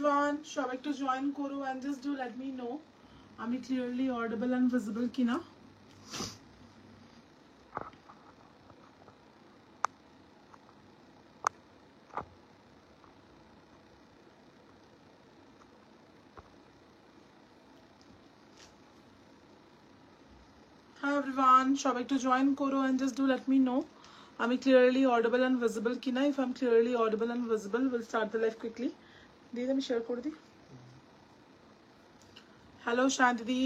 everyone, সবাই একটু join করো and just do let me know আমি clearly audible and visible কিনা। Hi everyone, সবাই একটু জয়েন করো and just do let me know আমি clearly audible and visible কিনা। if I'm clearly audible and visible, we'll start the live quickly। দিদি আমি share করে দিই। হ্যালো শান্তি,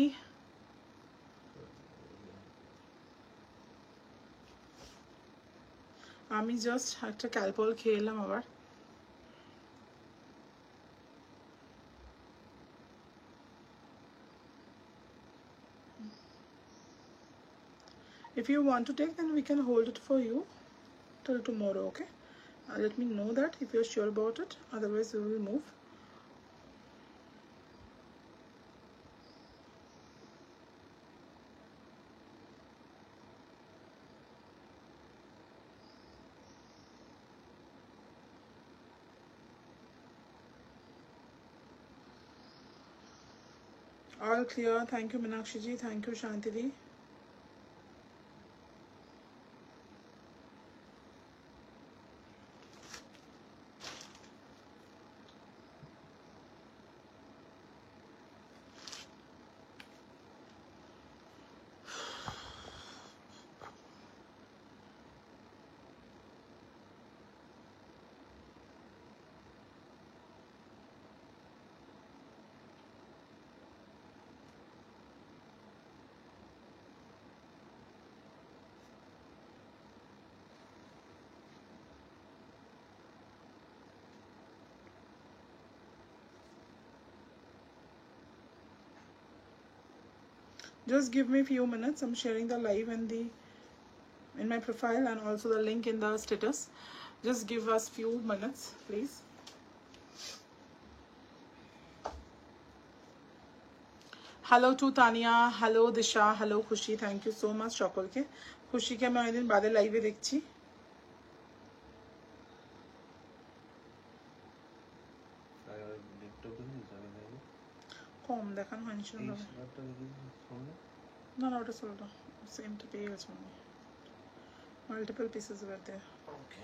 আমি জাস্ট একটা ক্যালপল খেয়ে এলাম আবার। If you want to take, then we can hold it for you till tomorrow, okay? Let me know that if you're sure about it, otherwise we will move. All clear. Thank you Meenakshi ji, thank you Shanti ji। Just give me a few minutes. I'm sharing the live in my profile and also the link in the status. Just give us few minutes, please. Hello to Tanya, hello Disha, hello Khushi. Thank you so much সকলকে। খুশিকে আমি অনেকদিন বাদে লাইভে দেখছি। কম দেখানো হয়নি না না, ওটা চলতো সেমটা পেয়ে গেছে আমি। মাল্টিপল পিসেস ওয়ার দেয়ার। ওকে,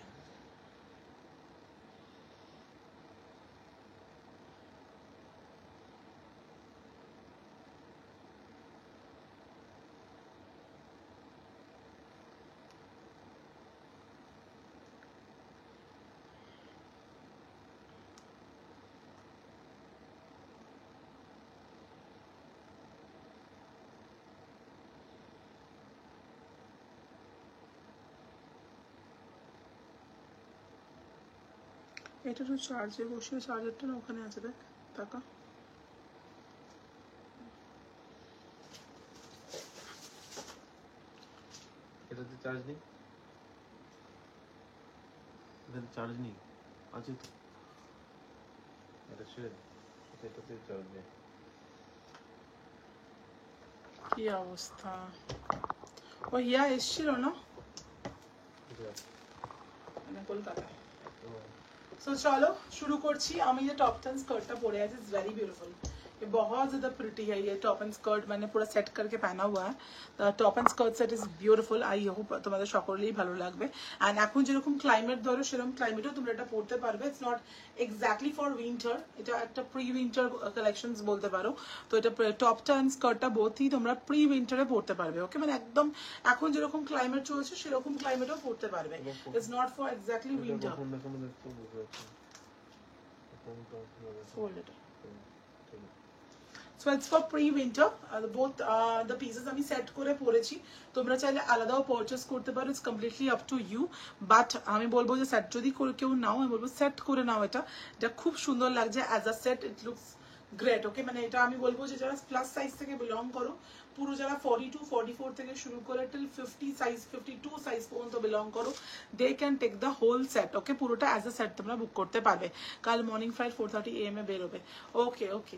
এটা তো চার্জে বসিয়ে, চার্জারটা না ওখানে আছে, দেখ টাকা। এটাতে চার্জ নেই, এটাতে চার্জ নেই, আছে তো এটা শেয়ার, এটাতে চার্জ নেই। কি অবস্থা, ও হিয়া এসেছিল না কলকাতায়। সো চলো শুরু করছি। আমি যে টপ 10 স্কার্টটা পরে আছি, इट्स वेरी ब्यूटीफुल, ये बहुत ज़्यादा प्रिटी है। ये टॉप एंड स्कर्ट मैंने पूरा सेट करके पहना हुआ है। Top and skirt set is beautiful. I hope তোমাদের সকলেই ভালো লাগবে। অ্যান্ড এখন যেরকম ক্লাইমেট ধরো, সেরকম ক্লাইমেটেও তোমরা এটা পরতে পারবে। It's not exactly for winter, এটা একটা প্রি উইন্টার কালেকশনস বলতে পারো। তো এটা টপটা অ্যান্ড স্কার্টটা বোথই তোমরা প্রি উইন্টারে পরতে পারবে, ওকে? মানে একদম এখন যেরকম ক্লাইমেট চলছে সেরকম ক্লাইমেটেও পরতে পারবে। It's not for exactly winter. Fold it. So it's for pre-winter. Both the pieces আমি সেট করে পরেছি। তোমরা চাইলে আলাদাও পারচেজ করতে পারো, it's completely up to you. But আমি বলবো যে সেট যদি কেউ নাও, আমি বলবো সেট করে নাও। এটা খুব সুন্দর লাগছে as a set, it looks great, okay? মানে এটা আমি বলবো যে যারা প্লাস সাইজ থেকে বিলং করো, পুরো যারা 42, 44 থেকে শুরু করে টিল 50 সাইজ, 52 সাইজ পর্যন্ত বিলং করো, they can take the whole set, okay? পুরোটা অ্যাজ আ সেট তোমরা বুক করতে পারবে। কাল মর্নিং ফ্লাইট 4:30 AM এ বেরোবে, okay okay.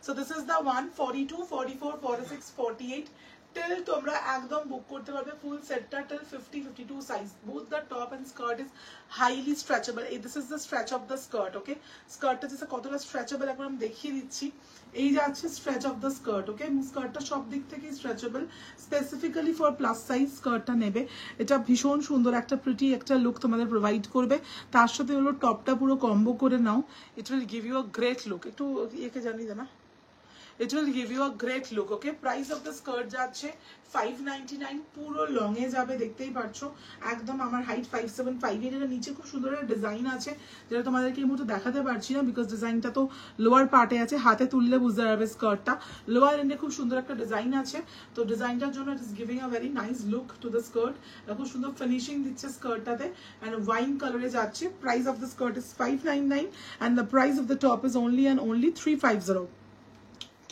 So this is the one 42, 44, 46, 48, till তোমরা একদম বুক করতে পারবে ফুল সেটটা till 50-52 size. Both the top and skirt is highly stretchable. This is the stretch of the skirt. Okay, স্কার্টটা যে কতটা স্ট্রেচেবল এখন আমি দেখিয়ে দিচ্ছি। এই যে আছে stretch of the skirt. Okay, স্কার্টটা সব দিক থেকে stretchable, specifically for plus size স্কার্টটা নেবে। এটা ভীষণ সুন্দর একটা প্রিটি একটা লুক তোমাদের প্রোভাইড করবে। তার সাথে হলো টপটা পুরো কম্বো করে নাও, it will give you a great look. একটু একে জানিয়ে দে না, it will give you a great look. Okay, price of the skirt যাচ্ছে 599, পুরো লং এ যাবে, দেখতেই পাচ্ছো একদম আমার হাইট 5'7", 5'8"। এর নিচে খুব সুন্দর একটা ডিজাইন আছে যেটা তোমাদেরকে এই মুহূর্তে দেখাতে পারছি না বিকজ ডিজাইনটা তো লোয়ার পার্টে আছে, হাতে তুললে বুঝতে পারবে স্কার্টটা। লোয়ার এন্ডে খুব সুন্দর একটা ডিজাইন আছে, তো ডিজাইনটার জন্য ইট is giving a very nice look to the skirt. খুব সুন্দর ফিনিশিং দিচ্ছে স্কার্টটাতে এন্ড ওয়াইন কালারে যাচ্ছে। Price of the skirt is 599 and the price of the top is only and only 350।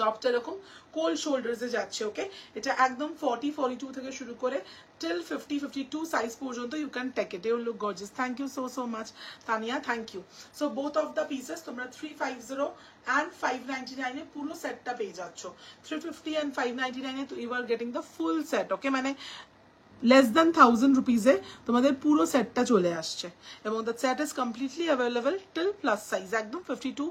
টপটা এরকম কোল শোল্ডার্সে যাচ্ছে। ওকে, এটা একদম 40-42 থেকে শুরু করে টিল 50-52 সাইজ পর্যন্ত you can take it. You look gorgeous. Thank you so much Tania, thank you. So both of the pieces তোমরা 350 and 599 এ পুরো সেটটা পেয়ে যাচ্ছ। 350 and 599 এ you are getting the full set. Okay, মানে less than 1000 রুপিজে তোমাদের পুরো সেটটা চলে আসছে এবং the set is completely available till plus size, একদম 52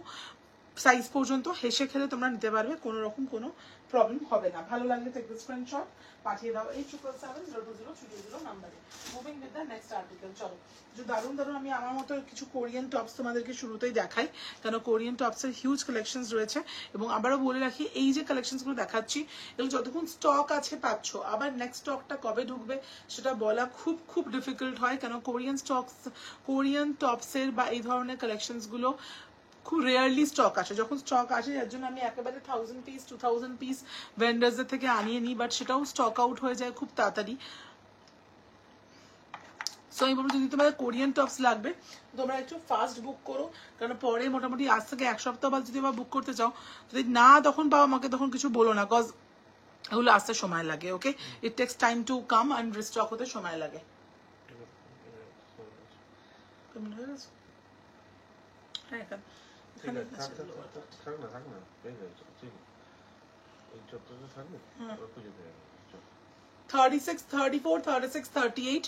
সাইজ পর্যন্ত হেসে খেলে তোমরা নিতে পারবে, কোনো রকম কোনো প্রবলেম হবে না। ভালো লাগলে টেক দ্য স্ক্রিনশট পাঠিয়ে দাও এই 777-020-020 নাম্বারে। Moving with the next article. চলো, যে দারুণ দারুণ আমি আমার মতো কিছু কোরিয়ান টপস তোমাদেরকে শুরুতেই দেখাই, কেন কোরিয়ান টপসের হিউজ কালেকশনস রয়েছে। এবং আবারও বলে রাখি, এই যে কালেকশনসগুলো দেখাচ্ছি এগুলো যতক্ষণ স্টক আছে পাচ্ছ, আবার নেক্সট স্টকটা কবে ঢুকবে সেটা বলা খুব খুব ডিফিকাল্ট হয়, কেন কোরিয়ান টপসের বা এই ধরনের কালেকশনসগুলো খুব রেয়ারলি স্টক আসে। যখন স্টক আসে যার জন্য আমি একেবারে 1000 পিস 2000 পিস ভেন্ডার্সদের থেকে আনিয়ে নিই, বাট সেটাও স্টক আউট হয়ে যায় খুব তাড়াতাড়ি। সো আমি বলবো যদি তোমাদের কোরিয়ান টপস লাগবে তোমরা একটু ফাস্ট বুক করো, কারণ পরে মোটামুটি আজ থেকে এক সপ্তাহ বাদ যদি আবার বুক করতে চাও, যদি না তখন পাও আমাকে তখন কিছু বলো না, কজ এগুলো আসতে সময় লাগে। Okay, it takes time to come and restock হতে সময় লাগে। হ্যাঁ, থাক না পেয়ে যাচ্ছে ঠিক এই চত্বরটা থাকবে 36, 34, 36, 38,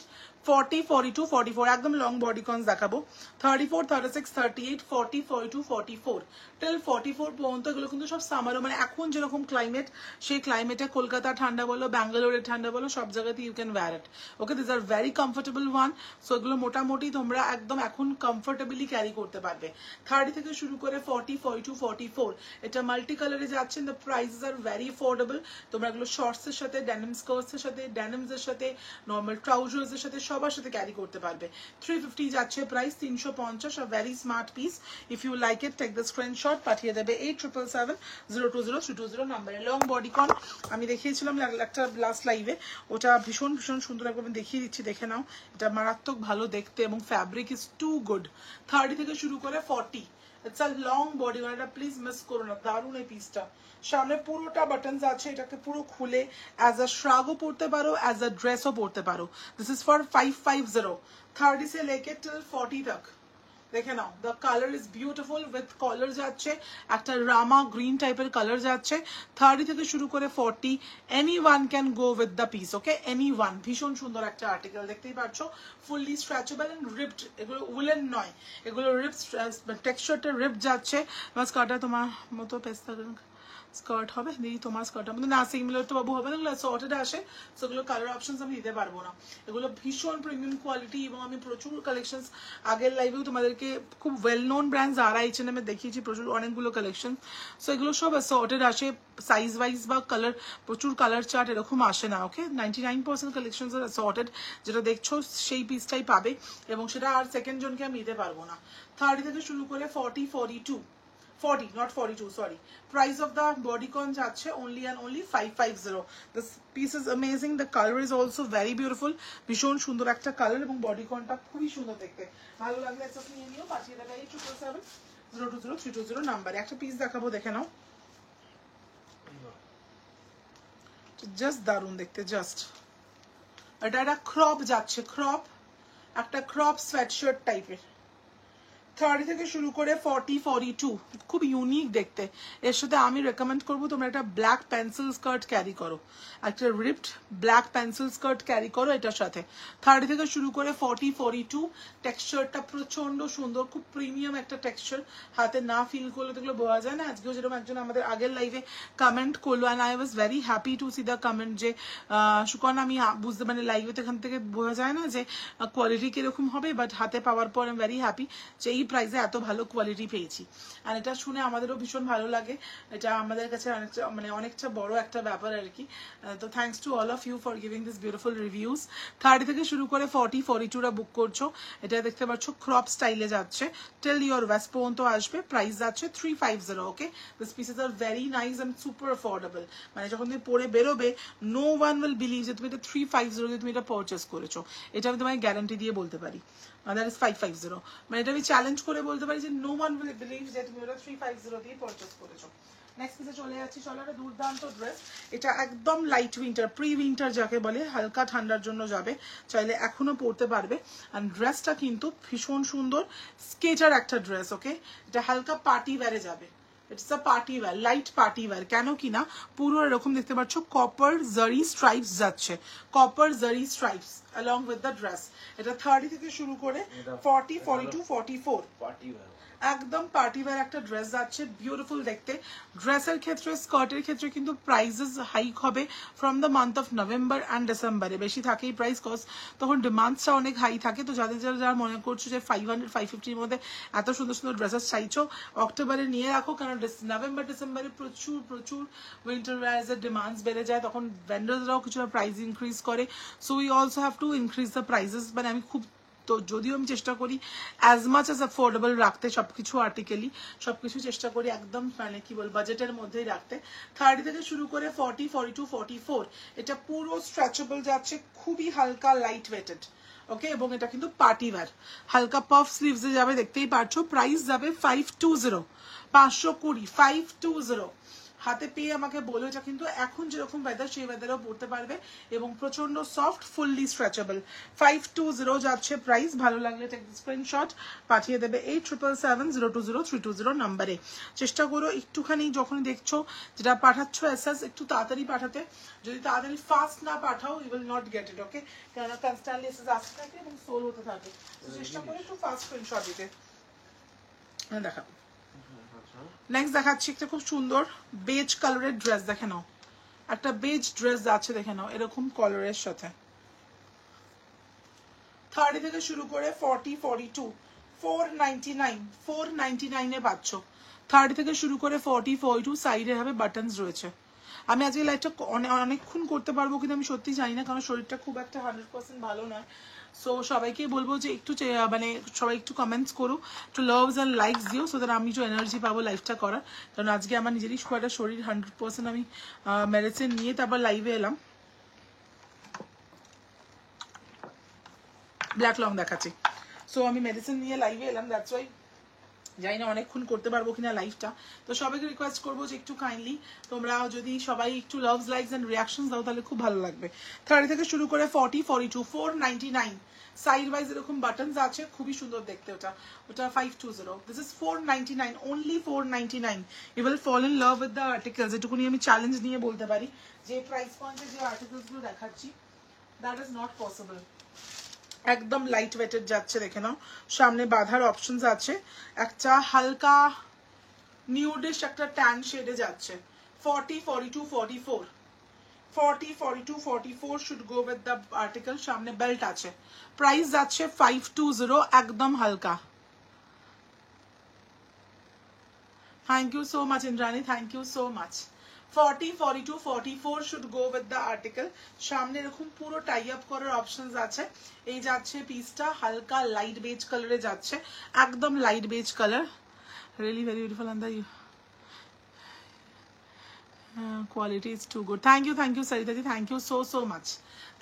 40, 42, 44 একদম লং বডি কনস দেখাবো। 34, 36, 38, 40, 42, 44 টিল 44 পর্যন্ত। এগুলো কিন্তু সব সামারও, মানে এখন যেরকম ক্লাইমেট সেই ক্লাইমেটে কলকাতা ঠান্ডা বলো, ব্যাঙ্গালোরে ঠান্ডা বলো, সব জায়গাতে you can wear it. Okay, this are very comfortable one. So এগুলো মোটামুটি তোমরা একদম এখন কমফোর্টেবলি ক্যারি করতে পারবে। 30 থেকে শুরু করে 40, 42, 44 এটা মাল্টি কালারে যাচ্ছে। The prices are very affordable. তোমরা এগুলো শর্টস এর সাথে, ডেনিম স্কার্টস এর সাথে, ডেনিমস এর সাথে, নর্মাল ট্রাউজার্স এর সাথে সবার সাথে ক্যারি করতে পারবে। 350 যাচ্ছে price, 350। A very smart piece. If you like it take the screenshot পাঠিয়ে দেবে 8777-020-320 নাম্বারে। লং বডিকন আমি দেখিয়েছিলাম একটা লাস্ট লাইভে, ওটা ভীষণ ভীষণ সুন্দর একবার আমি দেখিয়ে দিচ্ছি, দেখে নাও। এটা মারাত্মক ভালো দেখতে এবং ফ্যাব্রিক ইজ টু গুড। 30 থেকে শুরু করে 40 ইটস আ লং বডি, এটা প্লিজ মিস করো না। দারুণ এই পিসটা, সামনে পুরোটা বাটনস আছে, এটাকে পুরো খুলে অ্যাজ আ শ্রাগও পরতে পারো, অ্যাজ আ ড্রেসও পরতে পারো। This is for 550। 30 से लेके टिल 40 तक দেখে নাও। The colour is beautiful with collar যাচ্ছে, একটা রামা গ্রিন টাইপের কালার যাচ্ছে। 30 থেকে শুরু করে 40 any one can go with the piece. Okay, any one. ভীষণ সুন্দর একটা আর্টিকেল, দেখতেই পাচ্ছ, ফুললি স্ট্রেচেবল এন্ড রিপড। এগুলো উলেন নয়, এগুলো রিপ টেক্সচারটা রিপ যাচ্ছে। স্কার্টটা তোমার মতো পেস্তা স্কার্ট হবে, দিদি তোমার স্কার্টের মধ্যে না সিমিলার তো বাবু হবে না, এগুলো সর্টেড আসে। সেগুলো কালার অপশনস আমি দিতে পারবো না। এগুলো ভীষণ প্রিমিয়াম কোয়ালিটি এবং আমি প্রচুর কালেকশনস আগের লাইভেও তোমাদেরকে খুব ওয়েল নোন ব্র্যান্ড যারা H&M এ দেখিয়েছি প্রচুর অনেকগুলো কালেকশন। সো এগুলো সব সর্টেড আসে, সাইজ ওয়াইজ বা কালার প্রচুর কালার চার্ট এরকম আসে না। ওকে, 99% কালেকশন আর সর্টেড, যেটা দেখছো সেই পিসটাই পাবে এবং সেটা আর সেকেন্ড জনকে আমি দিতে পারবো না। 30 থেকে শুরু করে 40, 42 40, not 42, sorry. Price of the bodycon যাচ্ছে only and only 550. This piece is amazing. The color is also very beautiful. ভীষণ সুন্দর একটা কালার এবং বডিকনটা খুবই সুন্দর দেখতে। ভালো লাগলে একটা নিয়ে নিও, পাঠিয়ে দেবে 8777-020-320 নাম্বারে। একটা পিস দেখাবো, দেখে নাও। জাস্ট দারুণ দেখতে, জাস্ট। এটা একটা ক্রপ যাচ্ছে, ক্রপ, একটা ক্রপ সোয়েটশার্ট টাইপের। 30 থেকে শুরু করে 40 42 খুব ইউনিক দেখতে। এর সাথে আমি রেকমেন্ড করবো তোমরা একটা ব্ল্যাক পেন্সিল স্কার্ট ক্যারি করো, একটা ripped black pencil skirt carry করো এটার সাথে। 30 থেকে শুরু করে 40 42 টেক্সচারটা প্রচন্ড সুন্দর, খুব প্রিমিয়াম একটা টেক্সচার, হাতে না ফিল করলে যেগুলো বোঝা যায় না। আজকেও যেরকম একজন আমাদের আগের লাইভে কমেন্ট করলো and I was very happy to C the comment যে সুকন আমি বুঝতে মানে লাইভে তো এখান থেকে বোঝা যায় না যে কোয়ালিটি কিরকম হবে, বাট হাতে পাওয়ার পর আমি ভেরি হ্যাপি যে এই প্রাইসে এত ভালো কোয়ালিটি পেয়েছি। আর এটা শুনে আমাদেরও ভীষণ ভালো লাগে, এটা আমাদের কাছে অনেকটা মানে অনেকটা বড় একটা ব্যাপার আর কি। তো thanks to all of you for giving this beautiful reviews. 30 থেকে শুরু করে 40 42রা বুক করছো, এটা দেখতে পাচ্ছ ক্রপ স্টাইলে যাচ্ছে, টেল ইউর ওয়েস্ট পর্যন্ত আসবে, প্রাইস যাচ্ছে 350। Okay, this pieces are very nice and super affordable, মানে যখন তুমি পরে বেরোবে নো ওয়ান উইল বিলিভ যে তুমি এটা 350 দিয়ে তুমি এটা পারচেস করেছো, এটা আমি তোমায় গ্যারান্টি দিয়ে বলতে পারি। দ্যাট ইজ 550, মানে এটা আমি চ্যালেঞ্জ করে বলতে পারি যে নো ওয়ান উইল বিলিভ যে তুমি ওটা 350 দিয়ে পারচেস করেছো। নেক্সট পিসে চলে যাচ্ছি, চলো একটা দুর্দান্ত ড্রেস, এটা একদম লাইট উইন্টার, প্রি উইন্টার যাকে বলে, হালকা ঠান্ডার জন্য যাবে, চাইলে এখনো পরতে পারবে। আর ড্রেসটা কিন্তু ভীষণ সুন্দর স্কেটার একটা ড্রেস। ওকে, এটা হালকা পার্টি ওয়্যারে যাবে, it's a party wear, light party wear. কেন কি না পুরো এরকম দেখতে পাচ্ছ কপার জারি স্ট্রাইপস যাচ্ছে, কপার জারি stripes along with the dress। এটা 30 থেকে শুরু করে 40 42 44 পার্টি ওয়্যার, একদম পার্টি ওয়্যার একটা ড্রেস যাচ্ছে, বিউটিফুল দেখতে। ড্রেসের ক্ষেত্রে স্কার্টের ক্ষেত্রে কিন্তু প্রাইসেস হাইক হবে from the month of November and ডিসেম্বরে, বেশি থাকেই প্রাইস, কজ তখন ডিমান্ডসটা অনেক হাই থাকে। তো যাদের যারা মনে করছো যে 500 550 মধ্যে এত সুন্দর সুন্দর ড্রেসেস চাইছো, অক্টোবরে নিয়ে রাখো, কারণ নভেম্বর ডিসেম্বরে প্রচুর প্রচুর উইন্টার ওয়্যার্সের ডিমান্ডস বেড়ে যায়, তখন ভেন্ডার্সরাও কিছুটা প্রাইস ইনক্রিজ করে। So we also have to increase the prices, মানে আমি খুব তো যদিও আমি চেষ্টা করি অ্যাজ মাচ অ্যাজ অ্যাফোর্ডেবল রাখতে সবকিছু, আর্টিকেলি সবকিছু চেষ্টা করি একদম মানে কি বল বাজেটের মধ্যেই রাখতে। 30 থেকে শুরু করে 40 42 44 এটা পুরো স্ট্রেচেবল যাচ্ছে, খুবই হালকা লাইট ওয়েটেড। ওকে, এবং এটা কিন্তু পার্টি ওয়্যার, হালকা পাফ স্লিভসে যাবে, দেখতেই পারছো। প্রাইস যাবে 520, 520 520। হাতে পেয়ে আমাকে বলো, এটা কিন্তু এখন যেরকম ওয়েদার সেই ওয়েদারেও পড়তে পারবে এবং প্রচন্ড সফট, ফুললি স্ট্রেচেবল। 520 যাচ্ছে প্রাইস। ভালো লাগলে টেক স্ক্রিনশট পাঠিয়ে দেবে 8770200320 নাম্বারে। চেষ্টা করো একটুখানি যখন দেখছো যেটা পাঠাচ্ছ এসএস একটু তাড়াতাড়ি পাঠাতে, যদি তাড়াতাড়ি ফাস্ট না পাঠাও you will not get it. Okay, কেননা কনস্ট্যান্টলি এসএস আসতে থাকে এবং সোল হতে থাকে, চেষ্টা করো একটু ফাস্ট স্ক্রিনশট দিতে। দেখা নেক্সট দেখাচ্ছি একটা খুব সুন্দর বেজ কালারের ড্রেস, দেখে নাও একটা বেজ ড্রেস যাচ্ছে, দেখে নাও এরকম কালারের সাথে। 30 থেকে শুরু করে 40 42 499 এ পাচ্ছ। 30 থেকে শুরু করে 40 42 সাইডে হবে বাটনস রয়েছে। আমি আজকে লাইভটা অনেকক্ষণ করতে পারবো কিন্তু আমি সত্যি জানি না, কারণ শরীরটা খুব একটা 100% ভালো নয়। সো সবাইকে বলবো যে একটু মানে সবাই একটু কমেন্টস করো, একটু লাভস অ্যান্ড লাইকস দিও, সো দ্যাট আমি একটু এনার্জি পাবো লাইভটা করার। কারণ আজকে আমার নিজেরই খুব একটা শরীর 100% আমি মেডিসিন নিয়ে তারপর লাইভে এলাম। ব্ল্যাক লং দেখাচ্ছি, সো আমি মেডিসিন নিয়ে লাইভে এলাম, দ্যাটস ওয়াই জানি না অনেকক্ষণ করতে পারবো কিনা লাইভটা। তো সবাইকে রিকোয়েস্ট করবো যে একটু কাইন্ডলি তোমরা যদি সবাই একটু লাভস লাইকস এন্ড রিয়াকশনস দাও তাহলে খুব ভালো লাগবে। 30 থেকে শুরু করে 40 42 499 সাইড ওয়াইজ এরকম বাটনস আছে, খুবই সুন্দর দেখতে। ওটা 520, this is 499, only 499। You will fall in love with the articles, এটুকুনি আমি চ্যালেঞ্জ নিয়ে বলতে পারি। যে প্রাইস পয়েন্টে যে আর্টিকেলস গুলো দেখাচ্ছি দ্যাট ইজ নট পসিবল। একদম লাইট ওয়েটেড যাচ্ছে, দেখে নাও সামনে বাঁধার অপশনস আছে, একটা হালকা নিউডিশ একটা ট্যান শেডে যাচ্ছে। 40 42 44 40 42 44 should go with the article. সামনে বেল্ট আছে, প্রাইস যাচ্ছে 520, একদম হালকা। Thank you so much Indrani, thank you so much. 40 42 44 should go with the article. সামনে এরকম পুরো টাই আপ করার অপশনস আছে। এই যাচ্ছে পিসটা, হালকা লাইট বেজ কালারে যাচ্ছে, একদম light beige colour, really very beautiful and the quality is too good. Thank you Sarita ji, thank you so much.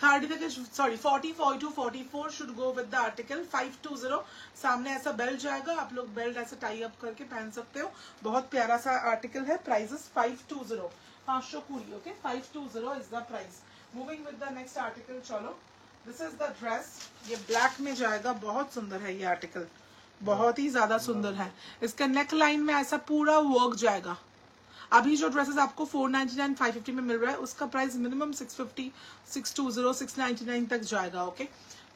30 থেকে sorry 40 42 44 should go with the article 520। सामने ऐसा बेल्ट जाएगा, आप लोग बेल्ट ऐसे टाई अप करके पहन सकते हो, बहुत प्यारा सा आर्टिकल है। Price 520, 520। Okay, 520 is the price। Moving with the next article, चलो दिस इज द ड्रेस, ये ब्लैक में जाएगा, बहुत सुंदर है ये आर्टिकल, बहुत ही ज्यादा सुंदर है। इसका नेक लाइन में ऐसा पूरा वर्क जाएगा। अभी जो ड्रेसेस आपको 499 550 में मिल रहा है उसका प्राइस मिनिमम 650 620 699 तक जाएगा। ओके,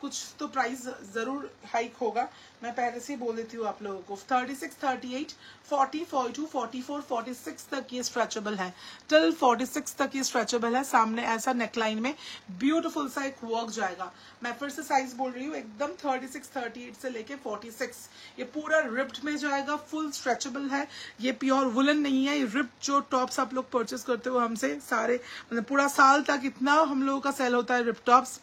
कुछ तो प्राइस जरूर हाइक होगा, मैं पहले से ही बोल देती हूँ आप लोगों को। 36 38 40 42 44 46 तक ये स्ट्रेचेबल है, टिल 46 तक ये स्ट्रेचेबल है। सामने ऐसा नेकलाइन में ब्यूटीफुल सा एक वर्क जाएगा। मैं फिर से साइज बोल रही हूँ, एकदम 36 38 से लेके 46 ये पूरा रिप्ड में जाएगा, फुल स्ट्रेचेबल है। ये प्योर वुलन नहीं है। ये रिप्ड जो टॉप्स आप लोग परचेस करते हो हमसे, सारे मतलब पूरा साल तक इतना हम लोगों का सेल होता है रिप टॉप्स,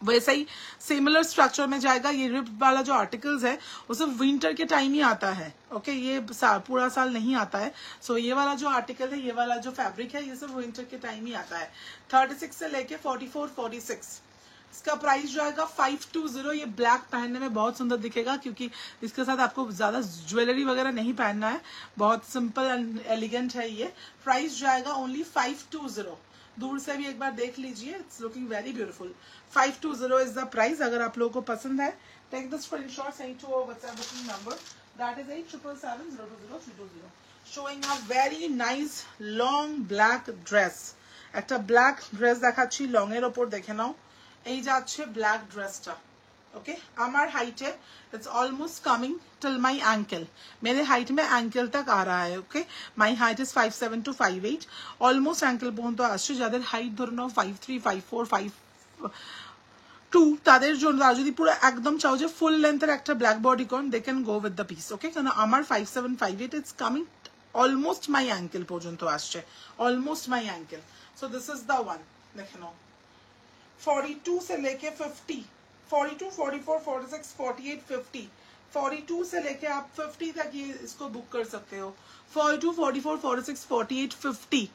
वैसा ही सिमिलर स्ट्रक्चर में जाएगा। ये रिप वाला जो आर्टिकल्स है वो सिर्फ विंटर के टाइम ही आता है। ओके, ये पूरा साल नहीं आता है। सो ये वाला जो आर्टिकल है, ये वाला जो फैब्रिक है, ये सिर्फ विंटर के टाइम ही आता है। 36 से लेके 44 46 इसका प्राइस जो आएगा 520। ये ब्लैक पहनने में बहुत सुंदर दिखेगा क्योंकि इसके साथ आपको ज्यादा ज्वेलरी वगैरह नहीं पहनना है, बहुत सिंपल एंड एलिगेंट है ये। प्राइस जाएगा ओनली 520। दूर से भी एक बार देख लीजिए, it's looking very beautiful. 520 is the price. अगर आप लोगों को पसंद है, take the screenshot, send to our WhatsApp booking number, that is 8777020320। Showing a very nice long black dress. একটা ব্ল্যাক ড্রেস দেখাচ্ছি লং এর উপর, দেখে নাও। এই যাচ্ছে ব্ল্যাক ড্রেসটা। ओके, আমার हाइटे it's almost coming till my ankle. मेरे हाइट में एंकल तक आ रहा है। Okay, my height is 57 to 58, almost ankle পর্যন্ত আসছে। যাদের হাইট ধরে নাও 53 54 52 তাদের জন্য, আর যদি পুরো একদম চাও যে ফুল লেন্থের একটা black bodycon, they can go with the piece. Okay, কারণ আমার 57 58 it's coming almost my ankle পর্যন্ত আসছে, almost my ankle. So this is the one, देखे नाओ। 42 से लेके 50, 42 44 46 48 50, 42 से लेके आप 50 तक ये इसको बुक कर सकते हो। 42 44 46 48 50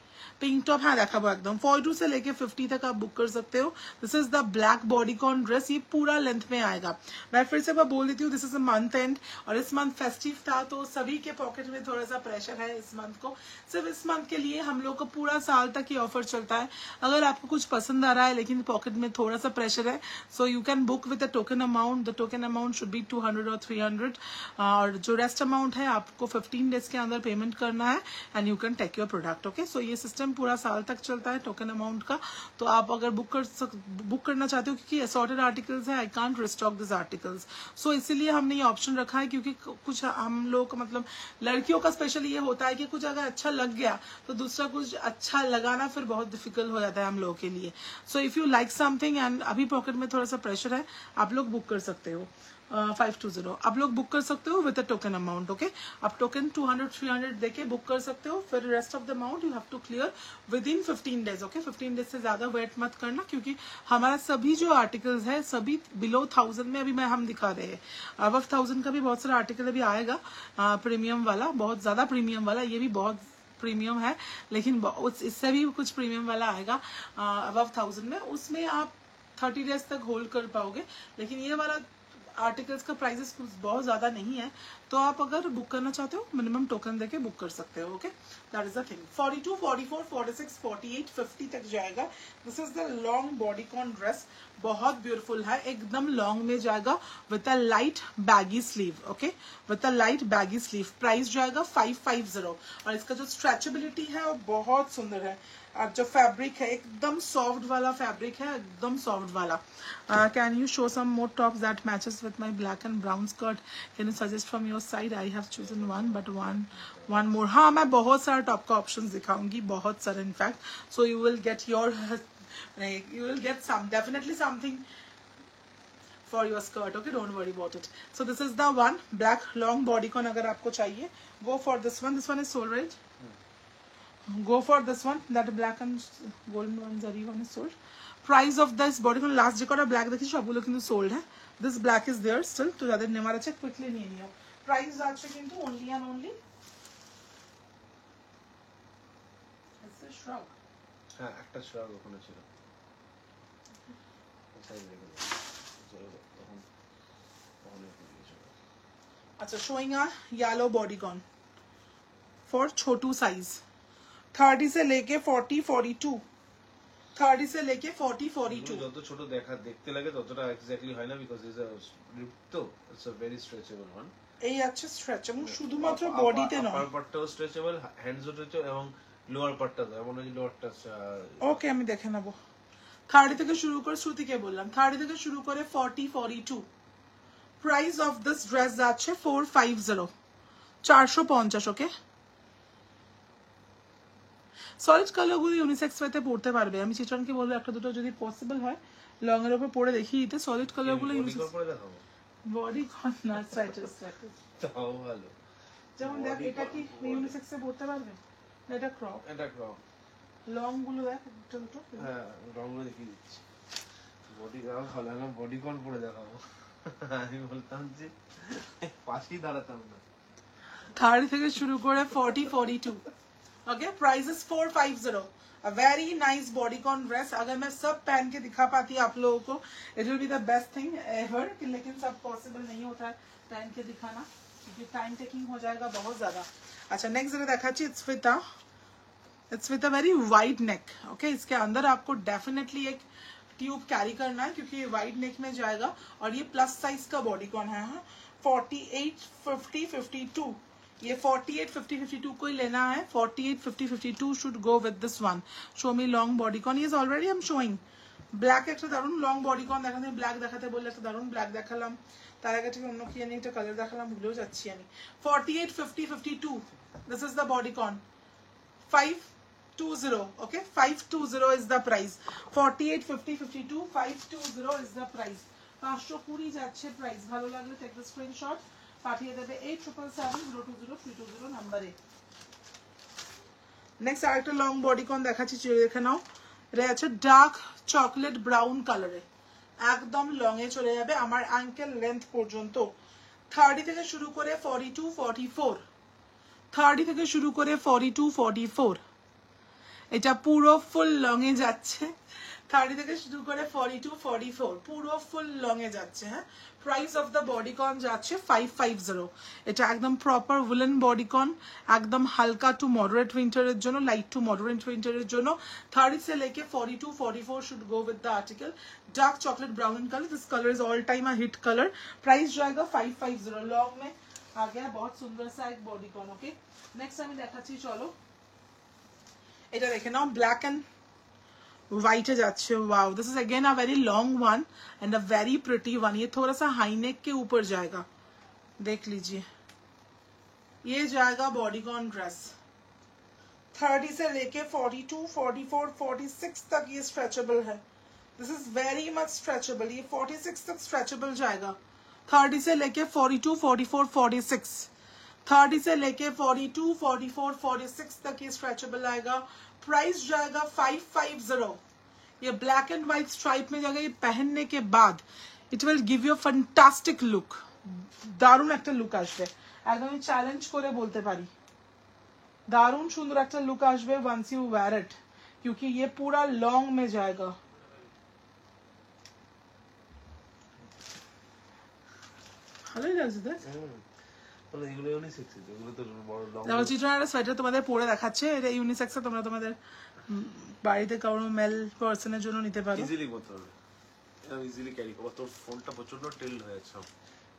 पिंक टॉप, हाँ देखाबो एकदम। 42 से लेके 50 तक आप बुक कर सकते हो। This is the black bodycon dress, ये पूरा लेंथ में आएगा। मैं फिर से बोल देती हूँ, this is a month and और इस मंथ फेस्टिव था तो सभी के पॉकेट में थोड़ा सा प्रेशर है इस मंथ को। सिर्फ इस मंथ के लिए हम लोग को पूरा साल तक ये ऑफर चलता है। अगर आपको कुछ पसंद आ रहा है लेकिन पॉकेट में थोड़ा सा प्रेशर है, so you can book with a token amount. The token amount should be 200 और 300, और जो रेस्ट अमाउंट है आपको 15 डेज के अंदर पेमेंट करना है and you can take your product. Okay, so ये सिस्टम पूरा साल तक चलता है टोकन अमाउंट का। तो आप अगर बुक करना चाहते हो, क्योंकि असॉर्टेड आर्टिकल्स है, I can't restock this articles, so इसीलिए हमने ये ऑप्शन रखा है। क्योंकि कुछ हम लोग को मतलब लड़कियों का स्पेशली ये होता है कि कुछ अगर अच्छा लग गया तो दूसरा कुछ अच्छा लगाना फिर बहुत डिफिकल्ट हो जाता है हम लोगों के लिए। So if you like something and अभी पॉकेट में थोड़ा सा प्रेशर है, आप लोग बुक कर सकते हो। 520 आप लोग बुक कर सकते हो with a token amount. Okay, आप टोकन 200 300 देके बुक कर सकते हो। फिर rest of the amount you have to clear within 15 days. Okay, 15 days से ज्यादा वेट मत करना, क्योंकि हमारा सभी जो आर्टिकल्स है सभी बिलो 1000 में अभी मैं हम दिखा रहे हैं। अबव 1000 का भी बहुत सारा आर्टिकल अभी आएगा, प्रीमियम वाला, बहुत ज्यादा प्रीमियम वाला। ये भी बहुत प्रीमियम है लेकिन इससे भी कुछ प्रीमियम वाला आएगा अबव 1000 में। उसमें आप 30 डेज तक होल्ड कर पाओगे, लेकिन ये वाला आर्टिकल्स का प्राइसेस बहुत ज्यादा नहीं है। तो आप अगर बुक करना चाहते हो मिनिमम टोकन देके बुक कर सकते हो। Okay, that is the thing. 42 44 46 48 50 तक जाएगा। This is the long bodycon dress, बहुत ब्यूटीफुल है, एकदम लॉन्ग में जाएगा with a light baggy sleeve. Okay, with a light baggy sleeve. Price जाएगा 550 और इसका जो स्ट्रेचेबिलिटी है वो बहुत सुंदर है। और जो फैब्रिक है एकदम सॉफ्ट वाला फैब्रिक है, एकदम सॉफ्ट वाला। Can you show some more tops that matches with my black and brown skirt? Can you suggest from your side? I have chosen one but one more. हाँ, मैं बहुत सारा टॉप का options दिखाऊंगी, बहुत सारे in fact. So you will get your, you will get definitely something for your skirt. Okay, don't worry about it. So this is the one black long bodycon. अगर आपको चाहिए, go for this one. This one is sold, right? Go for this one. That black and golden one zari one is sold. Price of this bodycon last decor black देखिए সবগুলো কিন্তু sold है. This black is there still. তো যাদের নেওয়ার আছে quickly নিয়ে নিও. Price আছে কিন্তু only and only. It's a shrug. হ্যাঁ, একটা shrug ওখানে ছিল। अच्छा, showing a yellow bodycon for Chhotu size 30 से लेके 40 42 30 से लेके 40 42 যত ছোট দেখতে লাগে ততটা এক্স্যাক্টলি হয় না বিকজ ইজ আ রিপ তো it's a very stretchable one এই আছে স্ট্রেচ এবং শুধুমাত্র বডিতে নয় আপার পার্টটাও স্ট্রেচেবল হ্যান্ডসও স্ট্রেচেবল এবং লোয়ার পার্টটা এমন নয় লোয়ারটা ওকে আমি দেখে নেব 30 থেকে শুরু করে শ্রুতিকে বললাম 30 থেকে শুরু করে 40 42 প্রাইস অফ দিস ড্রেস যাচ্ছে 450 450 ওকে সলিড কালারগুলো ইউনিসেক্স ওয়েতে পড়তে পারবে আমি চিত্রনকে বলবো একটা দুটো যদি পসিবল হয় লং এর উপর পরে দেখিয়ে দিতে সলিড কালারগুলো ইউনিসেক্স করে দেখাবো বডি কন না সোয়েটার তাও ভালো যেমন দেখ এটা কি ইউনিসেক্সে পড়তে পারবে এটা ক্রপ লং গুলো দেখ একটা দুটো হ্যাঁ রংগুলো দেখিয়ে দিচ্ছি বডি ভালো না বডি কন পরে দেখাবো আমি বলতাম যে পাশেই দাঁড়াতাম না 30 থেকে শুরু করে 40 42 okay price is 450 a very nice bodycon dress अगर मैं सब पहन के दिखा पाती आप लोगों को it will be the best thing ever लेकिन सब पॉसिबल नहीं होता है पहन के दिखाना क्योंकि टाइम टेकिंग हो जाएगा बहुत ज्यादा अच्छा नेक्स्ट जरा देखा चाहिए it's with a very wide neck okay इसके अंदर आपको डेफिनेटली एक ट्यूब कैरी करना है क्योंकि ये वाइड नेक में जाएगा और ये प्लस साइज का बॉडीकॉन है 48 50 52 ये 48 50 52 को ही लेना है 48 50 52 should go with this one show me long bodycon ये already I am showing black একটা দারুন লং বডিকন দেখাতে ব্ল্যাক দেখাতে বললে একটা দারুন ব্ল্যাক দেখালাম তার আগে ঠিক অন্য কি জানি একটা কালার দেখালাম ভুলেও যাচ্ছি আমি 48 50 52 this is the bodycon 520 okay 520 is the price 48 50 52 520 is the price 520 যাচ্ছে প্রাইস ভালো লাগলে টেক দ্য স্ক্রিনশট পাঠিয়ে দেবে 8770200320 নম্বরে নেক্সট আরেকটা লং বডিকন দেখাচ্ছি দেখে নাও এটা আছে ডার্ক চকলেট ব্রাউন কালারে একদম লং এ চলে যাবে আমার অ্যাঙ্কেল লেন্থ পর্যন্ত 30 থেকে শুরু করে 42 44 30 থেকে শুরু করে 42 44 এটা পুরো ফুল লং এ যাচ্ছে 30 থেকে শুরু করে 42 44 পুরো ফুল লং এ যাচ্ছে হ্যাঁ প্রাইস অফ দ্য বডিকন যাচ্ছে 550 এটা একদম প্রপার উলেন বডিকন একদম হালকা টু মডারেট উইন্টারের জন্য লাইট টু মডারেট উইন্টারের জন্য 30 से लेके 42 44 should go with the article dark chocolate brown colour this colour is all time a hit colour price जाएगा 550 लॉन्ग में आ गया बहुत सुंदर सा एक बॉडीकॉन ओके नेक्स्ट আমি দেখাচ্ছি চলো এটা দেখে নাও ব্ল্যাক এন্ড व्हाइट है जाच्छे wow this is again a very long one and a very pretty one ये थोड़ा सा हाई नेक के ऊपर जाएगा देख लीजिए ये जाएगा बॉडीकॉन ड्रेस 30 से लेके 42 44 46 तक ये स्ट्रेचेबल है this is very much stretchable ये 46 तक स्ट्रेचेबल जाएगा 30 से लेके 42 44 46 30 से लेके 42 44 46 तक ये स्ट्रेचेबल आएगा प्राइस जाएगा 550 ये ब्लैक एंड व्हाइट स्ट्राइप में जाएगा ये पहनने के बाद it will give you fantastic look दारुण একটা লুক আসবে একদম চ্যালেঞ্জ করে বলতে পারি दारुण सुंदर একটা लुक আসবে once you wear it क्योंकि ये पूरा लॉन्ग में जाएगा ভালো লাগছে দেখ বলে এগুলো ইউনিসেক্স এগুলো তো বড় লং দেখো চিত্রনাটা সোয়েটার তোমাদের পরে দেখাচ্ছে এটা ইউনিসেক্স তোমরা তোমাদের বাড়িতে কারো মেল পারসনের জন্য নিতে পারো ইজিলি করতে পারবে এটা ইজিলি ক্যারি করতে তোর ফোনটা প্রচন্ড টিল্ড হয়ে আছে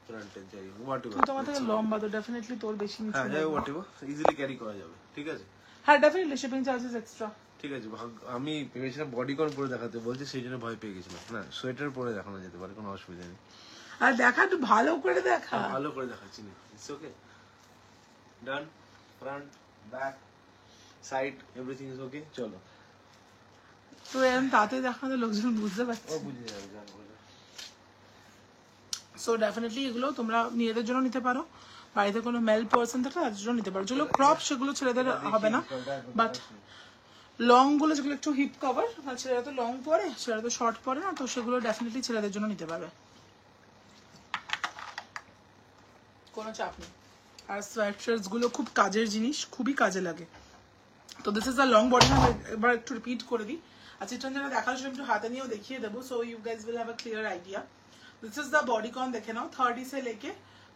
ফ্রন্টে যাই হোয়াটএভার তোমার থেকে লম্বা তো ডেফিনেটলি তোর বেশি নিচে হ্যাঁ যাই হোয়াটএভার ইজিলি ক্যারি করা যাবে ঠিক আছে হ্যাঁ ডেফিনেটলি শিপিং চার্জেস এক্সট্রা ঠিক আছে আমি ভেবেছিলাম বডিকন পরে দেখাতে বলছি সেই জন্য ভয় পেয়ে গেছিলাম না সোয়েটার পরে দেখানো যেতে পারে কোনো অসুবিধা নেই আর দেখা একটু ভালো করে দেখা ভালো করে দেখাচ্ছি না it's okay done front back side everything is okay চলো তো এরকম তাতে দেখানো লোকজন বুঝতে পারছে ও বুঝে যাবে জান বুঝে সো ডেফিনেটলি এগুলো তোমরা নিজেদের জন্য নিতে পারো বাড়িতে কোনো মেল পারসন থাকলে তাদের জন্য নিতে পারো যেগুলো ক্রপ সেগুলো ছেলেদের হবে না বাট লং গুলো যেগুলো একটু হিপ কভার ছেলেরা তো লং পরে ছেলেরা তো শর্ট পরে না তো সেগুলো ডেফিনেটলি ছেলেদের জন্য নিতে পারবে কোনো চাপ নেই আর সোয়েটার্স গুলো খুব কাজের জিনিস খুবই কাজে লাগে তো this is a long body না এবার একটু রিপিট করে দিই আচ্ছা এটা যারা দেখার জন্য একটু হাতে নিয়েও দেখিয়ে দেবো so you guys will have a clear idea this is the bodycon देखे नाउ 30 से लेके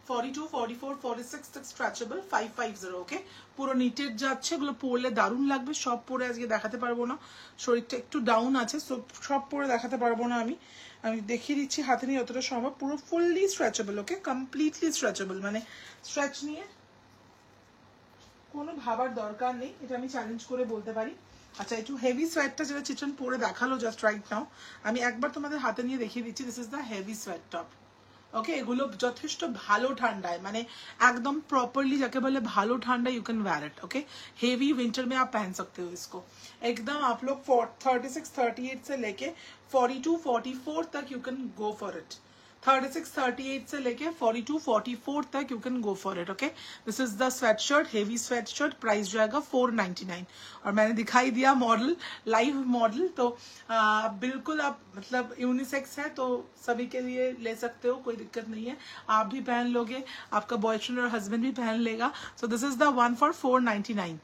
42, 44, 46 तक স্ট্রেচেবল 550 ওকে পুরো নিটেড যাচ্ছে এগুলো পরলে দারুণ লাগবে সব পরে আজকে দেখাতে পারবো না শরীরটা একটু ডাউন আছে সব পরে দেখাতে পারবো না আমি দেখিয়ে দিচ্ছি হাতে নিয়ে যতটা সম্ভব পুরো ফুললি স্ট্রেচেবল ওকে কমপ্লিটলি স্ট্রেচেবল মানে স্ট্রেচ নিয়ে কোনো ভাবার দরকার নেই এটা আমি চ্যালেঞ্জ করে বলতে পারি আচ্ছা একটু হেভি সোয়েটটা যেটা চিত্রন পরে দেখালো জাস্ট রাইট নাও আমি একবার তোমাদের হাতে নিয়ে দেখিয়ে দিচ্ছি this is the heavy sweat top okay এগুলো যথেষ্ট ভালো ঠান্ডায় মানে एकदम प्रॉपर्ली जाके बोले भालो ठंडा you can wear it okay heavy winter में आप पहन सकते हो इसको एकदम आप लोग 36 38 से लेके 42 44 तक you can go for it 36 38 से लेके 42 44 तक you can go for it okay this is the sweat shirt heavy sweat shirt price जाएगा 499 और मैंने दिखाई दिया मॉडल लाइव मॉडल तो बिल्कुल आप मतलब यूनिसेक्स है तो सभी के लिए ले सकते हो कोई दिक्कत नहीं है आप भी पहन लोगे आपका बॉयफ्रेंड और हस्बैंड भी पहन लेगा सो this is the one for 499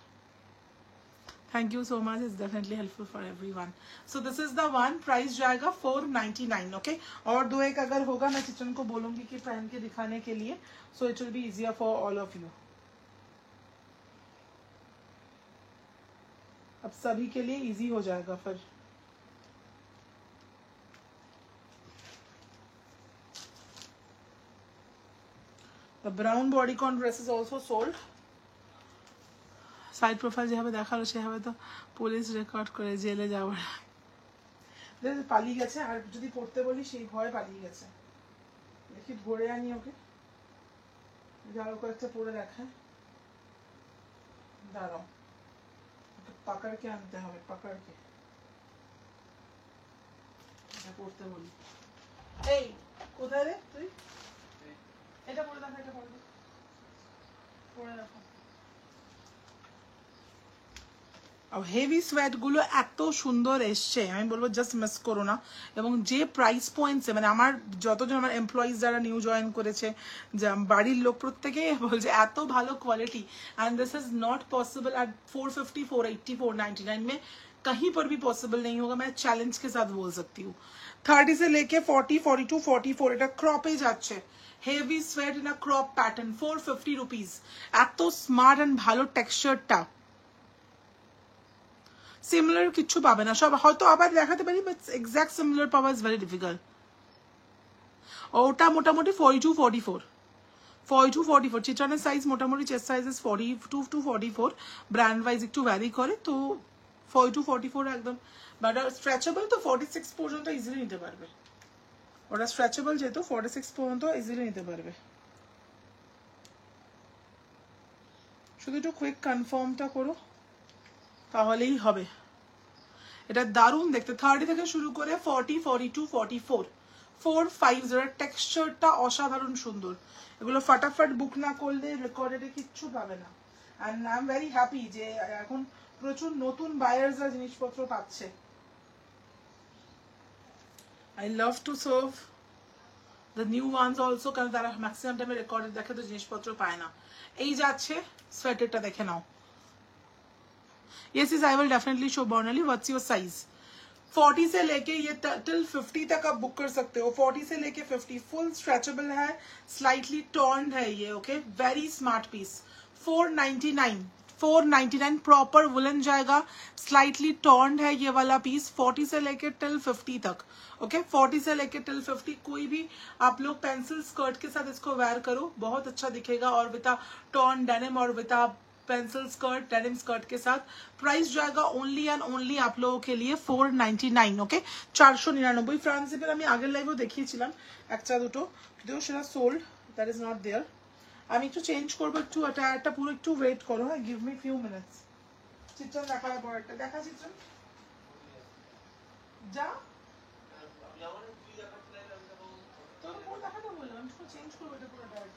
Thank you so much. It's definitely helpful for everyone. So this is the one. Price जाएगा 499. Okay. और दो एक अगर होगा मैं चिचन को बोलूँगी कि पहन के दिखाने के लिए. So it will be easier for all of you. अब सभी के लिए easy हो जाएगा फिर. The brown bodycon dress is also sold. Side profile যেভাবে দেখালো সেভাবে তো পুলিশ রেকর্ড করে জেলে যাওয়ার পালিয়ে গেছে আর যদি পড়তে বলি সেই ভয় পালিয়ে গেছে দেখি ধরে আনি ওকে যাও কয়েকটা পড়ে দেখায় দাঁড়াও পাকারকে আনতে হবে পাকারকে পড়তে বলি এই কোথায় রে তুই এটা পড়ে দেখা এটা পড়ে দেখা আর হেভি সোয়েট গুলো এত সুন্দর এসছে আমি বলবো জাস্ট মিস করো না এবং যে প্রাইস পয়েন্টসে মানে আমার যতজন আমার এমপ্লয়িজ যারা নিউ জয়েন করেছে বাড়ির লোক প্রত্যেকেই বলছে এত ভালো quality and this is not possible at 450 480 499 में कहीं पर भी पॉसिबल नहीं होगा मैं चैलेंज के साथ बोल सकती हूँ 30 से लेके 40 42 44 এটা ক্রপে যাচ্ছে heavy sweat in a crop pattern 450 rupees এত স্মার্ট এন্ড ভালো টেক্সচারটা সিমিলার কিছু পাবে না সব হয়তো আবার দেখাতে পারি বাট এক্সাক্ট সিমিলার পাওয়া ইজ ভেরি ডিফিকাল্ট ওটা মোটামুটি 42 44 42 44 চিত্রানের সাইজ মোটামুটি chest size is 42 to 44 brand wise একটু ভ্যারি করে তো 42 44 একদম বাট স্ট্রেচেবল তো 46 পর্যন্ত ইজিলি নিতে পারবে ওটা স্ট্রেচেবল যেহেতু 46 পর্যন্ত ইজিলি নিতে পারবে শুধু একটু কুইক কনফার্মটা করো তাহলেই হবে এটা দারুণ দেখতে 30 থেকে শুরু করে 40 42 44 450 টেক্সচারটা অসাধারণ সুন্দর এগুলো ফটাফট বুক না করলে রেকর্ডে কিচ্ছু পাবে না and I am very happy যে এখন প্রচুর নতুন বায়ার্সরা জিনিসপত্র পাচ্ছে I love to serve the new ones also কারণ তারা ম্যাক্সিমাম টাইমে রেকর্ডে দেখে তো জিনিসপত্র পায় না এই যাচ্ছে সোয়েটারটা দেখে নাও Yes, I will definitely show Bernally. What's your size? 40 से लेके ये टिल 50 तक आप बुक कर सकते हो 40 से लेके 50 फुल स्ट्रेचेबल है स्लाइटली टर्न्ड है ये okay very smart piece 499 proper woollen जाएगा स्लाइटली टर्न्ड है ये वाला पीस 40 से लेके टिल 50 तक ओके 40 से लेके टिल 50 कोई भी आप लोग पेंसिल स्कर्ट के साथ इसको वेयर करो बहुत अच्छा दिखेगा और विद टर्न डेनिम और with pencil skirt denim skirt के साथ प्राइस जाएगा ओनली एंड ओनली आप लोगों के लिए 499 ओके 499 ফ্রান্সিপের আমি আগের লাইভেও দেখিয়েছিলাম একটা দুটো কিন্তু সেটা sold that is not there আমি একটু চেঞ্জ করব একটু এটা পুরো একটু ওয়েট করো হ্যাঁ গিভ মি ফিউ মিনিটস চিত্রন দেখার পর একটা দেখা চিত্রন যা তো পুরো দেখাতে বললাম একটু চেঞ্জ করব এটা পুরো ডাইরেক্ট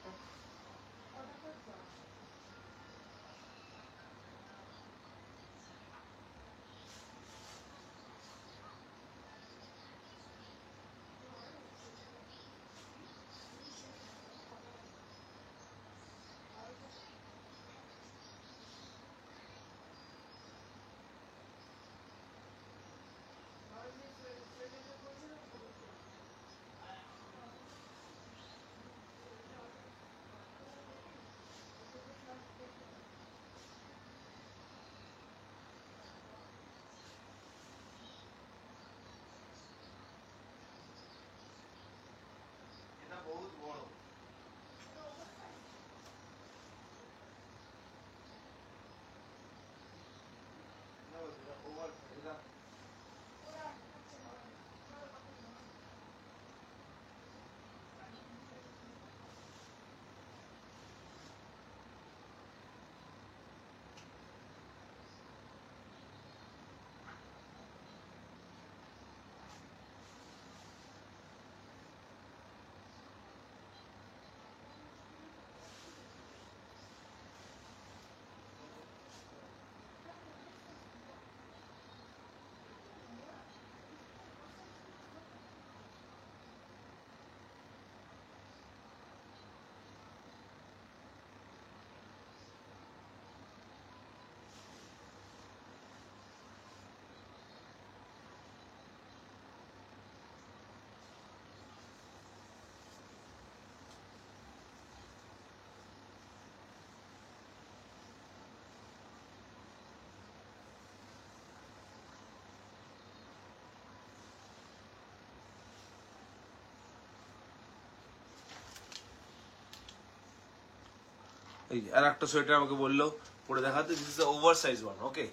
এই আর একটা সোয়েটার আমাকে বললো পরে দেখাতে, this is oversize one okay. ওকে,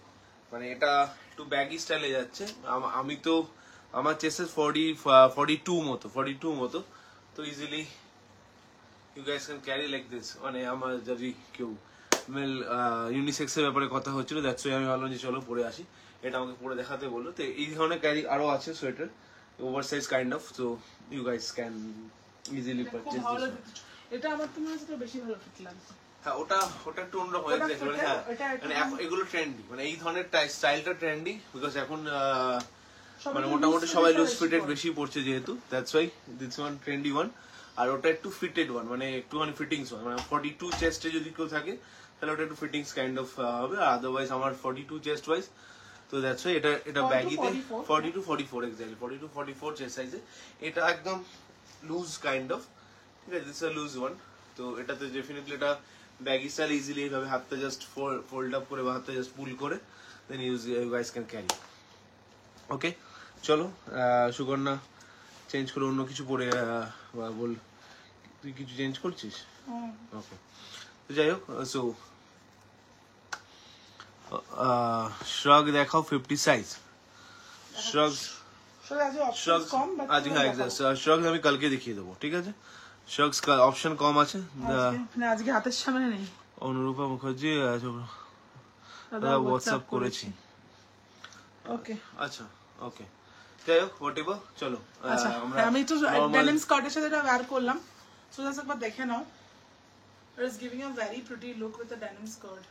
মানে এটা একটু ব্যাগি স্টাইলে যাচ্ছে। আমি তো আমার চেস্টের 42 মতো, তো easily you guys can carry like this. মানে আমার যদি কেউ মেল ইউনিসেক্সের ব্যাপারে কথা হচ্ছিল, দ্যাটস ওয়াই আমি ভাবলাম যে চলো পরে আসি, এটা আমাকে পরে দেখাতে বললো। তো এই ধরনের ক্যারি আরো আছে sweater, over size kind of, so you guys can easily purchase this. এটা আমার তো মনে হচ্ছে বেশি ভালো ফিট লাগছে। হ্যাঁ, ওটা একটু অন্যরকম দেখতে মানে, হ্যাঁ মানে এগুলো ট্রেন্ডি, মানে এই ধরনের স্টাইলটা ট্রেন্ডি, বিকজ এখন মানে মোটামুটি সবাই লুজ ফিটেড বেশি পড়ছে যেহেতু, that's why this one trendy one. আর ওটা একটু ফিটেড ওয়ান, মানে একটুখানি ফিটিংস ওয়ান, মানে 42 চেস্টে যদি কেউ থাকে তাহলে ওটা একটু ফিটিংস কাইন্ড অফ হবে। আর আদারওয়াইজ আমার 42 চেস্ট ওয়াইজ, তো দ্যাটস ওয়াই এটা ব্যাগিতে 42 44 এক্স্যাক্টলি 42 44 চেস্ট সাইজে। এটা একদম লুজ কাইন্ড অফ, ঠিক আছে, দিস আ লুজ ওয়ান। তো এটাতে ডেফিনেটলি এটা ব্যাগি স্টাইল ইজিলি এইভাবে হাতটা জাস্ট ফোল্ড আপ করে বা হাতটা জাস্ট পুল করে then you guys can carry. Okay, চলো সুকন্যা চেঞ্জ করে অন্য কিছু পরে বল, তুই কিছু চেঞ্জ করছিস? ওকে, তো যাই হোক, সো শ্রাগ দেখাও 50 সাইজ। শ্রাগ আজকে, হ্যাঁ শ্রাগ আমি কালকে দেখিয়ে দেবো, ঠিক আছে? শ্রাগ অপশন কম আছে, আজকে হাতের সামনে নেই। অনুরূপা মুখার্জি দাদা হোয়াটসঅ্যাপ করেছি। ওকে, আচ্ছা ওকে, যাই হোক হোয়াটএভার, চলো আমি একটু ডেনিম স্কার্টের সাথে এটা ওয়্যার করলাম, সো জাস্ট একবার দেখে নাও। It is giving a very pretty look with the denim skirt.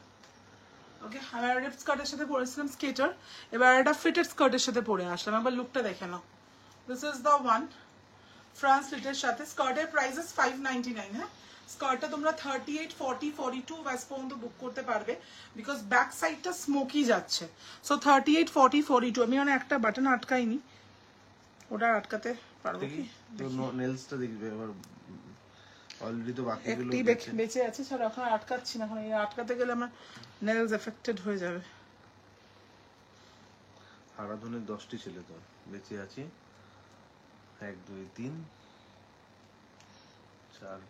Okay, আমি রিপ স্কার্টের সাথে পরেছিলাম স্কেটার, এবার এটা ফিটেড স্কার্টের সাথে পরে আসলাম, একবার লুকটা দেখে নাও। This is the one front স্লিটের সাথে। স্কার্টের প্রাইস ইজ 599। হ্যাঁ, স্কার্টটা তোমরা 38 40 42 ওয়াইজ পর্যন্ত বুক করতে পারবে, বিকজ ব্যাক সাইডটা স্মোকি যাচ্ছে। সো 38 40 42, আমি মানে একটা বাটন আটকাইনি, ওটা আটকাতে পারবো কি? নেলসটা দেখবে এবার, অলরেডি তো বাকিগুলো একটি বেঁচে আছে, স্যার এখন আটকাচ্ছি না, এখন এই আটকাতে গেলে আমার নেলস এফেক্টেড হয়ে যাবে। হারাধনের 10টি ছিল, তো বেঁচে আছি 1 2 3 4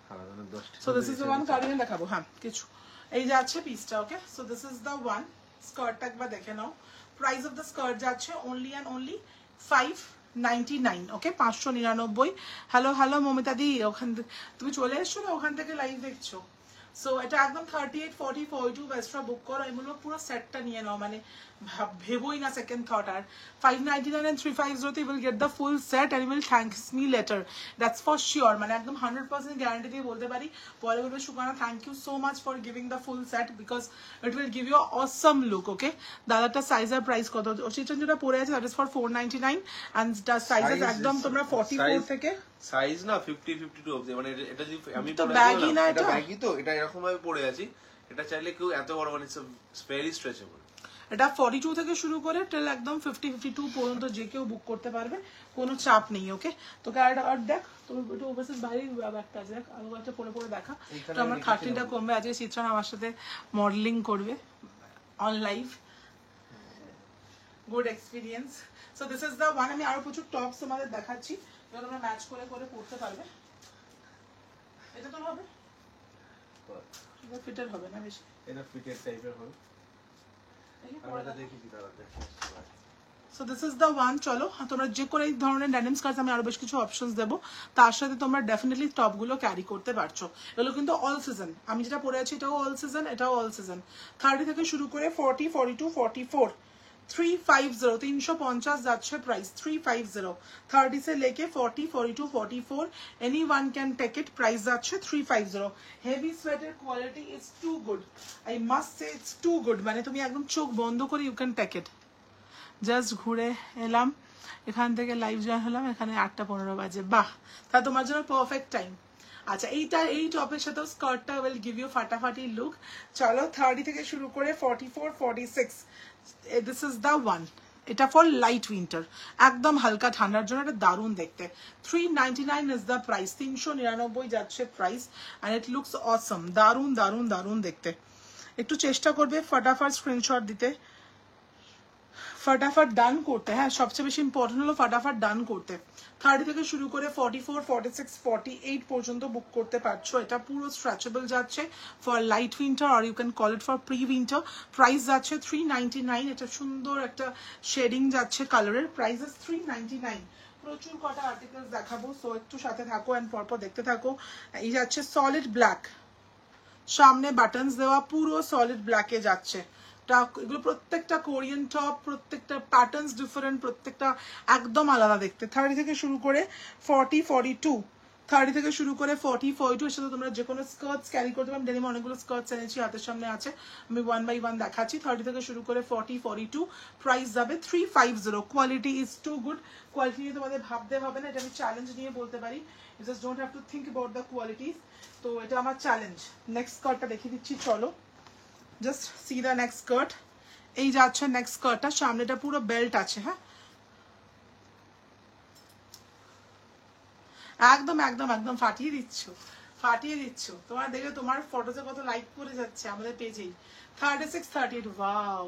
হারাধনের 10টি। So this is the one, cardigan দেখাবো। হ্যাঁ, কিছু এই যে আছে পিসটা। Okay, so this is the one. স্কার্টটা একবার দেখে নাও। প্রাইস অফ দ্য স্কার্ট যাচ্ছে only and only 599। Okay, 599। Hello Mamita দি, ওখান তুমি চলে এসছো না, ওখান থেকে লাইভ দেখছো। সো এটা একদম 38 40 42 বেস্টরা বুক করো, এগুলো পুরো সেটটা নিয়ে নাও, মানে ভেবোই না সেকেন্ড থট। আর 599 and 350 you will get the full set and you will thanks me later, that's for sure। মানে একদম 100% গ্যারান্টি দিয়ে বলতে পারি। পরে বলবে Sukana thank you so much for giving the full set, because it will give you awesome look. Okay, দাদাটা সাইজের price কত? অচিচন যেটা পরে আছে that is for 499 and the sizes একদম তোমরা 44 থেকে সাইজ না 50 52 অবধি, মানে এটা যদি আমি তো ব্যাগই না, এটা ব্যাগই তো, এটা এরকম ভাবে পড়ে আছি, এটা চাইলে কেউ এত বড়, মানে ইটস ভেরি স্ট্রেচেবল। এটা 42 থেকে শুরু করে টিল একদম 50 52 পর্যন্ত যে কেউ বুক করতে পারবে, কোনো চাপ নেই। ওকে, তোকে আর দেখ, তোর একটু ওভারসাইজ ভারী ব্যাগটা আছে, দেখ আরো একটা পরে দেখা। তো আমার খাটনিটা কমবে, আজকে চিত্রন আমার সাথে মডেলিং করবে on live. Good experience. So this is the one. আমি আরো প্রচুর টপস তোমাদের দেখাচ্ছি যেটা তোমরা ম্যাচ করে করে পড়তে পারবে। এটা তো হবে, এটা ফিটের হবে না বেশি, এটা ফিটের টাইপের হবে। আমরা দেখি কি তারা দেখে। So this is the one. চলো তোমরা যে কোনো এই ধরনের ডেনিম স্কার্টস আমি আরো বেশ কিছু অপশনস দেবো, তার সাথে তোমরা ডেফিনেটলি টপগুলো ক্যারি করতে পারছো। এগুলো কিন্তু অল সিজন, আমি যেটা পরে আছি এটাও অল সিজন, এটাও অল সিজন। 30 থেকে শুরু করে 40, 42, 44, 350, 350 যাচ্ছে প্রাইস, 350। 30 से लेके 40, 42, 44, anyone can take it, price যাচ্ছে 350। Heavy sweater quality is too good, I must say it's too good, মানে তুমি একদম চোখ বন্ধ করে you can take it. Just ঘুরে এলাম, এখান থেকে লাইভ জয়েন হলাম, এখানে 8:15 বাজে, বাহ, তা তোমার জন্য পারফেক্ট টাইম। আচ্ছা এই টপের সাথেও স্কার্টটা উইল গিভ ইউ ফাটাফাটি লুক। চলো 30 থেকে শুরু করে 44, 46, দিস ইজ দ্য ওয়ান। এটা ফর লাইট উইন্টার, একদম হালকা ঠান্ডার জন্য এটা দারুণ দেখতে। 399 ইজ দ্য প্রাইস, 399 যাচ্ছে প্রাইস, অ্যান্ড ইট লুকস অসম, দারুণ দারুণ দারুণ দেখতে। একটু চেষ্টা করবে ফটাফট স্ক্রিনশট দিতে, ফটাফট ডান করতে। হ্যাঁ, সবচেয়ে বেশি ইম্পর্টেন্ট হলো ফটাফট ডান করতে। 30 থেকে শুরু করে 44, 46, 48 পর্যন্ত বুক করতে পারছো। এটা পুরো স্ট্রেচেবল যাচ্ছে ফর লাইট উইন্টার, আর you can call it for pre winter. Price যাচ্ছে 399। এটা সুন্দর একটা শেডিং যাচ্ছে কালারের, প্রাইস ইজ 399। প্রচুর কটা আর্টিকেলস দেখাবো, সো একটু সাথে থাকো অ্যান্ড পরপর দেখতে থাকো। এই যাচ্ছে সলিড ব্ল্যাক, সামনে বাটনস দেওয়া, পুরো সলিড ব্ল্যাকে যাচ্ছে। এগুলো প্রত্যেকটা কোরিয়ান টপ, প্রত্যেকটা প্যাটার্নস ডিফারেন্ট, প্রত্যেকটা একদম আলাদা দেখতে। 30 থেকে শুরু করে 40, 42, 30 থেকে শুরু করে 40, 42, এর সাথে তোমরা যে কোনো স্কার্টস ক্যারি করতে পারো। ডেনিমে অনেকগুলো স্কার্টস এনেছি, হাতের সামনে আছে, আমি 1 by 1 দেখাচ্ছি। 30 থেকে শুরু করে 40, 42, প্রাইস যাবে 350। Quality is too good, quality নিয়ে তোমাদের ভাবতে হবে না, এটা আমি চ্যালেঞ্জ নিয়ে বলতে পারি। You just don't have to think about the qualities. তো এটা আমার চ্যালেঞ্জ। নেক্সট স্কার্টটা দেখিয়ে দিচ্ছি, চলো just see the next skirt. এই যাচ্ছে নেক্সট স্কার্টটা, সামনেটা পুরো বেল্ট আছে। হ্যাঁ, একদম একদম একদম ফাটিয়ে দিচ্ছ, ফাটিয়ে দিচ্ছ। তোমার দেখে তোমার ফটোতে কত লাইক করে যাচ্ছে আমাদের পেজেই। 36, 38, ওয়াও,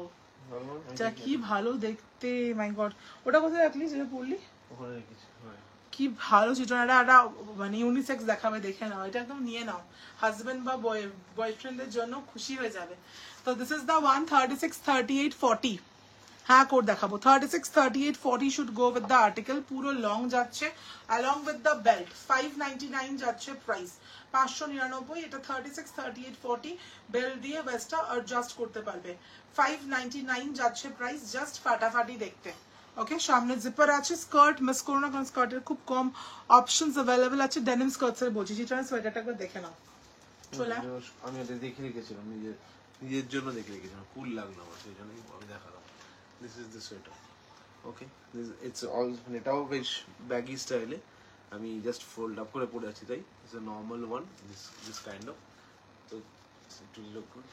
যা কি ভালো দেখতে, মাই গড। ওটা কোথায় রাখলি যেটা পড়লি? ওখানে রেখেছি। কি ভালো চিত্রনাটা, একটা মানে ইউনিসেক্স দেখাবে, দেখে নাও, এটা একদম নিয়ে নাও, হাজবেন্ড বা বয়ফ্রেন্ডের জন্য খুশি হয়ে যাবে। তো দিস ইজ দ্য ওয়ান। 36, 38, 40, হ্যাঁ কোড দেখাবো। 36, 38, 40 should go with the article, পুরো লং যাচ্ছে অ্যালং উইথ দ্য বেল্ট। 599 যাচ্ছে প্রাইস, 599। এটা 36, 38, 40 বেল্ট দিয়ে ওয়েস্টটা অ্যাডজাস্ট করতে পারবে। 599 যাচ্ছে প্রাইস, জাস্ট ফাটাফাটি দেখতে। ওকে, সামনে জিপার আছে। স্কার্ট মিস করো না, কারণ স্কার্টের খুব কম অপশনস अवेलेबल আছে। ডেনিম স্কার্টস এর বলছি, যেটা সোয়েটারটা একবার দেখে নাও। চলে আমি এটা দেখে রেখেছিলাম, নিজের জন্য দেখে রেখেছিলাম, কুল লাগলো আমার, সেই জন্যই আমি দেখালাম। This is the sweater. Okay, it's all, এটাও বেশ ব্যাগি স্টাইলে, আমি জাস্ট ফোল্ড আপ করে পরে আছি, তাই it's a normal one, this kind of. তো it will look good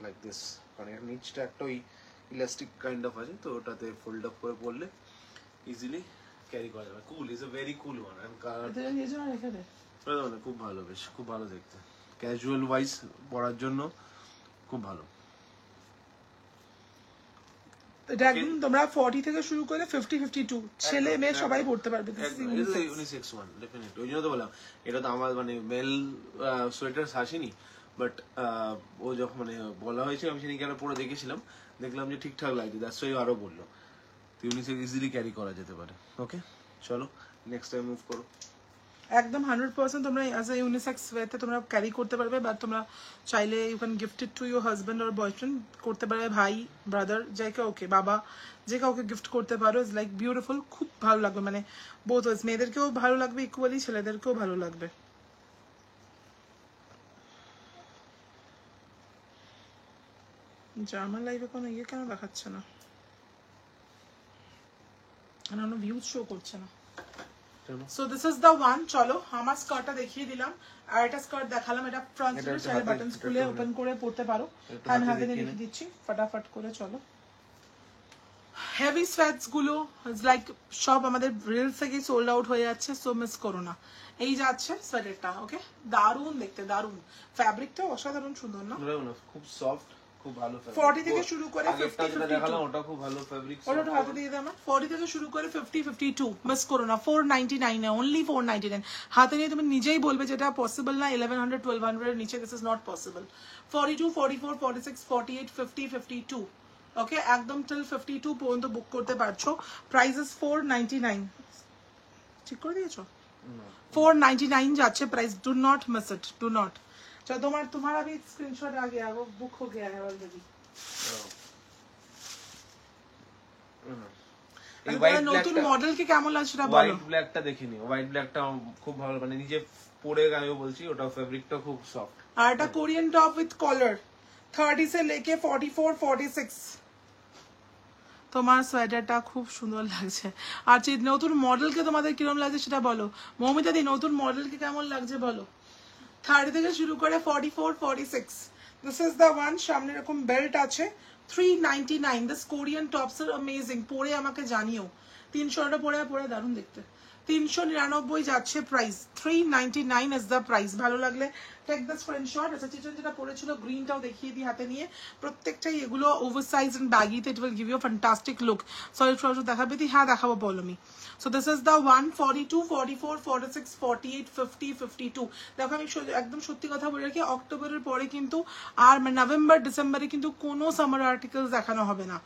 like this, কারণ এর নিচটা একটা ওই ইলাস্টিক কাইন্ড অফ আছে, তো ওটাতে ফোল্ড আপ করে পরলে ইজিলি ক্যারি করা যাবে। Cool, is a very cool one, and colour মানে খুব ভালো, বেশ খুব ভালো দেখতে, ক্যাজুয়াল ওয়াইজ পরার জন্য খুব ভালো। এটা একদম তোমরা 40 থেকে শুরু করে 50, 52 ছেলে মেয়ে সবাই পড়তে পারবে। ইউনিসেক্স ওয়ান ডেফিনেটলি, ওই জন্য তো বললাম, এটা তো আমার মানে মেল সোয়েটার আসেনি, বাট ও যখন মানে বলা হয়েছে, আমি সেদিনকে একটা পরে দেখেছিলাম, দেখলাম যে ঠিকঠাক লাগছে, দ্যাটস ওয়াই আরো বললো। তো ইউনিসেক্স ইজিলি ক্যারি করা যেতে পারে। ওকে, চলো নেক্সট টাইম মুভ করো। একদম 100% তোমরা অ্যাজ এ ইউনিসেক্স ওয়েতে তোমরা ক্যারি করতে পারবে, বা তোমরা চাইলে you can gift it to your husband or boyfriend, করতে পারবে, ভাই ব্রাদার, যে কাউকে, বাবা, যে কাউকে গিফট করতে পারো। ইজ লাইক বিউটিফুল, খুব ভালো লাগবে, মানে বোথ ওয়েজ, মেয়েদেরকেও ভালো লাগবে ইকুয়ালি, ছেলেদেরকেও ভালো লাগবে। জার্মান লাইভে কোনো ইয়ে কেন দেখাচ্ছে না, কোনো ভিউজ শো করছে না। So this is the one. চলো আমার স্কার্টটা দেখিয়ে দিলাম, আর এটা স্কার্ট দেখালাম, এটা ফ্রন্ট ছিল, চাইলে বাটনস খুলে ওপেন করে পড়তে পারো। আমি হাতে নিয়ে দেখিয়ে দিচ্ছি ফটাফট করে। চলো, হেভি সোয়েটস গুলো লাইক সব আমাদের রিলস থেকে সোল্ড আউট হয়ে যাচ্ছে, সো মিস করো না। এই যাচ্ছে সোয়েটারটা। ওকে, দারুণ দেখতে, দারুণ, ফ্যাব্রিকটা অসাধারণ সুন্দর না, খুব সফট, খুব ভালো ফেব্রিক 40 থেকে শুরু করে 50 যেটা দেখালাম ওটা খুব ভালো ফেব্রিক ওটা হাতে দিয়ে দাও আমার 40 থেকে শুরু করে 50 52 মিস করো না 499 এ অনলি 499 হাতে নিয়ে তুমি নিজেই বলবে যেটা পসিবল না 1100 1200 এর নিচে দিস ইজ নট পসিবল 42 44 46 48 50 52 ওকে একদম টিল 52 পর্যন্ত বুক করতে পারছো প্রাইস ইজ 499 ঠিক করে দিয়েছো 499 যাচ্ছে price do not miss it do not चलो तुम्हारा भी स्क्रीनशॉट आ गया वो बुक हो गया है ऑलरेडी এই হোয়াইট নতুন মডেল কি কেমন লাগছে সেটা বলো হোয়াইট ব্ল্যাকটা দেখিনি হোয়াইট ব্ল্যাকটা খুব ভালো মানে নিজে পরে আমিও বলছি ওটা ফেব্রিকটা খুব সফট আর এটা কোরিয়ান টপ উইথ কলার 30 से लेके 44 46 তোমার সোয়েটারটা খুব সুন্দর লাগছে আর যে নতুন মডেলকে তোমাদের কিরকম লাগছে সেটা বলো মৌমিতা দি নতুন মডেলকে কেমন লাগছে বলো 30 থেকে শুরু করে 44 46 দিস ইজ দ্য ওয়ান সামনে এরকম বেল্ট আছে 399 this Korean tops are amazing পরে আমাকে জানিও 300 টা পরে দারুণ দেখতে 399 যাচ্ছে প্রাইস 399 ইজ দ্য প্রাইস ভালো লাগলে টেক দিস স্ক্রিনশট আচ্ছা চিচন যেটা পড়েছিল গ্রিনটাও দেখিয়ে দিই হাতে নিয়ে প্রত্যেকটাই এগুলো ওভারসাইজ এন্ড ব্যাগিতে it will give you fantastic look sorry sorry দেখাবে দি হ্যাঁ দেখাবো বলো মি সো দিস ইজ দ্য 142 44 46 48 50 52 দেখো আমি একদম সত্যি কথা বলে রাখি অক্টোবরের পরে কিন্তু আর নভেম্বর ডিসেম্বরে কিন্তু কোনো সামার আর্টিকেলস দেখানো হবে না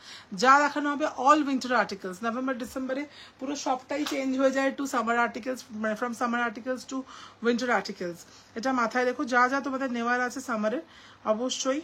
যা দেখানো হবে অল উইন্টার আর্টিকেলস নভেম্বর ডিসেম্বরে পুরো সবটাই চেঞ্জ হয়ে যায় to summer articles from summer articles to winter articles এটা মাথায় রেখো যা যা তোমাদের নেওয়ার আছে সামারে অবশ্যই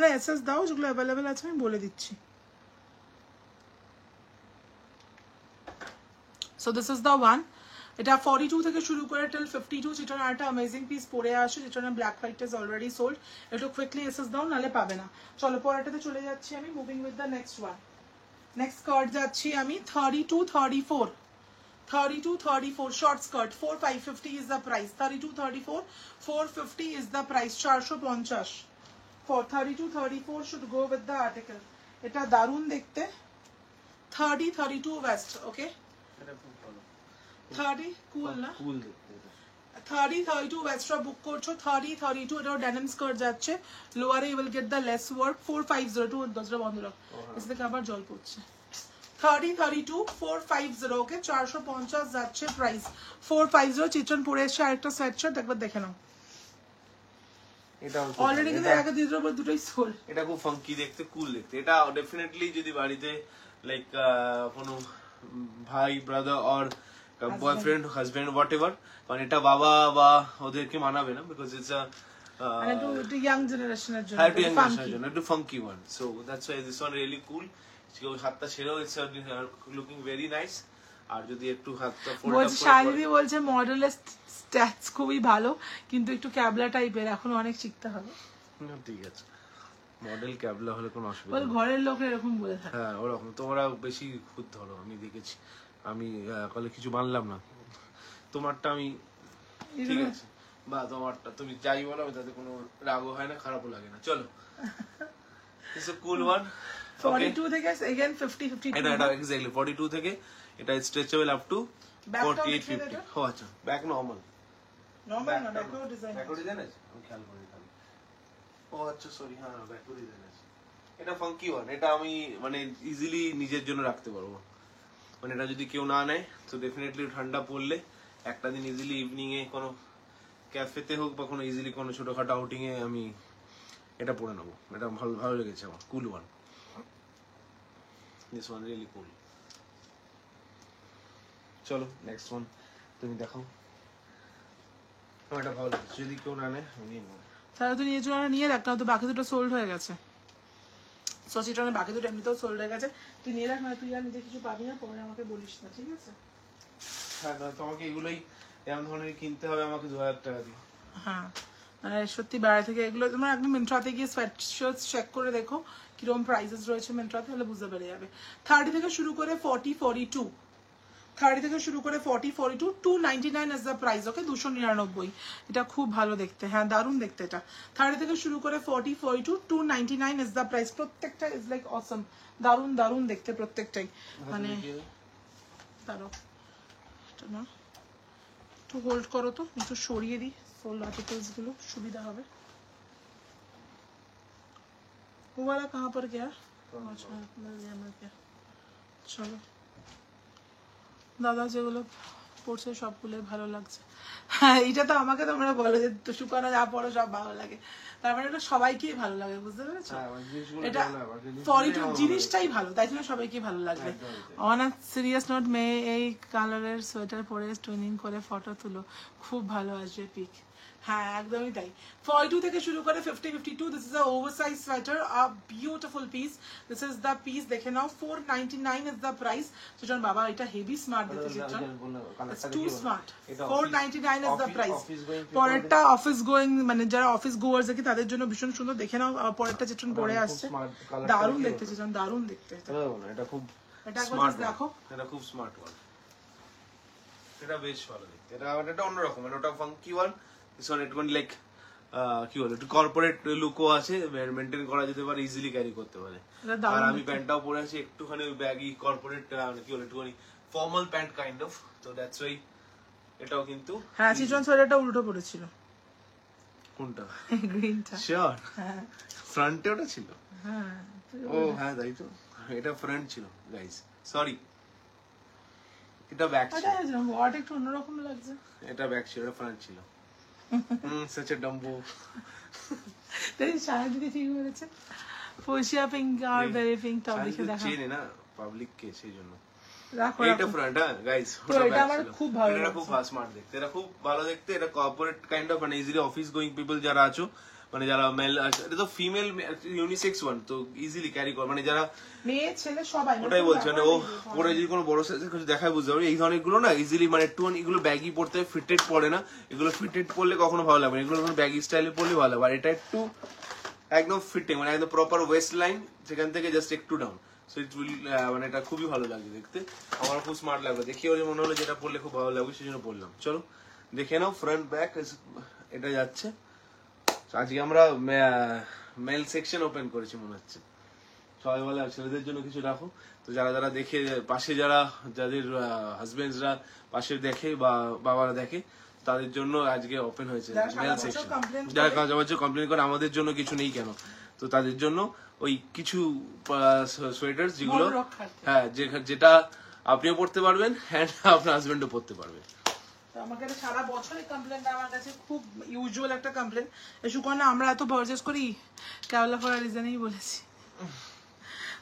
না এসএস দাও যেগুলো অ্যাভেলেবেল আছে আমি বলে দিচ্ছি so this is the one এটা 42 থেকে শুরু করে টিল 52 যেটা একটা অ্যামেজিং পিস পরে আসে যেটা black white is already sold একটু কুইকলি এসএস দাও নালে পাবে না চলো পরেরটাতে চলে যাচ্ছি আমি moving with the next one next skirt যাচ্ছি আমি 32 34 32 34 short skirt 4550 is the price 32 34 450 is the price 450 for 32 34 should go with the article এটা দারুণ দেখতে 30 32 west okay এটা খুব ভালো 30 cool না কুল দেখতে 30 32 west রা বুক করছো 30 32 এটা ডেনিম স্কার্ট যাচ্ছে লোয়ারে you will get the less work 4502 দশটা বন্ধ রাখ এসে থেকে আবার জল পড়ছে 30 32 450 ওকে 450 যাচ্ছে প্রাইস 450 চিত্রন পরে এসে আরেকটা সোয়েটশার্ট একবার দেখে নাও এটা অলরেডি কিন্তু একটা দুটোর উপর দুটোই সোল এটা খুব ফাঙ্কি দেখতে কুল দেখতে এটা ডেফিনেটলি যদি বাড়িতে লাইক কোনো ভাই brother or boyfriend husband whatever মানে এটা বাবা বা ওদেরকে মানাবে না বিকজ ইটস মানে একটু ইয়াং জেনারেশনের জন্য একটু funky one so that's why this one really কুল হাতটা ছেড়েও ইটস লুকিং ভেরি নাইস আর যদি একটু হাতটা ফোল্ড আপ করে শালিদি বলছে মডেলের স্ট্যাটস খুবই ভালো কিন্তু একটু ক্যাবলা টাইপের এখন অনেক শিখতে হবে ঠিক আছে মডেল ক্যাবলা হলে কোনো অসুবিধা বল ঘরের লোক এরকম বলে থাকে হ্যাঁ ওরকম তোমরা বেশি খুদ ধরো আমি দেখেছি আমি কলে কিছু মানলাম না তোমারটা আমি ঠিক আছে বা তোমারটা তুমি যাই বলো আমি তাতে কোনো রাগও হয় না খারাপও লাগে না চলো ইটস আ কুল ওয়ান 42 থেকে अगेन 50 52 এটা এক্স্যাক্টলি 42 থেকে এটা স্ট্রেচেবল আপ টু 48 50 ও আচ্ছা ব্যাক নরমাল না ব্যাকও ডিজাইন ডিজাইন আছে আমি খেয়াল করি খালি ও আচ্ছা সরি হ্যাঁ ব্যাকও ডিজাইন আছে এটা ফাঙ্কি ওয়ান এটা আমি মানে ইজিলি নিজের জন্য রাখতে পারবো মানে এটা যদি কেউ না নেয় তো ডেফিনেটলি ঠান্ডা পড়লে একটা দিন ইজিলি ইভিনিং এ কোনো ক্যাফেতে হোক বা কোনো ইজিলি কোনো ছোটখাটো আউটিং এ আমি এটা পরে নেবো এটা ভালো ভালো লেগেছে আমার cool one this one really cool চলো নেক্সট ওয়ান তুমি দেখাও আমার এটা ভালো লাগছে যদি কেউ না নেয় আমি নিয়ে নেবো তাহলে তো নিয়ে রাখ না তো বাকি দুটো সোল্ড হয়ে গেছে সচিটনের বাকি দুটো এমনিতেও সোল্ড হয়ে গেছে তুই নিয়ে রাখ না তুই আর নিজে কিছু পাবি না পরে আমাকে বলিস না ঠিক আছে হ্যাঁ না তোমাকে এগুলোই এমন ধরনের কিনতে হবে আমাকে 2000 টাকা দিয়ে হ্যাঁ মানে সত্যি বাইরে থেকে এগুলো তোমরা একদম মিন্ট্রাতে গিয়ে সোয়েট শার্টস চেক করে দেখো কিরকম প্রাইসেস রয়েছে মিন্ট্রাতে, তাহলে বুঝতে পেরে যাবে। 30 থেকে শুরু করে 40, 42, 30 থেকে শুরু করে 40, 42, 299 ইজ দ্য প্রাইস, ওকে 299। এটা খুব ভালো দেখতে, হ্যাঁ দারুণ দেখতে এটা। 30 থেকে শুরু করে 40, 42, 299 ইজ দ্য প্রাইস। প্রত্যেকটা ইজ লাইক অসম, দারুণ দারুণ দেখতে প্রত্যেকটাই। মানে দাঁড়াও এটা না একটু হোল্ড করো তো, একটু সরিয়ে দিই ফোল্ড আর্টিকেলস গুলো, সুবিধা হবে। वो वाला कहाँ पर गया? अच्छा मिल गया, मिल गया। চলো দাদা যেগুলো পড়ছে সবগুলোই ভালো লাগছে। হ্যাঁ এটা তো আমাকে তোমরা বলো যে শুকানো যা পড়ো সব ভালো লাগে, তার মানে এটা সবাইকেই ভালো লাগে, বুঝতে পেরেছো? এটা 42 জিনিসটাই ভালো, তাই জন্য সবাইকেই ভালো লাগবে। অন আ সিরিয়াস নোট, মেয়ে এই কালারের সোয়েটার পরে টুইনিং করে ফটো তুলো, খুব ভালো আসবে পিক। হ্যাঁ একদমই তাই। 42 থেকে শুরু করে 50, 52, this is a oversize sweater, a beautiful piece. This is the piece, দেখে নাও 499 ইজ দ্য প্রাইস। সুজন বাবা এটা হেভি স্মার্ট দেখতে, Sujan it's too smart. 499 is the price. পরেরটা অফিস গোয়িং, মানে যারা অফিস গোয়ার্স দেখি তাদের জন্য ভীষণ সুন্দর, দেখে নাও পরেরটা যেটা পরে আসছে, দারুণ দেখতে সুজন, দারুণ দেখতে। এটা খুব এটা একবার দেখো, এটা খুব স্মার্ট ওয়ান, এটা বেশ ভালো দেখতে। এটা অন্যরকম, ওটা ফাঙ্কি ওয়ান, দিস ওয়ান একটু লাইক কি বলে একটু কর্পোরেট লুকও আছে, মেইনটেইন করা যেতে পারে, ইজিলি ক্যারি করতে পারে। আর আমি প্যান্টটাও পরে আছি একটুখানি ব্যাগি কর্পোরেট, কি বলে একটুখানি ফর্মাল প্যান্ট কাইন্ড অফ, তো দ্যাটস ওয়াই এটাও কিন্তু। হ্যাঁ সিজন সোয়েটারটা উল্টো পড়েছিল। কোনটা? গ্রিনটা। শিওর? হ্যাঁ ফ্রন্টে ওটা ছিল। হ্যাঁ ও হ্যাঁ তাই তো, এটা ফ্রন্ট ছিল গাইস, সরি এটা ব্যাক ছিল। আচ্ছা ওয়াট একটু অন্যরকম লাগছে। এটা ব্যাক ছিল, এটা ফ্রন্ট ছিল। such a dumbo। তাই শাড়ি দিতে ঠিক বলেছে। ফুশিয়া পিঙ্ক আর বেরি পিঙ্ক টপ দেখে দেখা। চেনে না পাবলিক কে, সেই জন্য রাখো এটা ফ্রন্ট। হ্যাঁ গাইস এটা আমার খুব ভালো লাগে, এটা খুব স্মার্ট দেখতে, এটা খুব ভালো দেখতে। এটা কর্পোরেট কাইন্ড অফ, মানে ইজিলি অফিস গোয়িং পিপল যারা আছো, মানে যারা মেল, এটা তো ফিমেল ইউনিসেক্স ওয়ান, তো ইজিলি ক্যারি কর, মানে যারা মেয়ে ছেলে সবাই। ওটাই বলছে, মানে ও পরে যদি কোনো বড় সাইজের কিছু দেখায় বুঝতে পারবে। এই ধরনের গুলো না ইজিলি, মানে একটু এগুলো ব্যাগি পড়তে ফিটেড পড়ে না, এগুলো ফিটেড পড়লে কখনো ভালো লাগবে না, এগুলো ব্যাগি স্টাইলে পড়লে ভালো লাগবে। আর এটা একটু একদম ফিটিং, মানে একদম প্রপার ওয়েস্ট লাইন, সেখান থেকে জাস্ট একটু ডাউন, সো ইট উইল, মানে এটা খুবই ভালো লাগবে দেখতে। আমার খুব স্মার্ট লাগবে দেখে, ওর মনে হলো যেটা পড়লে খুব ভালো লাগবে, সেই জন্য বললাম। চলো দেখে নাও ফ্রন্ট ব্যাক, এটা যাচ্ছে। আজকে আমরা মেল সেকশন ওপেন করেছি মনে হচ্ছে, সবাই বলে ছেলেদের জন্য কিছু রাখো। তো যারা যারা দেখে পাশে, যাদের হাজবেন্ডসরা পাশে দেখে বা বাবারা দেখে, তাদের জন্য আজকে ওপেন হয়েছে মেল সেকশন। যারা কাজ বছর কমপ্লেন করে আমাদের জন্য কিছু নেই কেন, তো তাদের জন্য ওই কিছু সোয়েটার যেগুলো, হ্যাঁ যেটা আপনিও পড়তে পারবেন হ্যান্ড আপনার হাজবেন্ডও পড়তে পারবে। আমার কাছে সারা বছরই কমপ্লেনটা আমার কাছে খুব ইউজুয়াল একটা কমপ্লেন। সুকন্যা আমরা এত পারচেজ করি কেবলা ফর রিজনেই বলেছি।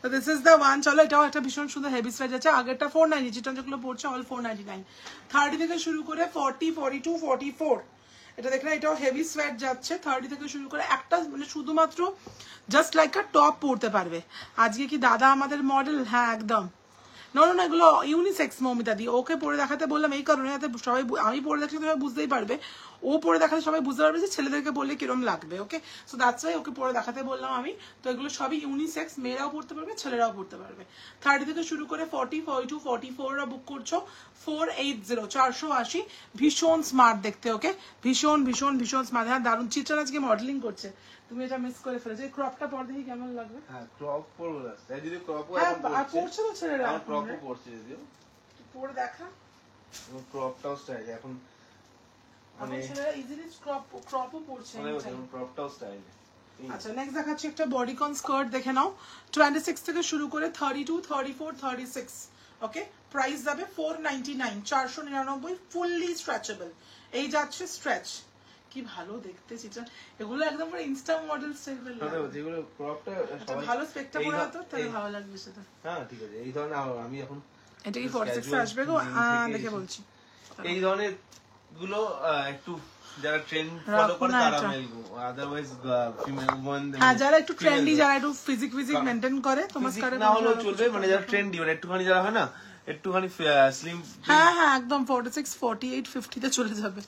তো দিস ইজ দ্য ওয়ান। চলো এটাও একটা ভীষণ সুন্দর হেভি সাইজ আছে। আগেরটা 490, যেটা যেগুলো পড়ছে অল 499। 30 থেকে শুরু করে 40, 42, 44, এটা দেখলে এটাও হেভি সোয়েট যাচ্ছে। 30 থেকে শুরু করে একটা, মানে শুধুমাত্র জাস্ট লাইক আ টপ পরতে পারবে। আজকে কি দাদা আমাদের মডেল? হ্যাঁ একদম। না না এগুলো ইউনিসেক্স মৌমিতা দি, ওকে পরে দেখাতে বললাম এই কারণে, যাতে সবাই, আমি পরে দেখলে সবাই বুঝতেই পারবে, ও পরে দেখাতে সবাই বুঝতে পারবে যে ছেলেদেরকে বললে কিরম লাগবে। Okay so that's Y okay পরে দেখাতে বললাম আমি। তো এগুলো সবই ইউনিসেক্স, মেয়েরাও পড়তে পারবে ছেলেরাও পড়তে পারবে। 30 থেকে শুরু করে 40, 42, 44 বুক করছো 480, 480। ভীষণ স্মার্ট দেখতে, ওকে ভীষণ ভীষণ ভীষণ স্মার্ট। হ্যাঁ দারুণ। চিত্রা আজকে মডেলিং করছে, তুমি এটা মিস করে ফেলেছো। এই ক্রপটা পর দেখি কেমন লাগবে। হ্যাঁ ক্রপ পরবো না, তাই যদি ক্রপও এখন পড়ছে তো ছেলেরা, আমার ক্রপও পড়ছে যদিও, পরে দেখা ক্রপটাও স্টাইল এখন, মানে ছেলেরা ইজিলি ক্রপও পড়ছে, মানে ক্রপটাও স্টাইল। আচ্ছা নেক্সট দেখাচ্ছি একটা বডিকন স্কার্ট, দেখে নাও। 26 থেকে শুরু করে 32, 34, 36, ওকে প্রাইস যাবে 499, 499, ফুললি স্ট্রেচেবল। এই যাচ্ছে স্ট্রেচ, কি ভালো দেখতে চিত্রা। এগুলো একদম পুরো ইনস্টা মডেল স্টাইলের লাগে, যেগুলো ক্রপটা সবাই ভালো স্পেকটা পরে তো তাহলে ভালো লাগবে সেটা। হ্যাঁ ঠিক আছে, এই ধরনের আমি এখন এটা কি 46 এ আসবে গো? দেখে বলছি, এই ধরনের গুলো একটু যারা ট্রেন্ড ফলো করে তারা মেলবো, আদারওয়াইজ ফিমেল ওমেন, হ্যাঁ যারা একটু ট্রেন্ডি, যারা একটু ফিজিক মেইনটেইন করে, তোমার স্কার্ট না হলেও চলবে, মানে যারা ট্রেন্ডি, মানে একটুখানি যারা হয় না একটুখানি স্লিম, হ্যাঁ হ্যাঁ একদম 46, 48, 50 তে চলে যাবে।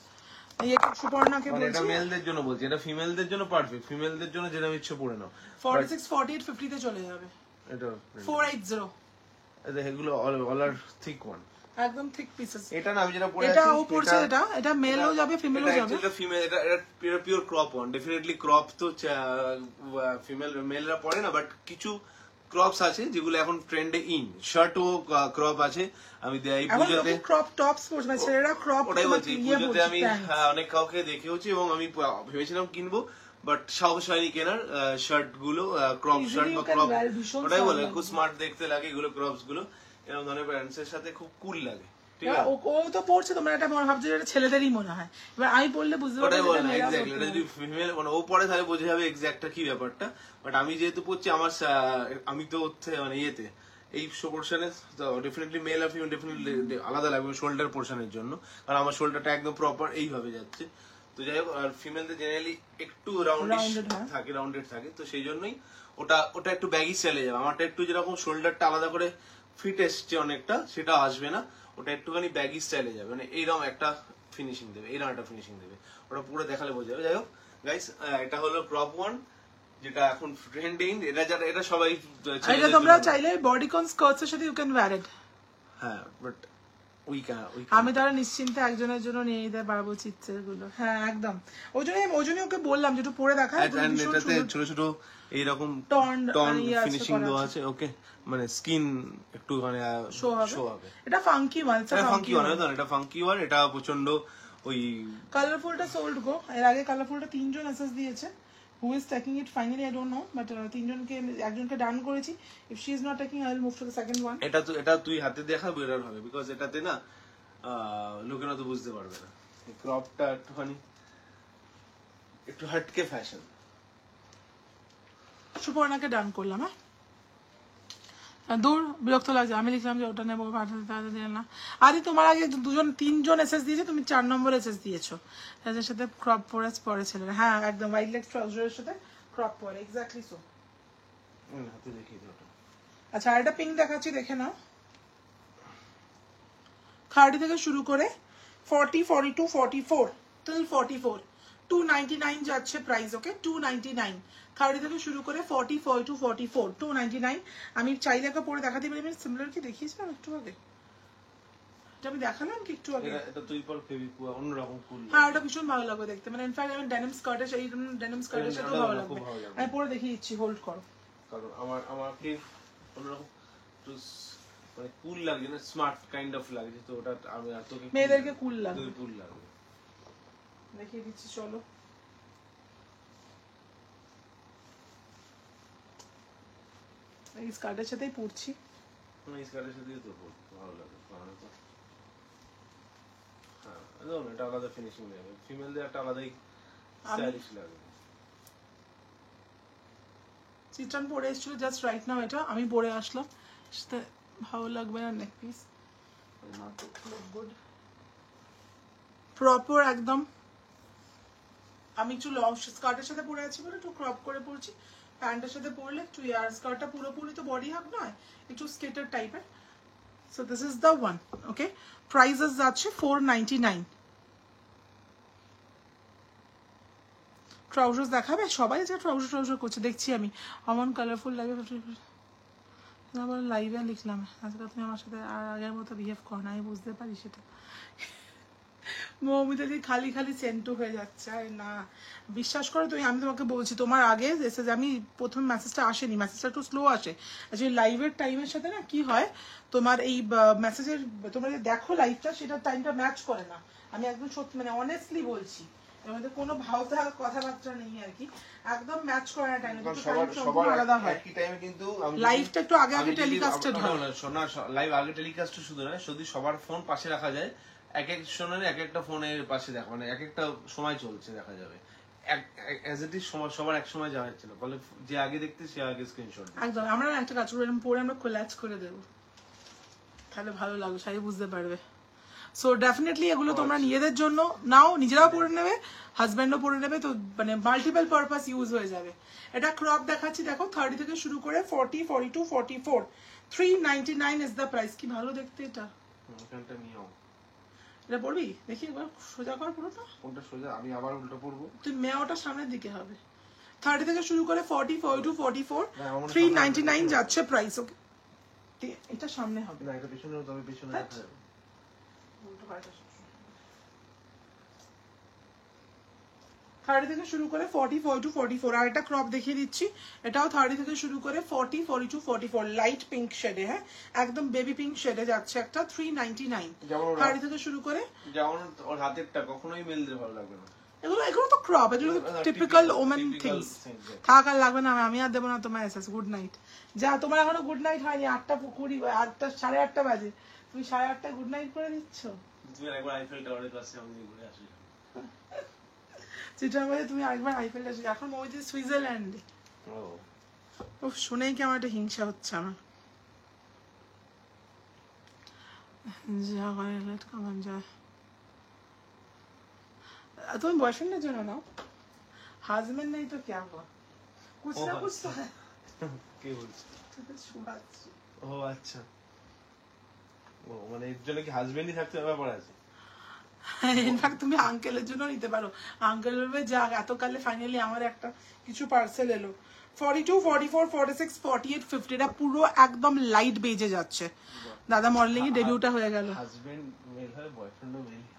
এই একটা সুপর্ণাকে মানে এটা বলছি মেলদের জন্য বলছি, এটা ফিমেলদের জন্য পারফেক্ট, ফিমেলদের জন্য যেটা ইচ্ছে পরে নাও। 46 48 50 তে চলে যাবে। এটা 480 এটা এগুলো অল আর থিক ওয়ান, একদম থিক পিসেস। এটা না আমি যেটা পরে আছি এটা ও পড়ছে, এটা মেলও যাবে ফিমেলও যাবে। এটা ফিমেল, এটা pure crop one. Definitely crop তো ফিমেল মেলরা পরে না, বাট কিছু ক্রপস আছে যেগুলো এখন ট্রেন্ডে ইন। শার্টও ক্রপ আছে। আমি এই পুজোতে ক্রপ টপস পরছে, মানে ছেলেরা ক্রপ, ওটাই বলছি, পুজোতে আমি অনেক কাউকে দেখেওছি এবং আমি ভেবেছিলাম কিনবো, বাট সাহস হয়নি কেনার। শার্ট গুলো ক্রপ শার্ট বা ক্রপ, ওটাই বলে খুব স্মার্ট দেখতে লাগে এগুলো, ক্রপস গুলো এরকম ধরনের প্যান্টস এর সাথে খুব কুল লাগে। ঠিক আছে, ও তো পড়ছে, তোমরা এটা মনে ভাবছো এটা ছেলেদেরই মনে হয়, এবার আমি বললে বুঝতে পারবো। ওটাই বলে না এক্স্যাক্টলি, এটা যদি ফিমেল মানে ও পড়ে তাহলে বোঝা যাবে এক্স্যাক্টটা কি ব্যাপারটা। বাট আমি যেহেতু পড়ছি, আমার আমি তো মানে ইয়েতে এই পোর্শনে ডেফিনেটলি মেল আর ফিমেল ডেফিনেটলি আলাদা লাগবে শোল্ডার পোর্শনের জন্য, কারণ আমার শোল্ডারটা একদম প্রপার এইভাবে যাচ্ছে। তো যাই হোক, আর ফিমেলদের জেনারেলি একটু রাউন্ডেড থাকে, তো সেই জন্যই ওটা একটু ব্যাগি স্টাইলে যাবে। আমারটা একটু যেরকম শোল্ডারটা আলাদা করে ফিট এসছে অনেকটা, সেটা আসবে না, ওটা একটুখানি ব্যাগি স্টাইলে যাবে, মানে এইরকম একটা ফিনিশিং দেবে, এইরকম একটা ফিনিশিং দেবে, ওটা পুরো দেখালে বোঝা যাবে। যাই হোক গাইস, এটা হলো ক্রপ ওয়ান, যেটা এখন ট্রেন্ডিং। এটা সবাই এটা তোমরা চাইলে বডিকন স্কার্টস এর সাথে ইউ ক্যান ওয়্যার ইট। হ্যাঁ, বাট আমি তারা নিশ্চিন্তে একজনের জন্য নিয়ে নিতে পারবো চিত্রের গুলো। হ্যাঁ একদম, ওই জন্য ওকে বললাম যে একটু পরে দেখা। এটাতে ছোট ছোট এইরকম টন ফিনিশিং দেওয়া আছে, ওকে, মানে স্কিন একটু মানে শো হবে। এটা ফাঙ্কি ওয়ান, এটা ফাঙ্কি ওয়ান, এটা প্রচন্ড ওই কালারফুলটা সোল্ড গো। এর আগে কালারফুলটা 3 জন এসএস দিয়েছে। Who is taking it finally I don't know, but 3 জনকে একজনকে ডান করেছি। If she is not taking, I will move to the second one. এটা তুই হাতে দেখা বেরার হবে, বিকজ এটাতে না লোকেরা তো বুঝতে পারবে না। ক্রপটা একটুখানি একটু হটকে ফ্যাশন। সুপর্ণাকে ডান করলাম। দূর বিরক্ত লাগছে, আমি লিখলাম যে ওটা নেবো, পাঠাতে দিলে না। আরে তোমার আগে 3 জন এসএস দিয়েছে, তুমি 4 নম্বর এসএস দিয়েছো, তাদের সাথে ক্রপ পরে ছেলেরা। হ্যাঁ একদম হোয়াইট লেগ ট্রাউজারের সাথে ক্রপ পরে, এক্স্যাক্টলি সো। হাতে দেখিয়ে দাও। আচ্ছা, আর একটা পিঙ্ক দেখাচ্ছি, দেখে নাও। 30 থেকে শুরু করে 40 42 44 till 44 299 যাচ্ছে প্রাইস। ওকে, 299 30 থেকে শুরু করে 44 to 44 299। আমি চাইলে একটা পরে দেখাতে পারি। আমি সিমিলার কি দেখিয়েছিলাম একটু আগে, এটা আমি দেখালাম কি একটু আগে। এটা তুই পর ফেভিকুয়া অন্যরকম কুল। হ্যাঁ, এটা ভীষণ ভালো লাগবে দেখতে, মানে ইনফ্যাক্ট আমি ডেনিম স্কার্টের সাথে ভালো লাগবে। আমি পরে দেখিয়ে দিচ্ছি, হোল্ড করো। কারণ আমাকে অন্যরকম মানে কুল লাগে না, স্মার্ট কাইন্ড অফ লাগে, তো ওটা আমি আর তোকে মেয়েদেরকে কুল লাগে, দেখিয়ে দিচ্ছি চলো। এই স্কার্টের সাথেই পরছি, এই স্কার্টের সাথেই তো ভালো লাগে। হ্যাঁ, এটা আলাদা ফিনিশিং দেবে, ফিমেলদের একটা আলাদাই স্টাইলিশ লাগে। চিত্রান পরে এসেছিল জাস্ট রাইট নাও, এটা আমি পরে আসলাম, সেটা ভালো লাগবে না। নেক পিস গুড প্রপার একদম। আমি একটু লং স্কার্টের সাথে পরে আছি বলে একটু ক্রপ করে পরছি, প্যান্টের সাথে পরলে একটু ইয়ার স্কার্টটা পুরোপুরি তো বডি হাফ নয়, একটু স্কেটার টাইপের। So this is the one. Okay, prices যাচ্ছে 499। ট্রাউজার দেখাবে সবাই, যে ট্রাউজার করছে দেখছি আমি। অমন কালারফুল লাগে, আবার লাইভে লিখলাম আজকে তুমি আমার সাথে আর আগের মতো বিহেভ করো না, আমি বুঝতে পারি সেটা। মৌমিতা দি খালি খালি সেন্টু হয়ে যাচ্ছে। আরে না, বিশ্বাস করো তুমি, আমি তোমাকে বলছি, তোমার আগে এসে আমি প্রথম মেসেজটা আসেনি, মেসেজটা একটু স্লো আসে। আচ্ছা, লাইভের টাইমের সাথে না কি হয়, তোমার এই মেসেজের তোমরা যে দেখো লাইভটা, সেটা টাইমটা ম্যাচ করে না। আমি একদম সত্যি মানে অনেস্টলি বলছি, এর মধ্যে কোনো ভাওতা কথাবার্তা নেই আর কি, একদম ম্যাচ করে না। টাইম সবার আলাদা হয়, একই টাইমে কিন্তু লাইভটা একটু আগে টেলিকাস্টেড হয় না। লাইভ আগে টেলিকাস্ট শুধু নয়, যদি সবার ফোন পাশে রাখা যায়, এক এক সময় এক একটা ফোনের পাশে দেখা, মানে এক একটা সময় চলছে দেখা যাবে, অ্যাজ ইট ইজ সবার এক সময় যাওয়া হচ্ছে না, বলে যে আগে দেখতে সে আগে স্ক্রিনশট। একদম, আমরা একটা কাজ করে পরে আমরা কোল্যাচ করে দেব, তাহলে ভালো লাগবে, সবাই বুঝতে পারবে। সো ডেফিনেটলি এগুলো তোমরা নিজেদের জন্য নাও, নিজেরাও পরে নেবে, হাজব্যান্ডও পরে নেবে, তো মানে মাল্টিপল পারপাস ইউজ হয়ে যাবে। এটা ক্রপ দেখাচ্ছি, দেখো 30 থেকে শুরু করে 40 42 44 399 ইজ দ্য প্রাইস। কি ভালো দেখতে এটা, এখানটা নিও, এটা পড়বি দেখি একবার সোজা কর পুরোটা। কোনটা সোজা? আমি আবার উল্টো পড়বো? তুই মেয়াটা সামনের দিকে হবে। 30 থেকে শুরু করে 40, 42, 44, 399 যাচ্ছে প্রাইস। ওকে এটা সামনে হবে না, এটা পিছনে, তবে পিছনে রাখা যাবে। উল্টো পাল্টা 30 থেকে শুরু করে 40, 42, 44। আর এটা ক্রপ দেখিয়ে দিচ্ছি, এটাও 30 থেকে শুরু করে 40, 42, 44 লাইট পিঙ্ক শেডে। হ্যাঁ একদম বেবি পিঙ্ক শেডে যাচ্ছে একটা 399। 30 থেকে শুরু করে যেমন ওর হাতেরটা কখনোই মেল দিলে ভালো লাগবে না। এগুলো তো ক্রপ, এগুলো টিপিক্যাল ওমেন থিংস। থাক আর লাগবে না, আমি আর দেবো না তোমার এসএস। Good night. যা, তোমার এখনো গুড নাইট হয়নি, 8:20, 8:30 বাজে, তুমি 8:30 গুড নাইট করে দিচ্ছ। তুমি একবার আইফেল টাওয়ারের কাছে আমি ঘুরে আসি। যেটার মধ্যে তুমি আরেকবার আইফেলটা, এখন ওই যে সুইজারল্যান্ডে। ও শুনেই কি আমার একটা হিংসা হচ্ছে আমার। যা লেট কেমন যায়। তুমি বয়ফ্রেন্ডের জন্য নাও, হাজবেন্ড নেই তো क्या हुआ, कुछ ना कुछ तो है। কে বলছে? ও আচ্ছা, ও মানে এর জন্য কি হাজবেন্ডই থাকতে ব্যাপার আছে? ইনফ্যাক্ট তুমি আঙ্কেলের জন্য নিতে পারো। আঙ্কেল বলবে যা এতকালে ফাইনালি আমার একটা কিছু পার্সেল এলো। 42, 44, 46, 48, 50 এটা পুরো একদম লাইট বেজে যাচ্ছে। দাদা মডেলিং এ ডেবিউটা হয়ে গেল। হাজবেন্ড মেল হয়, বয়ফ্রেন্ডও মেল হয়।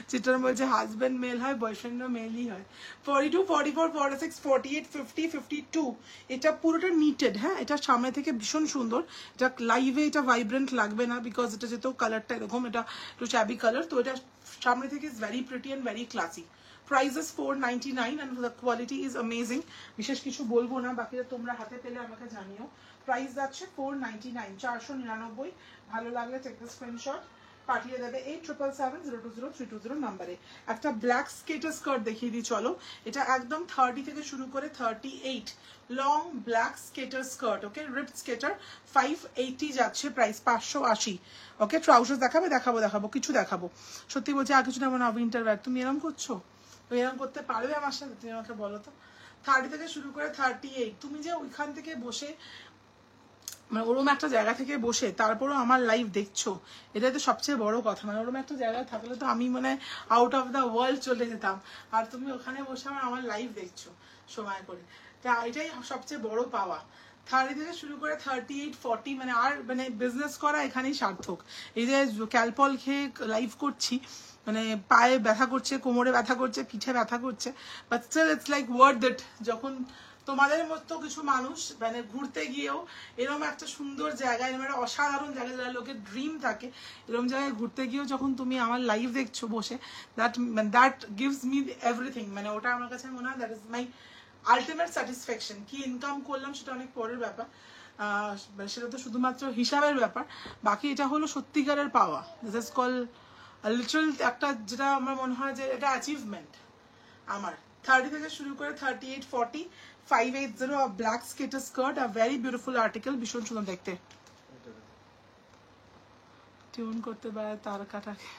চিত্রন বলছে হাজবেন্ড মেল হয়, বয়ফ্রেন্ডও মেলই হয়। 42, 44, 46, 48, 50, 52 এটা পুরোটা নিটেড। হ্যাঁ এটা সামনে থেকে ভীষণ সুন্দর। এটা লাইভে এটা ভাইব্রেন্ট লাগবে না, বিকজ এটা যেহেতু কালারটা এরকম, এটা একটু শ্যাবি কালার, তো এটা সামনে থেকে is very pretty and very classy. Price is 499 and the quality is amazing. বিশেষ কিছু বলবো না, বাকিটা তোমরা হাতে পেলে আমাকে জানিও। প্রাইস যাচ্ছে 499, 499। ভালো লাগলে টেক দ্য স্ক্রিনশট, পাঠিয়ে দেবে 8777020320 নাম্বারে। একটা ব্ল্যাক স্কেটার স্কার্ট দেখিয়ে দিই চলো। এটা একদম 30 থেকে শুরু করে 38 লং ব্ল্যাক স্কেটার স্কার্ট। ওকে রিপড স্কেটার 580 যাচ্ছে প্রাইস, 580। ওকে ট্রাউজার দেখাবো কিছু দেখাবো। সত্যি বলছি আর কিছু নেবো না। উইন্টার ওয়্যার তুমি এরকম করছো, তুমি এরকম করতে পারবে আমার সাথে? তুমি আমাকে বলো তো। 30 থেকে শুরু করে 38। তুমি যে ওইখান থেকে বসে মানে ওরম একটা জায়গা থেকে বসে তারপরও আমার লাইভ দেখছো, এটাই তো সবচেয়ে বড় কথা। মানে ওরম একটা জায়গায় থাকলে তো আমি মানে আউট অফ দ্য ওয়ার্ল্ড চলে যেতাম, আর তুমি ওখানে বসে আমার লাইভ দেখছো সময় করে। তা এটাই সবচেয়ে বড় পাওয়া। 30 থেকে শুরু করে 38, 40 মানে আর মানে বিজনেস করা এখানেই সার্থক। এই যে ক্যালপল খেয়ে লাইভ করছি, মানে পায়ে ব্যথা করছে, কোমরে ব্যথা করছে, পিঠে ব্যথা করছে, but still it's like worth it. যখন তোমাদের মতো কিছু মানুষ মানে ঘুরতে গিয়েও এরকম একটা সুন্দর জায়গায়, এরকম একটা অসাধারণ জায়গায়, যারা লোকের ড্রিম থাকে, এরকম জায়গায় ঘুরতে গিয়েও যখন তুমি আমার লাইভ দেখছো বসে, দ্যাট গিভস মি এভরিথিং। মানে ওটা আমার কাছে মনে হয় that is my ultimate satisfaction. কি ইনকাম করলাম সেটা অনেক পরের ব্যাপার, সেটা তো শুধুমাত্র হিসাবের ব্যাপার। বাকি এটা হলো সত্যিকারের পাওয়া। দিস ইজ কল লিটারাল একটা, যেটা আমার মনে হয় যে এটা অ্যাচিভমেন্ট আমার। 30 থেকে শুরু করে 38, 40, 580 black skater skirt, a very beautiful article, ভীষণ সুন্দর দেখতে। টিউন করতে পারে তার কাটাকে।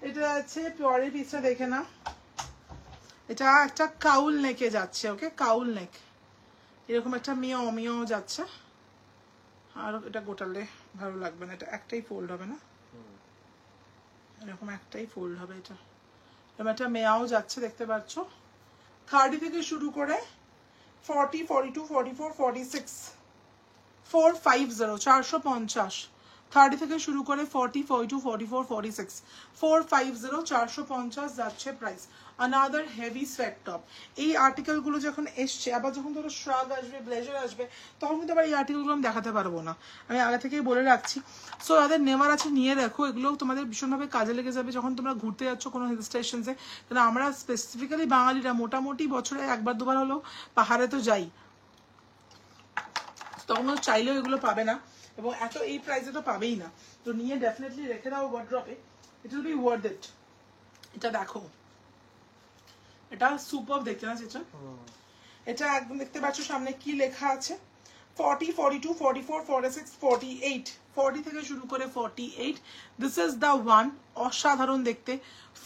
এটা আছে পিওরের পিসটা দেখে না, এটা একটা কাউল নেকে যাচ্ছে। ওকে কাউল নেক, এরকম একটা মিও যাচ্ছে। আর এটা গোটালে ভালো লাগবে না, এটা একটাই ফোল্ড হবে না, এরকম একটাই ফোল্ড হবে। এটা এরকম একটা মেয়াও যাচ্ছে দেখতে পাচ্ছ। 30 থেকে শুরু করে 40, 42, 44, 46, 450, 450। 30 থেকে শুরু করে 40, 42, 44, 46, 450, 450 যাচ্ছে price. Another heavy sweat top. এই আর্টিকেলগুলো যখন এসছে, আবার যখন ধরো শ্রাগ আসবে, ব্লেজার আসবে, তখন কিন্তু আবার এই আর্টিকেলগুলো আমি দেখাতে পারবো না, আমি আগে থেকেই বলে রাখছি। সো যাদের নেওয়ার আছে নিয়ে রাখো, এগুলো তোমাদের ভীষণভাবে কাজে লেগে যাবে যখন তোমরা ঘুরতে যাচ্ছ কোনো হিল স্টেশনসে। কারণ আমরা স্পেসিফিক্যালি বাঙালিরা মোটামুটি বছরে একবার দুবার হলেও পাহাড়ে তো যাই, তখন চাইলেও এগুলো পাবে না, এবং এত এই প্রাইসে তো পাবেই না। তো নিয়ে ডেফিনেটলি রেখে দাও ওয়ার্ড্রপে, it will be worth it. এটা দেখো, এটা সুপার দেখতে না চেতন? এটা একদম দেখতে পাচ্ছ সামনে কি লেখা আছে, 40, 42, 44, 46, 48, 40 থেকে শুরু করে 48। দিস ইজ দ্য ওয়ান অসাধারণ দেখতে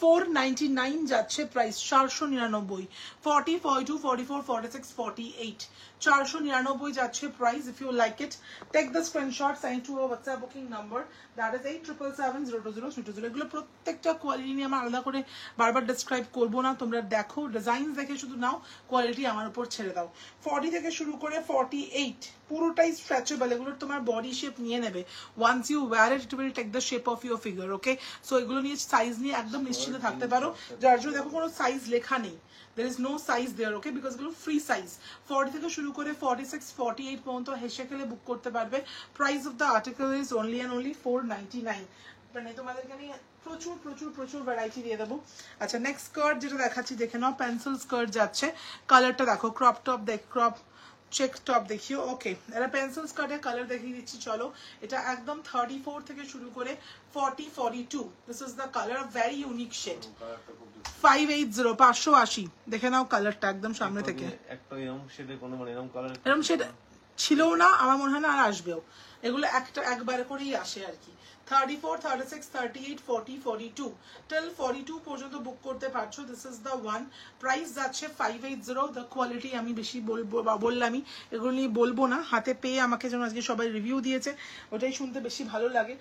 499 যাচ্ছে প্রাইস 499 40 42 44 46 48 499 যাচ্ছে price if you like it take the screenshot send to our WhatsApp booking number that is 8777000320 এগুলো প্রত্যেকটা কোয়ালিটি নিয়ে আমরা আলাদা করে বারবার ডেসক্রাইব করব না তোমরা দেখো ডিজাইন দেখে শুধু নাও কোয়ালিটি আমার উপর ছেড়ে দাও 40 থেকে শুরু করে 48 পুরোটাই স্ট্রেচেবল এগুলো তোমার বডি শেপ নিয়ে নেবে once you wear it will take the shape of your figure okay so এগুলো নিয়ে সাইজ নিয়ে একদম নিশ্চিন্ত থাকতে পারো যার জন্য দেখো কোনো সাইজ লেখা নেই there is no size there okay because এগুলো ফ্রি সাইজ 40 থেকে শুরু করে 46 48 পর্যন্ত হেসে খেলে বুক করতে পারবে price of the article is only and only 499 মানে তোমাদেরকে আমি প্রচুর প্রচুর প্রচুর ভ্যারাইটি দিয়ে দেবো আচ্ছা নেক্সট স্কার্ট যেটা দেখাচ্ছি দেখে নাও পেন্সিল স্কার্ট যাচ্ছে কালারটা দেখো ক্রপ টপ দেখ ক্রপ চেক টপ দেখিও ওকে এটা পেন্সিল স্কার্টের কালার দেখিয়ে দিচ্ছি চলো এটা একদম 34 থেকে শুরু করে 40 42 this is the colour very unique shade 580 580 দেখে নাও কালারটা একদম সামনে থেকে একটা এরকম শেডে কোনো মানে এরকম কালার এরকম শেড ছিলও না আমার মনে হয় না আর আসবেও এগুলো একটা একবার করেই আসে আর কি 34 36 38 40 42 till 42 পর্যন্ত বুক করতে পারছো this is the one price যাচ্ছে 580 দ্য কোয়ালিটি আমি বেশি বললামই এগুলো নিয়ে বলবো না হাতে পেয়ে আমাকে যেমন আজকে সবাই রিভিউ দিয়েছে ওটাই শুনতে বেশি ভালো লাগে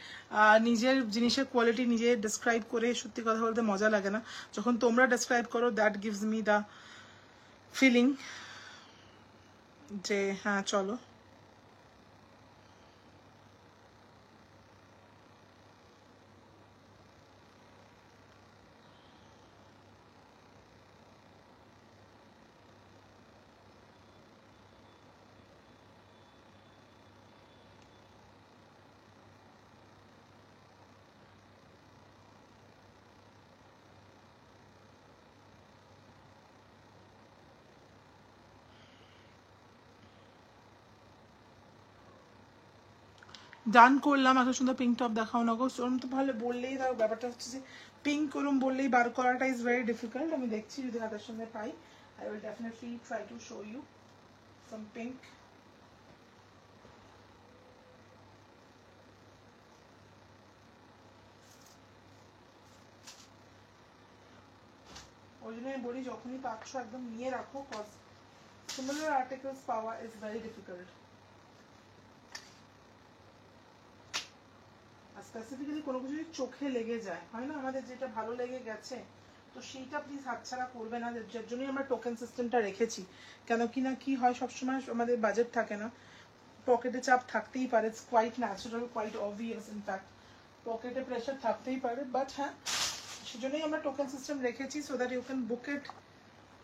নিজের জিনিসের কোয়ালিটি নিজে ডেসক্রাইব করে সত্যি কথা বলতে মজা লাগে না যখন তোমরা ডেসক্রাইব করো that gives me the feeling যে হ্যাঁ চলো ডান করলাম একটা সুন্দর পিঙ্ক টপ দেখাও না গো ওরম তো ভালো বললেই তার ব্যাপারটা হচ্ছে যে পিঙ্ক ওরম বললেই বার করাটা ইজ ভেরি ডিফিকাল্ট আমি দেখছি যদি হাতের সঙ্গে পাই I will definitely try to show you some pink ওই জন্য আমি বলি যখনই পাচ্ছ একদম নিয়ে রাখো কজ সিমিলার আর্টিকেলস পাওয়া ইজ ভেরি ডিফিকাল্ট স্পেসিফিক্যালি কোনো কিছু যদি চোখে লেগে যায় হয় না আমাদের যেটা ভালো লেগে গেছে তো সেইটা প্লিজ হাতছাড়া করবে না যার জন্যই আমরা টোকেন সিস্টেমটা রেখেছি কেন কি না কি হয় সবসময় আমাদের বাজেট থাকে না পকেটে চাপ থাকতেই পারে it's quite natural quite obvious in fact পকেটে প্রেশার থাকতেই পারে বাট হ্যাঁ সেজন্যই আমরা টোকেন সিস্টেম রেখেছি so that you can book it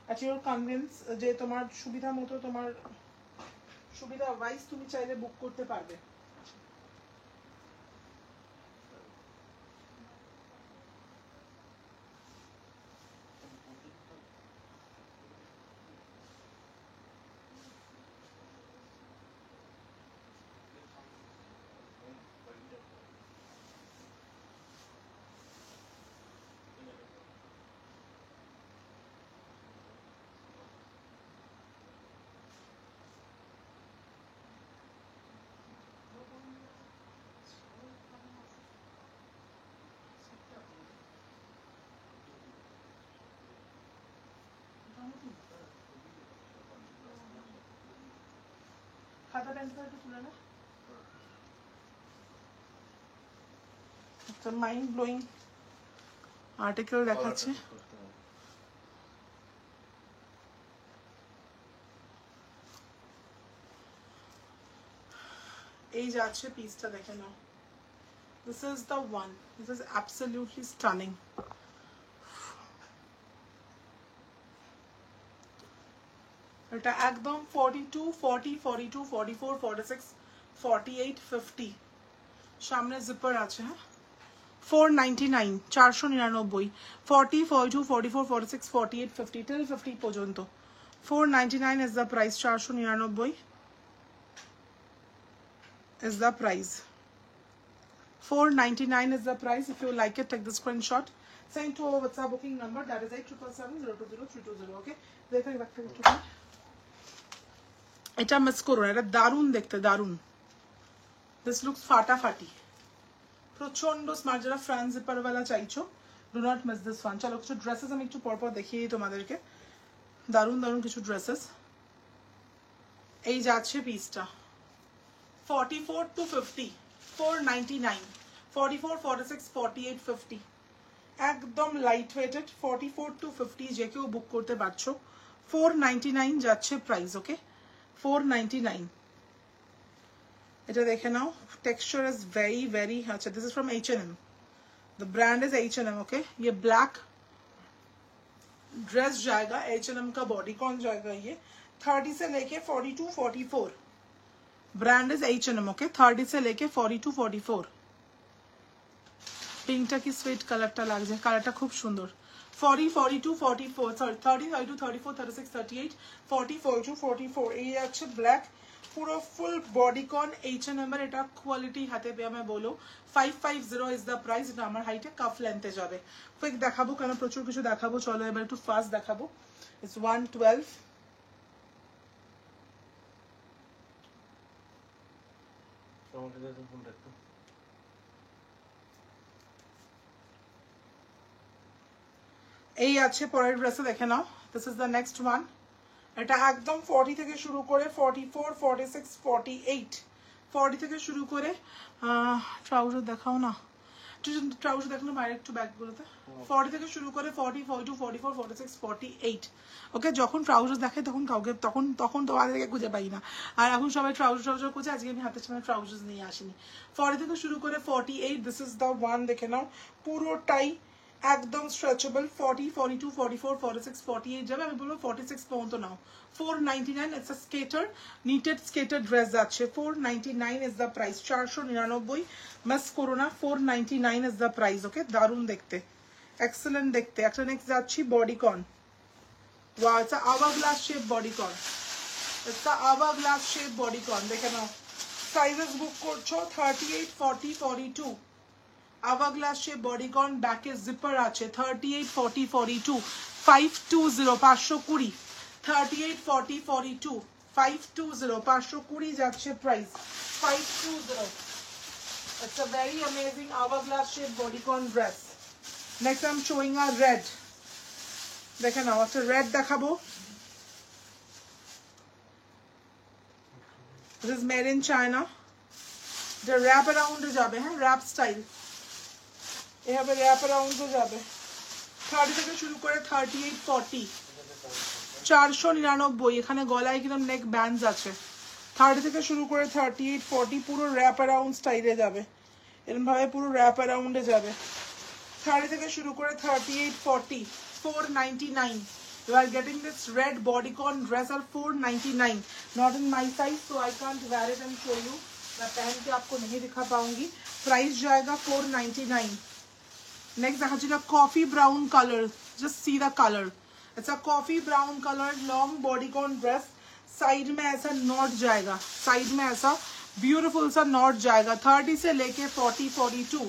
at your convenience যে তোমার সুবিধা মতো তোমার সুবিধা ওয়াইজ তুমি চাইলে বুক করতে পারবে খাতা পেন্সিল একটু তুলে না একটা মাইন্ড ব্লোয়িং আর্টিকেল দেখাচ্ছে এই যাচ্ছে পিসটা দেখে নাও this is the one this is absolutely stunning এটা একদম 42 40 42 44 46 48 50 সামনে জিপার আছে হ্যাঁ 499 499 40 42 44 46 48 50 till 50 পর্যন্ত 499 is the price 499 is the price 499 is the price if you like it take the screenshot send to our WhatsApp booking number that is 8777020320 okay দেখো back থেকে একটু এটা মিস করো না এটা দারুণ দেখতে দারুণ দিস লুকস ফাটাফাটি প্রচন্ড স্মার্ট, যারা ফ্রন্ট জিপার वाला চাইছো do not miss this one. চলো কিছু ড্রেসেস আমি একটু পরপর দেখিয়ে দিই তোমাদেরকে, দারুণ দারুণ কিছু ড্রেসেস। এই যাচ্ছে পিসটা 44 to 50, 499, 44, 46, 48, 50, একদম লাইট ওয়েটেড। 44 to 50 যে কেউ বুক করতে পারছো। 499 যাচ্ছে প্রাইস, ওকে 499। এটা দেখে নাও, টেক্সচার ইজ वेरी वेरी अच्छा। This is from H&M, the brand is H&M, okay. ये ब्लैक ड्रेस जाएगा, H&M का बॉडीकॉन जाएगा ये 30 से लेके 42, 44। Brand is H&M, okay. 30 से लेके 42, 44। পিঙ্কটা কি সুইট কালারটা লাগছে, কালারটা খুব সুন্দর। 40, 42, 44, সরি 30, 32, 34, 36, 38, 40, 42, 44। এই আছে ব্ল্যাক, পুরো ফুল বডিকন H&M এর। এটা কোয়ালিটি হাতে পেয়ে আমি বলো 550 ইজ দ্য প্রাইস। এটা আমার হাইটে কাফ লেন্থে যাবে। কুইক দেখাবো কারণ প্রচুর কিছু দেখাবো, চলো এবার একটু ফাস্ট দেখাবো। ইটস 112। এই আছে পরের ড্রেসে দেখে নাও, this is the next one. এটা একদম 40 থেকে শুরু করে 44, 46, 48, 40 থেকে শুরু করে ট্রাউজার দেখাও না, ট্রাউজার দেখানো বাইরে একটু ব্যাগগুলোতে। 40 থেকে শুরু করে 40, 42, 44, 46, 48, ওকে। যখন ট্রাউজার দেখাই তখন কাউকে তখন তোমাদেরকে খুঁজে পাই না, আর এখন সবাই ট্রাউজার খুঁজে। আজকে আমি হাতের সামনে ট্রাউজার নিয়ে আসিনি। 40 থেকে শুরু করে 48, দিস ইজ দ্য ওয়ান দেখে নাও, পুরোটাই একদম স্ট্রেচেবল। 40, 42, 44, 46, 48 যাবে, আমি বলবো 46 পর্যন্ত নাও। 499, ইটস আ স্কেটার, নিটেড স্কেটার ড্রেস যাচ্ছে। 499 ইজ দ্য প্রাইস, 499 মিস করো না। 499 ইজ দ্য প্রাইস, ওকে। দারুণ দেখতে, এক্সেলেন্ট দেখতে। একটা নেক্সট যাচ্ছি bodycon. Wow, it's a hourglass shape bodycon, it's a hourglass shape bodycon দেখে নাও। সাইজেস বুক করছো 38, 40, 42। আওয়ারগ্লাস শেপ বডিকন, ব্যাকে জিপার আছে। 38, 40, 42, 520, 520। 38, 40, 42, 520, 520 যাচ্ছে price, 520। It's a very amazing hourglass shaped bodycon dress. Next I'm showing a red. দেখে নাও, একটা red দেখাবো। This is made in China. The wrap around যাবে, হ্যাঁ wrap style। এভাবে wrap around যাবে। 30 থেকে শুরু করে 38, 40, 499। এখানে গলায় কিরকম নেক ব্যান্ডস আছে। 30 থেকে শুরু করে 38, 40 পুরো wrap around স্টাইলে যাবে, এরকম ভাবে পুরো wrap around এ যাবে। 30 থেকে শুরু করে 38, 40, 499। You are getting this red bodycon dress at 499. Not in my size, so I can't wear it and show you. मैं पहन के आपको नहीं दिखा पाऊंगी। प्राइस जाएगा 499। नेक्स्ट देखा चला coffee brown colour, just see the colour. It's a coffee brown colour long bodycon dress. Side में ऐसा नॉट जाएगा, साइड में ऐसा ब्यूटीफुल सा नॉट जाएगा। 30 से लेके 40, 42,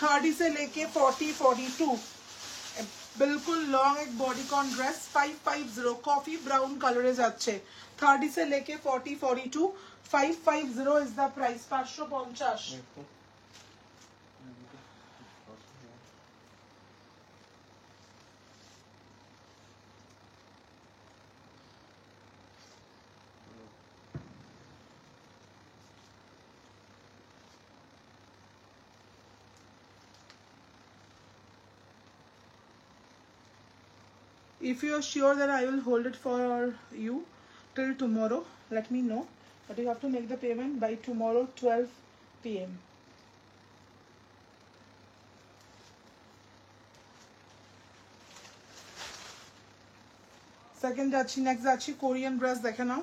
30 से लेके 40, 42 बिल्कुल लॉन्ग एक bodycon dress. 550 coffee brown colour যাচ্ছে। 30 से लेके 40, 42, 550 is the price, 550। If you are sure that I will hold it for you till tomorrow, let me know. But you have to make the payment by tomorrow 12 PM. Second যাচ্ছি, next যাচ্ছি Korean dress দেখে নাও।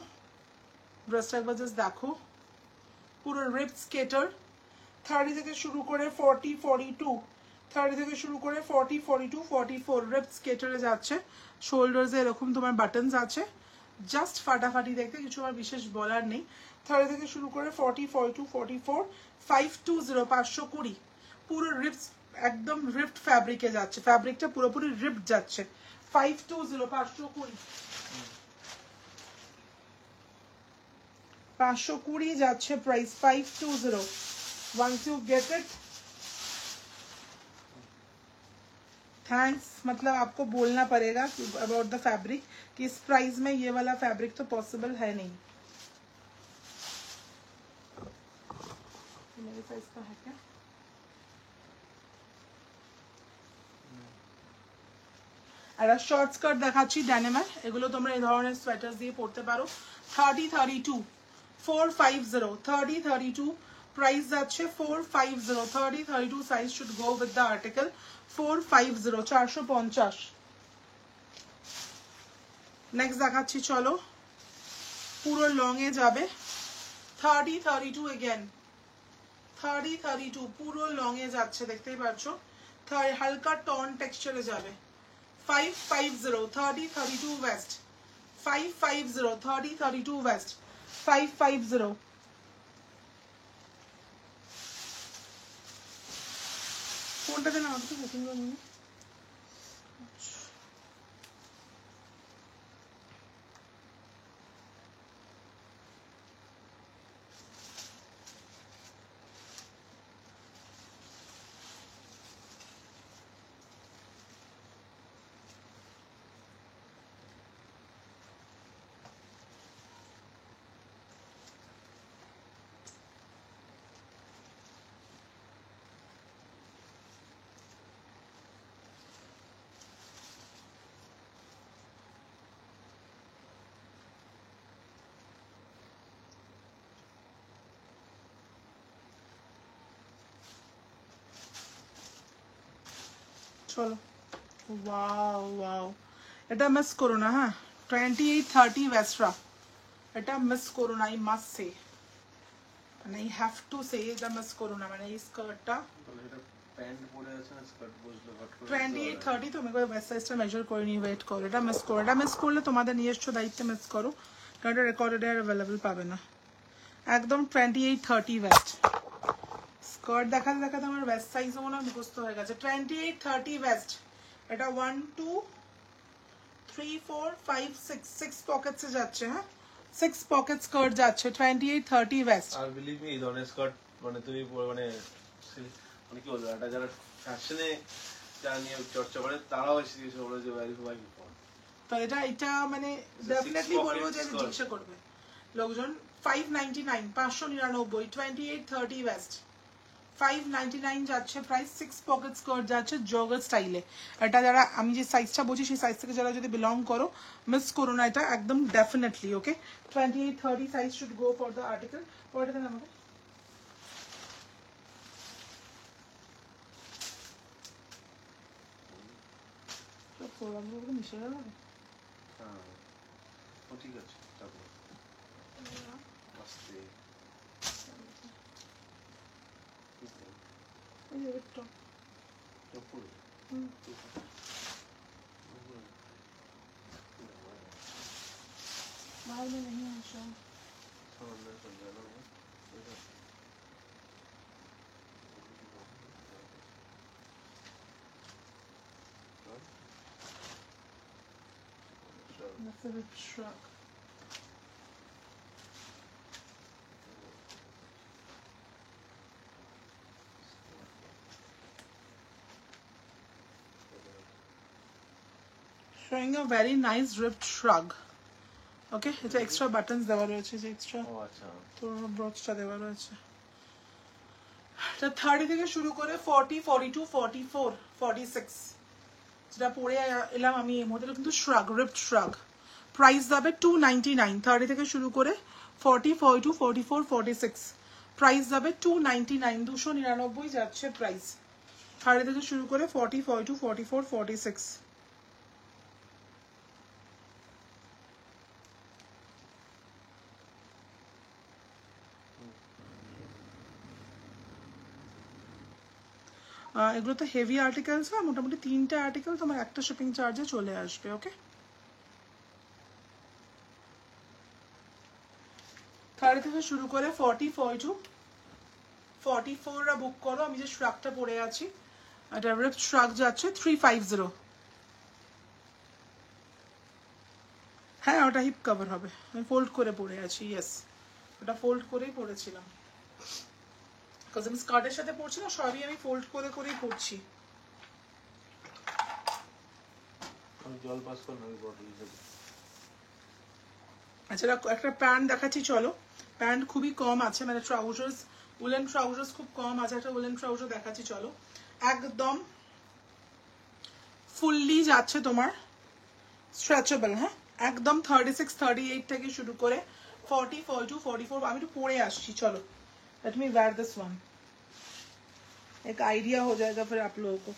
ড্রেসটা একবার just দেখো, পুরো ripped স্কেটার। 30 থেকে শুরু করে 40, 42, 30 থেকে শুরু করে 40, 42, 44 রিপড স্কেটারে যাচ্ছে। শোল্ডার্সে এরকম তোমার বাটনস আছে, জাস্ট ফাটাফাটি দেখতে, কিছু আর বিশেষ বলার নেই। 30 থেকে শুরু করে 40, 42, 44, 520, 520 পুরো রিপড, একদম রিপড ফ্যাব্রিকে যাচ্ছে। ফ্যাব্রিকটা পুরোপুরি রিপড যাচ্ছে। 520, 520, 520 যাচ্ছে price, 520। Once you get it, thanks, मतलब आपको बोलना पड़ेगा अबाउट द फैब्रिक कि इस प्राइस में ये वाला फैब्रिक तो पॉसिबल है नहीं। मेरे साइज का है क्या? একটা শর্ট স্কার্ট দেখাচ্ছি ড্যানিমের, এগুলো তোমরা এই ধরনের সোয়েটার দিয়ে পরতে পারো। 30-32 450 30-32 প্রাইস যাচ্ছে 450 30-32 size should go with the article 450 450। Next দেখাচ্ছি চলো, পুরো লং এ যাবে 30-32 এগেন 30-32 পুরো লং এ যাচ্ছে, দেখতেই পাচ্ছ হালকা টন টেক্সচারে যাবে 550 30-32 west 550 30-32 west 550। কোনটা দেন আমাকে বুকিং করুন। চলো, ওয়াও ওয়াও, এটা মিস করো না হ্যাঁ। 28-30 ওয়েস্টরা, এটা মিস করো না, আই মাস্ট সে, মানে আই হ্যাভ টু সে, এটা মিস করো না। মানে এই স্কার্টটা প্যান্ট পরে আছে না, স্কার্ট বসলো হট করে 28-30, তুমি একবার ওয়েস্ট সাইজটা মেজার করে নিয়ে ওয়েট করো, এটা মিস করো। এটা মিস করলে তোমাদের নিজস্ব দায়িত্বে মিস করো, কারণ এটা রেকর্ডেড আর অ্যাভেলেবল পাবে না। একদম 28-30 ওয়েস্ট স্কার্ট দেখাতে দেখাতে আমার ওয়েস্ট সাইজ মনে হয় মুখস্থ হয়ে গেছে। 28-30 ওয়েস্ট, এটা 1 2 3 4 5 6 6 পকেটসে যাচ্ছে, হ্যাঁ 6 পকেট স্কার্ট যাচ্ছে 28-30 ওয়েস্ট। আর বিলিভ মি এই ধরনের স্কার্ট মানে তুমি মানে মানে কি বলবো, এটা যারা ফ্যাশনে যারা নিয়ে চর্চা করে তারাও এসে বলে যে ভ্যারি ভাই তো এটা মানে ডেফিনেটলি বলবো যে জিজ্ঞাসা করবে লোকজন। 599 599 28-30 ওয়েস্ট 599 যাচ্ছে প্রাইস। 6 পকেট স্কার্ট যাচ্ছে জগার স্টাইলে। এটা যারা আমি যে সাইজটা বলছি সেই সাইজ থেকে যারা যদি বিলং করো মিস করো না এটা একদম definitely. Okay 28-30 size should go for the article. ওটা দেন আমাকে। মিশে গেল। হ্যাঁ ও ঠিক আছে, তারপর আস্তে बाहर में नहीं है show. That's a bit shrug. Showing a very nice ripped shrug. Okay, it's extra buttons দেওয়া রয়েছে, যে extra ও আচ্ছা তো ব্রোচটা দেওয়া রয়েছে। এটা 30 থেকে শুরু করে 40 42 44 46 যেটা পরে এলাম আমি এর মধ্যে কিন্তু shrug, ripped shrug। প্রাইস যাবে 299। 30 থেকে শুরু করে 40 42 44 46 প্রাইস যাবে 299 299 যাচ্ছে প্রাইস। 30 থেকে শুরু করে 40 42 44 46। এগুলো তো হেভি আর্টিকেলস না, মোটামুটি 3টে আর্টিকেল তোমার একটা শিপিং চার্জে চলে আসবে। ওকে 30 থেকে শুরু করে 40 42 44 বুক করো। আমি যে শ্রাগটা পরে আছি এটা রিপ শ্রাগ যাচ্ছে 350। হ্যাঁ ওটা হিপ কভার হবে, আমি ফোল্ড করে পরে আছি। ইয়েস ওটা ফোল্ড করেই পরেছিলাম, কারণ আমি স্কার্টের সাথে পরছি না, সবই আমি ফোল্ড করে করেই পরছি। জল পাস কর না বটল থেকে। আচ্ছা একটা প্যান্ট দেখাচ্ছি চলো। প্যান্ট খুবই কম আছে, মানে ট্রাউজার্স, উলেন ট্রাউজার্স খুব কম আছে। একটা উলেন ট্রাউজার দেখাচ্ছি চলো, একদম ফুললি যাচ্ছে তোমার স্ট্রেচেবল। হ্যাঁ একদম 36 38 থেকে শুরু করে 40 42 44। আমি একটু পরে আসছি চলো। Let me wear this one, एक आइडिया हो जाएगा फिर आप लोगों को।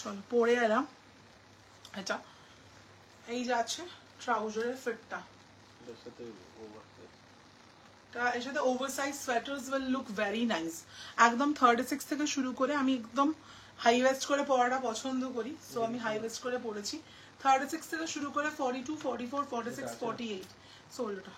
চলো পরে এলাম। এটা এই যাচ্ছে ট্রাউজারের ফিটটা, এর সাথে oversize sweaters will look very nice. একদম 36 থেকে শুরু করে, আমি একদম হাই ওয়েস্ট করে পরাটা পছন্দ করি, সো আমি হাই ওয়েস্ট করে পরেছি। 36 থেকে শুরু করে 42 44 46 48 সোলটা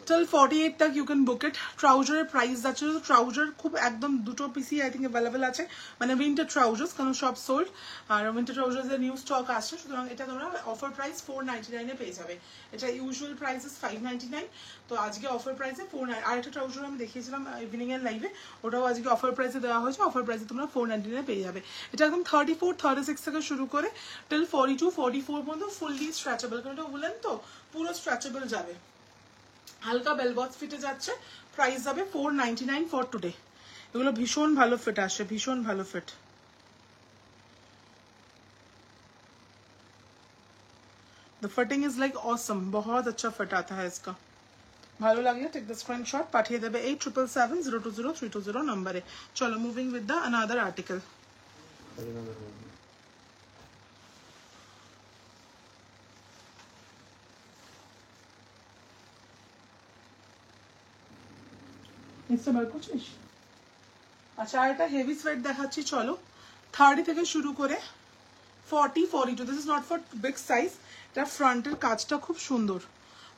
টিল 48 तक ইউ ক্যান বুক ইট। ট্রাউজারের প্রাইস যাচ্ছে, ট্রাউজার খুব একদম দুটো পিসি আই থিঙ্ক অ্যাভেলেবেল আছে, মানে উইন্টার ট্রাউজার্স, কারণ সব সোল্ড আর উইন্টার ট্রাউজার্সের নিউ স্টক আসছে, সুতরাং এটা তোমরা অফার প্রাইস 499 এ পেয়ে যাবে। এটা ইউজুয়াল প্রাইস ইস 599, তো আজকে অফার প্রাইসে 49। আর একটা ট্রাউজার আমি দেখিয়েছিলাম ইভিনিং এর লাইভে, ওটাও আজকে অফার প্রাইসে দেওয়া হয়েছে, অফার প্রাইসে তোমরা 499 এ পেয়ে যাবে। এটা একদম 34 36 থেকে শুরু করে টিল 42 44 পর্যন্ত ফুললি স্ট্রেচেবল, কারণ এটা উলেন তো পুরো স্ট্রেচেবল যাবে। হালকা বেলবক্স ফিটে যাচ্ছে, প্রাইস যাবে 499 ফর টুডে। এগুলো ভীষণ ভালো ফিট আসে, ভীষণ ভালো fit. The fitting is like awesome, बहुत अच्छा फिट आता है इसका। ভালো লাগলে টেক দ্য স্ক্রিনশট, পাঠিয়ে দেবে 8770200320 নম্বরে। চলো moving with the another article. ইনস্টাবার করছিস? আচ্ছা আর একটা হেভি সোয়েট দেখাচ্ছি চলো, 30 থেকে শুরু করে 40 42। This is not for big size, এটা ফ্রন্টের কাজটা খুব সুন্দর।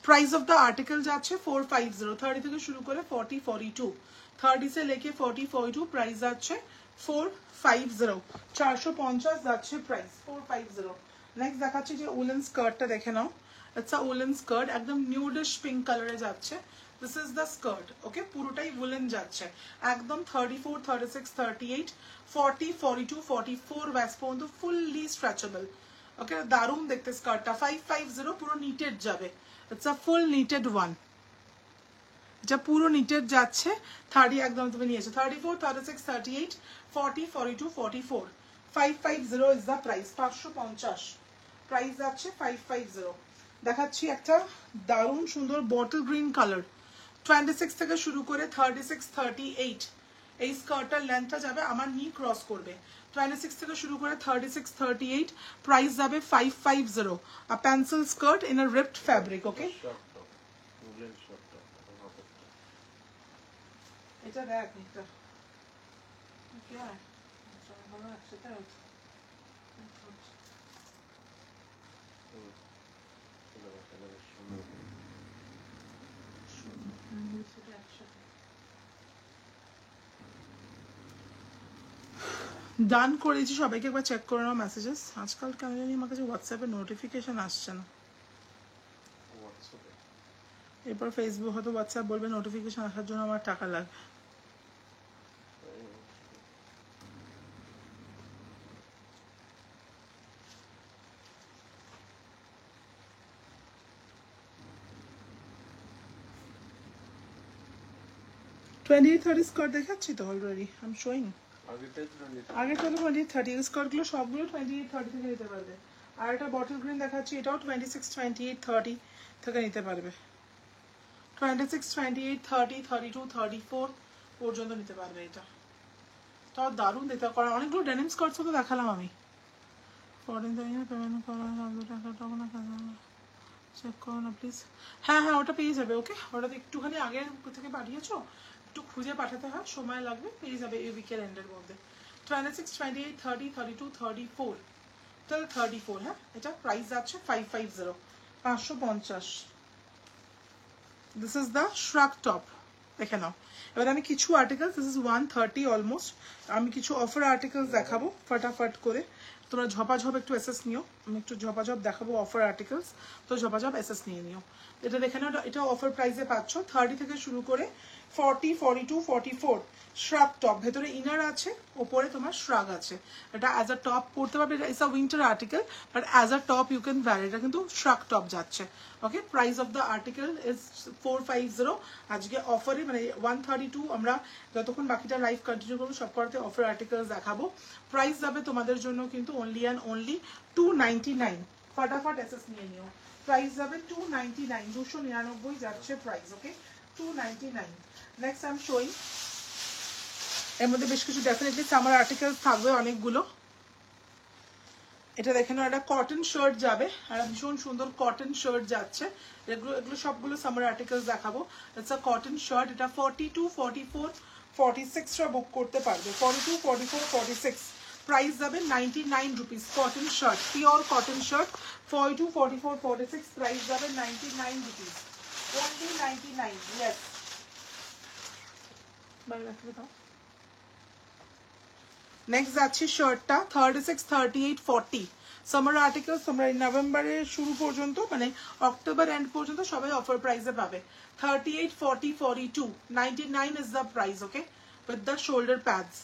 प्राइस ऑफ द आर्टिकल जाচ্ছে 450। 30 থেকে শুরু করে 40 42, 30 से लेके 40 42 प्राइस যাচ্ছে 450, 450 যাচ্ছে প্রাইস 450। নেক্সট দেখাচ্ছি যে উলেন স্কার্টটা দেখে নাও, ইটস আ উলেন স্কার্ট, একদম নিউডিশ পিঙ্ক কালারে যাচ্ছে। দিস ইজ দ্য স্কার্ট, ওকে পুরোটাই উলেন যাচ্ছে, একদম 34 36 38 40 42 44 ওয়াইস পর্যন্ত ফুললি স্ট্রেচেবল। ওকে দারুণ দেখতে স্কার্টটা, 550 পুরো নিটেড যাবে। It's a full knitted one, এটা পুরো নিটেড যাচ্ছে। 30 একদম তুমি নিয়েছো, 34 36 38 40 42 44 550 ইজ দ্য প্রাইস, 550 প্রাইস যাচ্ছে 550। দেখাচ্ছি একটা দারুণ সুন্দর বটল গ্রিন কালার, 26 থেকে শুরু করে 36 38। এই স্কার্টটার লেন্থটা যাবে আমার নি ক্রস করবে। 26 থেকে শুরু করে 36 38 প্রাইস যাবে 550। A pencil skirt in a ripped fabric, okay এটা দেখ এটা কি হয়, ভালো একসাথে আছে। ডান করেছি, সবাইকে একবার চেক করে নাও মেসেজেস। আজকাল কেন জানি আমার কাছে হোয়াটসঅ্যাপে নোটিফিকেশন আসছে না, এরপর ফেসবুক হয়তো হোয়াটসঅ্যাপ বলবে নোটিফিকেশন আসার জন্য আমার টাকা লাগবে। টোয়েন্টি 30 স্কার্ট দেখাচ্ছি তো অলরেডি, আই এম শোয়িং। আগে তাহলে 20 30 স্কার্টগুলো সবগুলো 28 30 থেকে নিতে পারবে। আর একটা বটল গ্রিন দেখাচ্ছি, এটাও 26 28 30 থেকে নিতে পারবে। 26 28 30 32 34 পর্যন্ত নিতে পারবে। এটা তাও দারুণ দেখতে করা, অনেকগুলো ডেনিম স্কার্টসও তো দেখালাম আমি। ফরেন পেমেন্ট করা টাকা তখন চেক করো না প্লিজ। হ্যাঁ হ্যাঁ ওটা পেয়ে যাবে, ওকে ওটা একটুখানি আগে থেকে পাঠিয়েছো, একটু খুঁজে পাঠাতে হয়, সময় লাগবে, পেয়ে যাবে এই উইকের এন্ডের মধ্যে। 26 28 30 32 34 টিল 34। হ্যাঁ এটা প্রাইস যাচ্ছে 550 550। দিস ইজ দ্য শ্রাক টপ, দেখে নাও। এবার আমি কিছু আর্টিকেলস, দিস ইজ 130 অলমোস্ট, আমি কিছু অফার আর্টিকেলস দেখাবো ফটাফট করে। তোমরা ঝপাঝপ একটু এসএস নিও, আমি একটু ঝপাঝপ দেখাবো অফার আর্টিকেলস, তো ঝপাঝপ এসএস নিয়ে নিও। এটা দেখে নাও, এটা অফার প্রাইসে পাচ্ছ 30 থেকে শুরু করে 40, 42, 44 শ্রাগ টপ, ভেতরে ইনার আছে, ওপরে তোমার শ্রাগ আছে। এটা অ্যাজ আ টপ পরতে পারবে, এটা is a winter article but as a top you can wear, এটা কিন্তু শ্রাগ টপ যাচ্ছে। Okay, price of the article is 450। আজকে অফারে মানে 132, আমরা যতক্ষণ বাকিটা লাইভ কন্টিনিউ করবো সব করাতে অফার আর্টিকেলস দেখাবো। প্রাইস যাবে তোমাদের জন্য কিন্তু অনলি অ্যান্ড অনলি 299। ফটাফট এসএস নিয়ে নিও। প্রাইস যাবে 299, 299 যাচ্ছে price. Okay, 299। Next I am showing, এর মধ্যে বেশ কিছু ডেফিনেটলি সামার আর্টিকেলস থাকবে অনেকগুলো। এটা দেখে নাও, একটা কটন শার্ট যাবে, আর ভীষণ সুন্দর কটন শার্ট যাচ্ছে। এগুলো সবগুলো সামার আর্টিকেলস দেখাবো। ইটস আ কটন শার্ট, এটা 42, 44, 46 রা বুক করতে পারবে। 42, 44, 46 প্রাইস যাবে 99 rupees. Cotton shirt, pure cotton shirt 42, 44, 46 price যাবে 99 রুপিস, only 99। ইয়েস, বাইরে রাখতে দাও। নেক্সট যাচ্ছে শার্টটা 36, 38, 40 সামার আর্টিকেলস। তোমরা নভেম্বরের শুরু পর্যন্ত মানে অক্টোবর এন্ড পর্যন্ত সবাই অফার প্রাইসে পাবে। 38, 40, 42 99 is the price. Okay, with the shoulder pads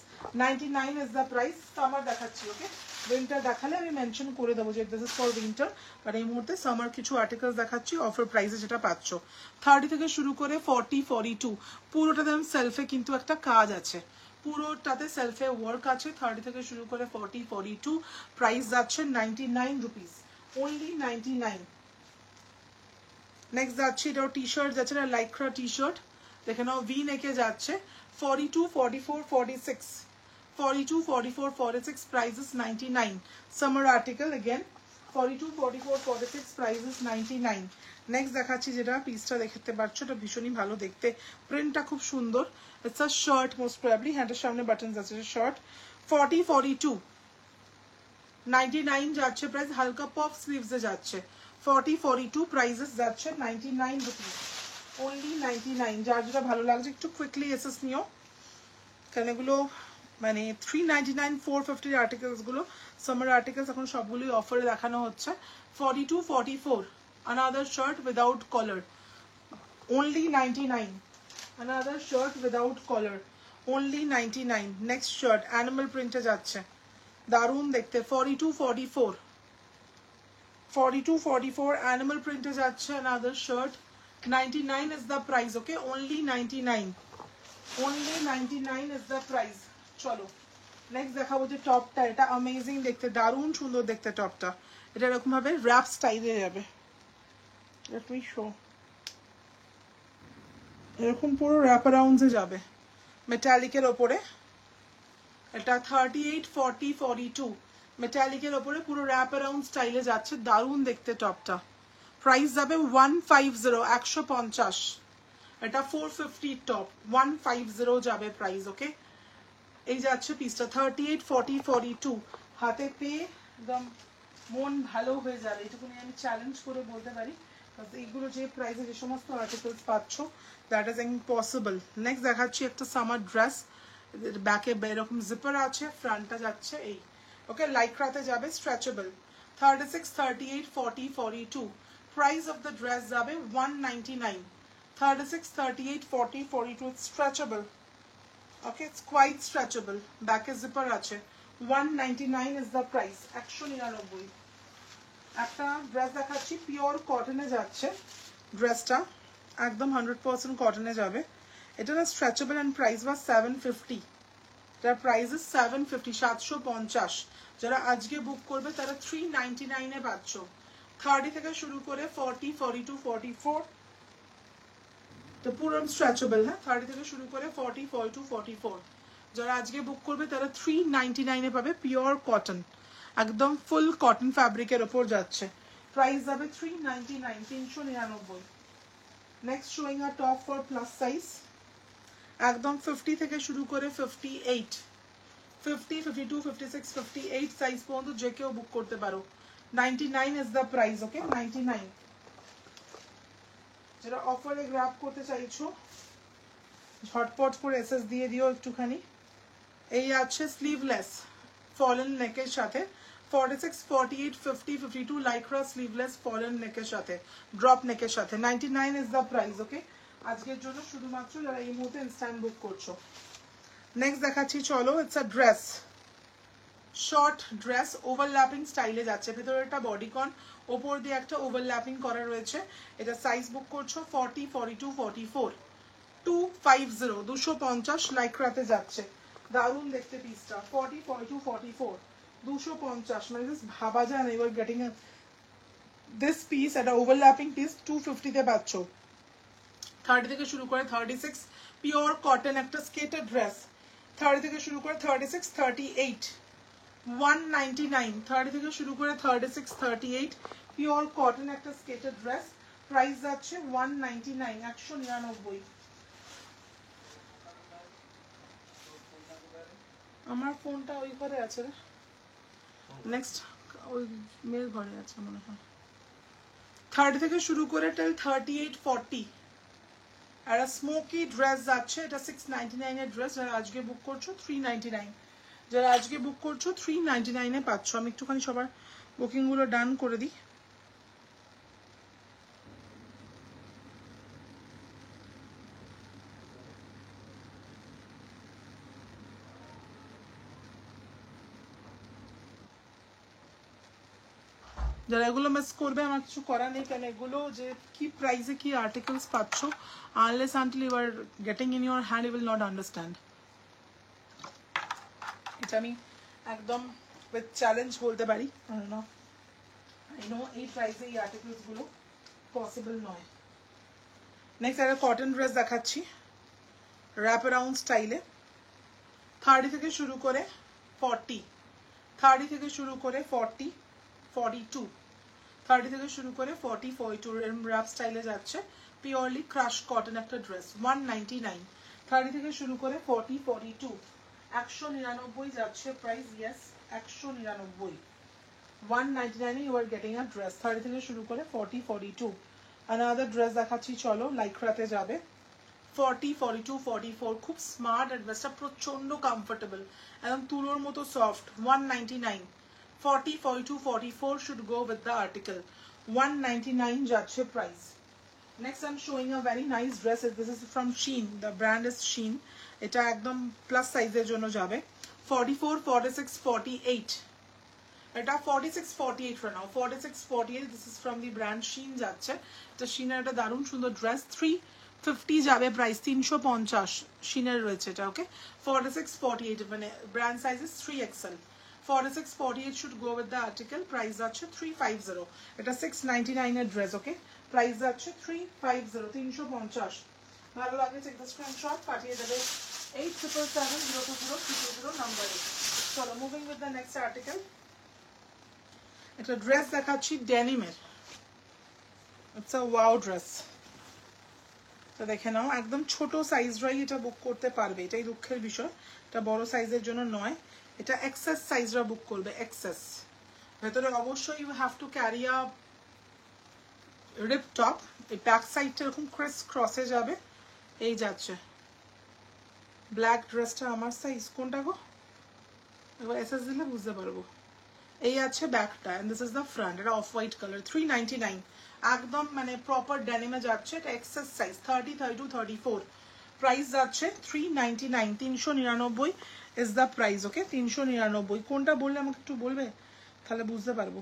99 is the price. Summer দেখাচ্ছি, ওকে, উইন্টার দেখালে আমি মেনশন করে দেবো যে this is for winter, but এই মুহূর্তে সামার কিছু আর্টিকেলস দেখাচ্ছি অফার প্রাইসে যেটা পাচ্ছ। 30 থেকে শুরু করে 40, 42 পুরোটাতে সেলফে কিন্তু একটা কাজ আছে, পুরোটাতে সেলফে ওয়ার্ক আছে। 30 থেকে শুরু করে 40, 42 প্রাইস যাচ্ছে 99 রুপিস, অনলি 99। নেক্সট যাচ্ছে, এটাও টি শার্ট যাচ্ছে না, লাইক্রা টি শার্ট দেখে নাও, ভি নেকে যাচ্ছে 42, 44, 46 42, 44, 46 prices 99 summer article again 42, 44, 46 prices 99। Next দেখাচ্ছি যেটা পিসটা দেখতে পাচ্ছ, এটা ভীষণই ভালো দেখতে, প্রিন্টটা খুব সুন্দর। It's a shirt most probably, হ্যান্ডের সামনে বাটনস আছে, শার্ট 40, 42 99 যাচ্ছে প্রাইস, হালকা পফ স্লিভসে যাচ্ছে। 40, 42 প্রাইসেস যাচ্ছে 99 রুপিস, অনলি 99। যার যেটা ভালো লাগছে একটু কুইকলি এসএস নিও, কারণ এগুলো মানে 399, 450 আর্টিকেলসগুলো সামার আর্টিকেলস এখন সবগুলোই অফারে দেখানো হচ্ছে। 42, 44 another shirt without collar, only 99 another shirt without collar, only 99। next shirt animal print এ যাচ্ছে, দারুণ দেখতে 42, 44 42, 44 animal print এ যাচ্ছে, another shirt 99 is the price। okay, only 99, only 99 is the price। চলো নেক্সট দেখাবো যে টপটা, এটা অ্যামেজিং দেখতে, দারুণ সুন্দর দেখতে টপটা। এটা এরকম ভাবে র‍্যাপ স্টাইলে যাবে, লেট মি শো, এরকম পুরো র‍্যাপ অ্যারাউন্ডসে যাবে মেটালিকের ওপরে। এটা 38, 40, 42 মেটালিকের ওপরে পুরো র‍্যাপ অ্যারাউন্ড স্টাইলে যাচ্ছে, দারুণ দেখতে টপটা। প্রাইস যাবে 150, 150। এটা 450 টপ, 150 যাবে প্রাইস। ওকে, এই যাচ্ছে পিসটা 38, 40, 42 হাতে পেয়ে একদম মন ভালো হয়ে যাবে, এটুকুনি আমি চ্যালেঞ্জ করে বলতে পারি। এইগুলো যে প্রাইসে যে সমস্ত আর্টিকেলস পাচ্ছ, দ্যাট ইজ ইম্পসিবল। নেক্সট দেখাচ্ছি একটা সামার ড্রেস, ব্যাকে এরকম জিপার আছে, ফ্রন্টটা যাচ্ছে এই। ওকে, লাইক্রাতে যাবে, stretchable 36, 38, 40, 42 price of the dress যাবে 199। 36, 38, 40, 42 stretchable. okay, it's quite stretchable, back A zipper আছে, 199 is the price, 199। একটা ড্রেস দেখাচ্ছি, পিওর কটনে যাচ্ছে ড্রেসটা, একদম 100% কটনে যাবে। এটা না স্ট্রেচেবল এন্ড প্রাইস ওয়াজ 750, তার প্রাইস ইজ 750, 750। যারা আজকে বুক করবে তারা 399 এ পাচ্ছ। 30 থেকে শুরু করে 40, 42, 44 তো পুরো স্ট্রেচেবল, হ্যাঁ, 30 থেকে শুরু করে 40, 42, 44 যারা আজকে বুক করবে তারা 399 এ পাবে, পিওর কটন, একদম ফুল কটন ফ্যাব্রিকের ওপর যাচ্ছে। প্রাইস যাবে 399, 399। Next showing a top for plus size, একদম 50 থেকে শুরু করে 58, 50, 52, 56, 58 সাইজ পর্যন্ত যে কেউ বুক করতে পারো। 99 ইজ দ্য প্রাইস। ওকে, 99। যারা অফারে গ্র্যাব করতে চাইছো ঝটপট করে এসএস দিয়ে দিও একটুখানি। এই আছে স্লিভলেস ফলেন নেকের সাথে 46, 48, 50, 52 লাইক্রা স্লিভলেস ফলেন নেকের সাথে, ড্রপ নেকের সাথে 99 ইজ দ্য প্রাইস। ওকে, আজকের জন্য শুধুমাত্র যারা এই মুহূর্তে ইনস্ট্যান্ট বুক করছো। নেক্সট দেখাচ্ছি চলো, it's a dress, short dress overlapping স্টাইলে যাচ্ছে, ভেতরে একটা বডিকন, ওপর দিয়ে একটা ওভারল্যাপিং করা রয়েছে। এটা সাইজ বুক করছো 40, 42, 44, 250, 250 লাইক্রাতে যাচ্ছে। দারুণ দেখতে পিসটা, 40, 42, 44, 250, মানে জাস্ট ভাবা যায় না। এবার গেটিং দিস পিস, একটা ওভারল্যাপিং পিস 250 তে পাচ্ছ। 30 থেকে শুরু করে 36 পিওর কটন একটা স্কেটেড ড্রেস, 30 থেকে শুরু করে 36, 38, 199, 30 থেকে শুরু করে 36, 38 পিওর কটন একটা স্কেটেড ড্রেস, প্রাইস যাচ্ছে 199, 199। আমার ফোনটা ওই ঘরে আছে রে, নেক্সট ওই মেয়ের ঘরে আছে মনে হয়। 30 থেকে শুরু করে টিল 38, 40 আর স্মোকি ড্রেস যাচ্ছে, এটা 699 এর ড্রেস। যারা আজকে বুক করছো 399, যারা আজকে বুক করছো 399 এ পাচ্ছ। আমি একটুখানি সবার বুকিং গুলো ডান করে দিই। যারা এগুলো মিস করবে আমার কিছু করার নেই, কারণ এগুলো যে কি প্রাইসে কি আর্টিকেলস পাচ্ছ, unless until you are getting in your hand you will not understand. এটা আমি একদম উইথ চ্যালেঞ্জ বলতে পারি, আই নো এই প্রাইসে এই আর্টিকেলস গুলো পসিবল নয়। নেক্সট একটা কটন ড্রেস দেখাচ্ছি র্যাপ অ্যারাউন্ড স্টাইলে, 30 থেকে শুরু করে 40, 30 থেকে শুরু করে 40, 42, 30 থেকে শুরু করে 40, 42 এরকম র্যাপ স্টাইলে যাচ্ছে। পিওরলি ক্রাশ কটন একটা ড্রেস, 199, 30 থেকে শুরু করে 40, 42, 199 যাচ্ছে price. Yes, 199, 199 you are getting a dress 30 থেকে শুরু করে 40, 42। আনাদার ড্রেস দেখাচ্ছি চলো, লাইক্রাতে যাবে, 40, 42, 44 খুব স্মার্ট আর ড্রেসটা প্রচন্ড কমফোর্টেবল, একদম তুলোর মতো soft, 199, 40, 42, 44 should go with the article, 199 যাচ্ছে price. Next I'm showing a very nice dress. This is from Shein, the brand is Shein. এটা একদম প্লাস সাইজের জন্য যাবে, 44, 46, 48, এটা 46, 48 রানাও, 46, 48, this is from the brand Shein যাচ্ছে। এটা Shein-এর একটা দারুণ সুন্দর ড্রেস, 350 যাবে প্রাইস, 350 Shein-এর রয়েছে এটা। ওকে, 46, 48 মানে brand size is 3XL, 46, 48 should go with the article, price যাচ্ছে 350। এটা 699 এর ড্রেস। ওকে, প্রাইস যাচ্ছে 350, 350। ভালো লাগলে চেক দ্য স্ক্রিনশট, পাঠিয়ে দেবে 87702000 নাম্বারে। চলো moving with the next article. একটা ড্রেস দেখাচ্ছি ডেনিমের, ইটস আ ওয়াও ড্রেস। তো দেখে নাও, একদম ছোট সাইজরাই এটা বুক করতে পারবে, এটাই দুঃখের বিষয়, এটা বড় সাইজের জন্য নয়, এটা এক্সেস সাইজরা বুক করবে, এক্সেস। ভেতরে অবশ্যই you have to carry a rip top, এই ব্যাক সাইডটা এরকম ক্রসে যাবে, এই যাচ্ছে। ব্ল্যাক ড্রেসটা আমার সাইজ কোনটা গো, এবার এসএস দিলে বুঝতে পারবো। এই আছে ব্যাকটা, and this is the front, এটা অফ হোয়াইট কালার, 399, একদম মানে প্রপার ডেনিমে যাচ্ছে। এটা এক্সেস সাইজ 30, 32, 34, প্রাইস যাচ্ছে 399, 399 ইজ দ্য প্রাইস। ওকে, 399। কোনটা বললে আমাকে একটু বলবে, তাহলে বুঝতে পারবো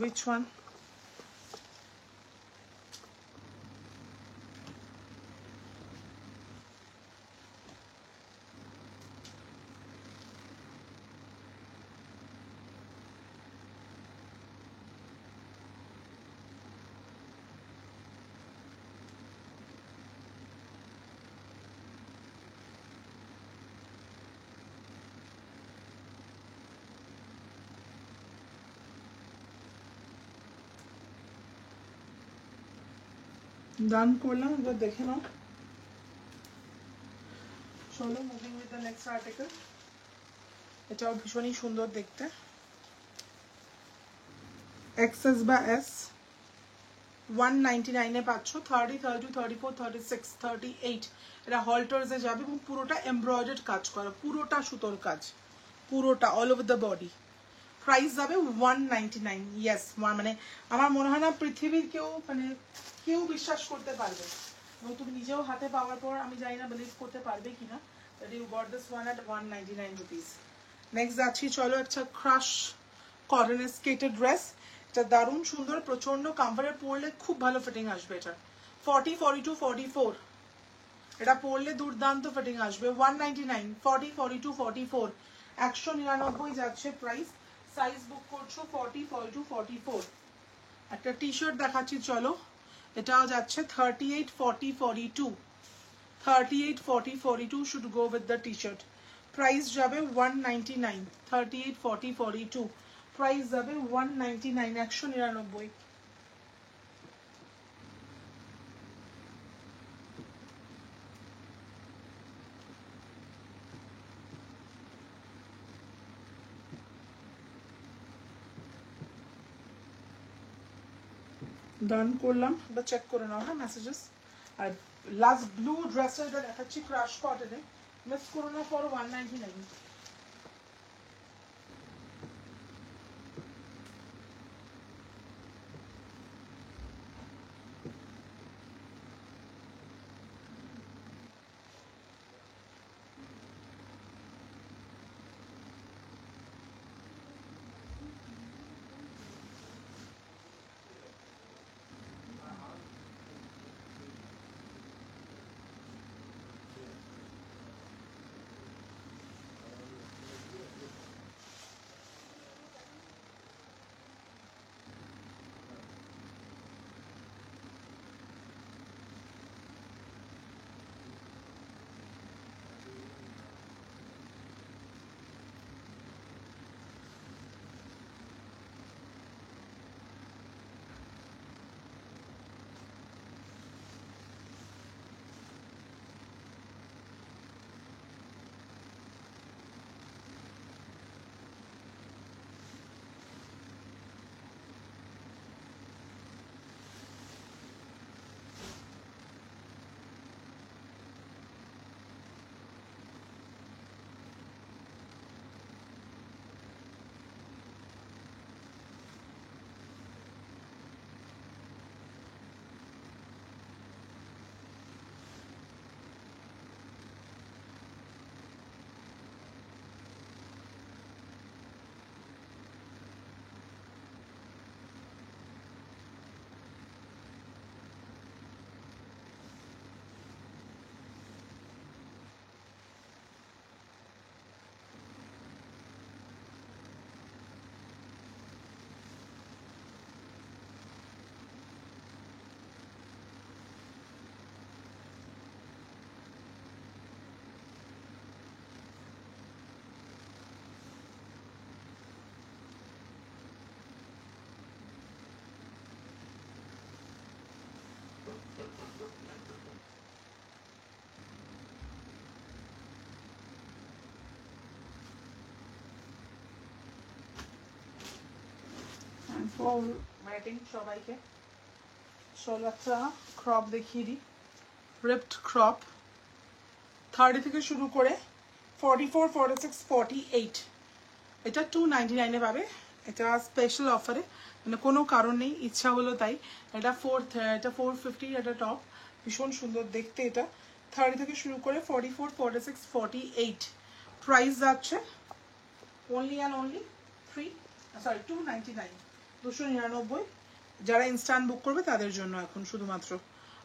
which one। ডান করলাম, এবার দেখে নাও। চলো moving with the next article. এটাও ভীষণই সুন্দর দেখতে, এক্সএস বা এস, 199 এ পাচ্ছ। 30, 32, 34, 36, 38 এটা হল্টার্সে যাবে এবং পুরোটা এমব্রয়ডার্ড কাজ করা, পুরোটা সুতোর কাজ, পুরোটা all over the body. Price যাবে 199। ইয়েস, মানে আমার মনে হয় না পৃথিবীর কেউ মানে কেউ বিশ্বাস করতে পারবে, এবং তুমি নিজেও হাতে পাওয়ার পর আমি জানি না বিলিভ করতে পারবে কিনা that you got this one at 199 rupees। Next যাচ্ছি, চলো একটা ক্রাশ কটনের স্কেটেড ড্রেস। এটা দারুণ সুন্দর, প্রচন্ড কমফর্টেবল, পরলে খুব ভালো ফিটিং আসবে এটা। 40, 42, 44 এটা পরলে দুর্দান্ত ফিটিং আসবে। 199, 40, 42, 44 199 যাচ্ছে প্রাইস। সাইজ বুক করছো 40, 42, 44। একটা টি শার্ট দেখাচ্ছি চলো, এটাও যাচ্ছে 38, 40, 42 38, 40, 42 should go with the t-shirt। Price যাবে 199। 38, 40, 42 প্রাইস যাবে 199, 199। ডান করলাম, বা চেক করে নাও হ্যাঁ মেসেজেস। আর লাস্ট ব্লু ড্রেসটা এটা দেখাচ্ছি ক্রাশ কটনে, মিস করো না ফর 199। ফর ওয়েটিং সবাইকে। চলো একটা ক্রপ দেখিয়ে দিই, রিপড ক্রপ 30 থেকে শুরু করে 44, 46, 48 এটা 299 পাবে। এটা স্পেশাল অফারে, মানে কোনো কারণ নেই, ইচ্ছা হলো তাই। এটা 450 এটা টপ, ভীষণ সুন্দর দেখতে। এটা 30 থেকে শুরু করে 44, 46, 48 প্রাইস যাচ্ছে অনলি অ্যান্ড অনলি 299, 299। যারা ইনস্ট্যান্ট বুক করবে তাদের জন্য এখন শুধুমাত্র।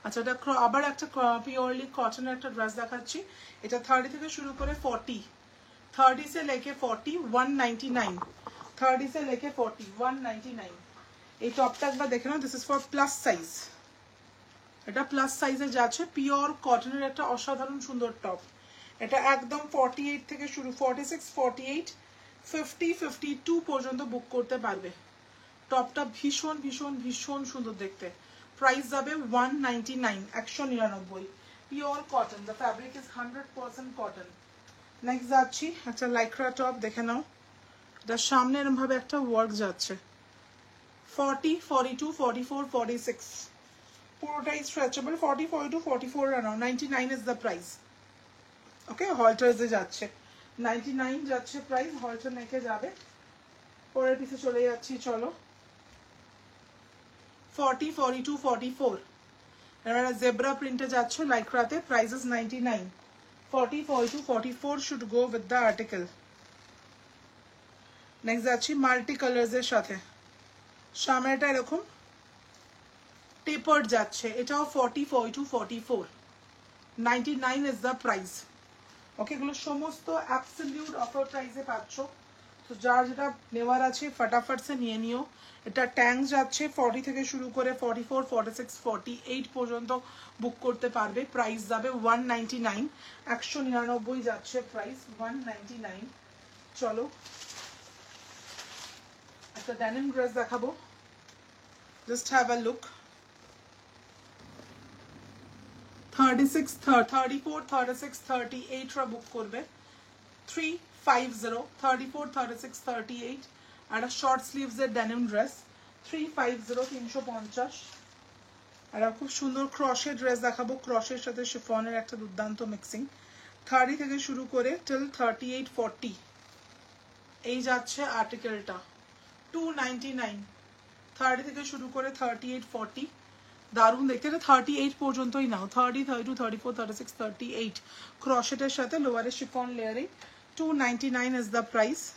আচ্ছা, এটা আবার একটা পিওরলি কটনের একটা ড্রেস দেখাচ্ছি। এটা 30 থেকে শুরু করে 40, 30 से लेके 40, 199, 30 से लेके 40, 199। এই টপটা একবার দেখে নাও, this is for plus size. এটা প্লাস সাইজে যাচ্ছে, পিওর কটনের একটা অসাধারণ সুন্দর টপ। এটা একদম 48 থেকে শুরু, 46, 48, 50, 52 পর্যন্ত বুক করতে পারবে। টপটা ভীষণ ভীষণ ভীষণ সুন্দর দেখতে। প্রাইস যাবে 199, 199 pure cotton. The fabric is 100% cotton. Next যাচ্ছি একটা লাইক্রা টপ, দেখে নাও। তার সামনে এরকম ভাবে একটা ওয়ার্ক যাচ্ছে। 40, 42, 44, 46 পুরোটাই stretchable 40 42 44 around 99 is the price. Okay halters এ যাচ্ছে 99 যাচ্ছে প্রাইস halter নেকে যাবে পরের পিছে চলে যাচ্ছি চলো 40 42 44 এবারে জেব্রা প্রিন্টে যাচ্ছে লাইক্রাতে prices 99 40 42 44 should go with the article. Next যাচ্ছি মাল্টি কালার্স এর সাথে সামনেটা এরকম টেপার্ড যাচ্ছে এটাও 40 42 44 99 is the price. ওকে এগুলো সমস্ত অ্যাবসলিউট অফার প্রাইসে পাচ্ছ তো যার যেটা নেওয়ার আছে ফটাফট সে নিয়ে নিও এটা ট্যাঙ্ক যাচ্ছে 40 থেকে শুরু করে 44 46 48 পর্যন্ত বুক করতে পারবে প্রাইস যাবে 199 199 যাচ্ছে প্রাইস 199 চলো একটা ডেনিম ড্রেস দেখাবো জাস্ট হ্যাভ আ লুক 36 34 36 38 রা বুক করবে 350 34 36 38 আর একটা শর্ট স্লিভস এর ডেনিম ড্রেস 350 350 আর খুব সুন্দর ক্রশের ড্রেস দেখাবো ক্রশের সাথে শিফনের একটা দুর্দান্ত মিক্সিং 30 থেকে শুরু করে টিল 38 40 এই যাচ্ছে আর্টিকেলটা 299 30 থেকে শুরু করে 38 40 দারুন দেখতে এটা 38 পর্যন্তই নাও 30 32 34 36 38 ক্রশেটের সাথে লোয়ারে chiffon layering 299 is the price.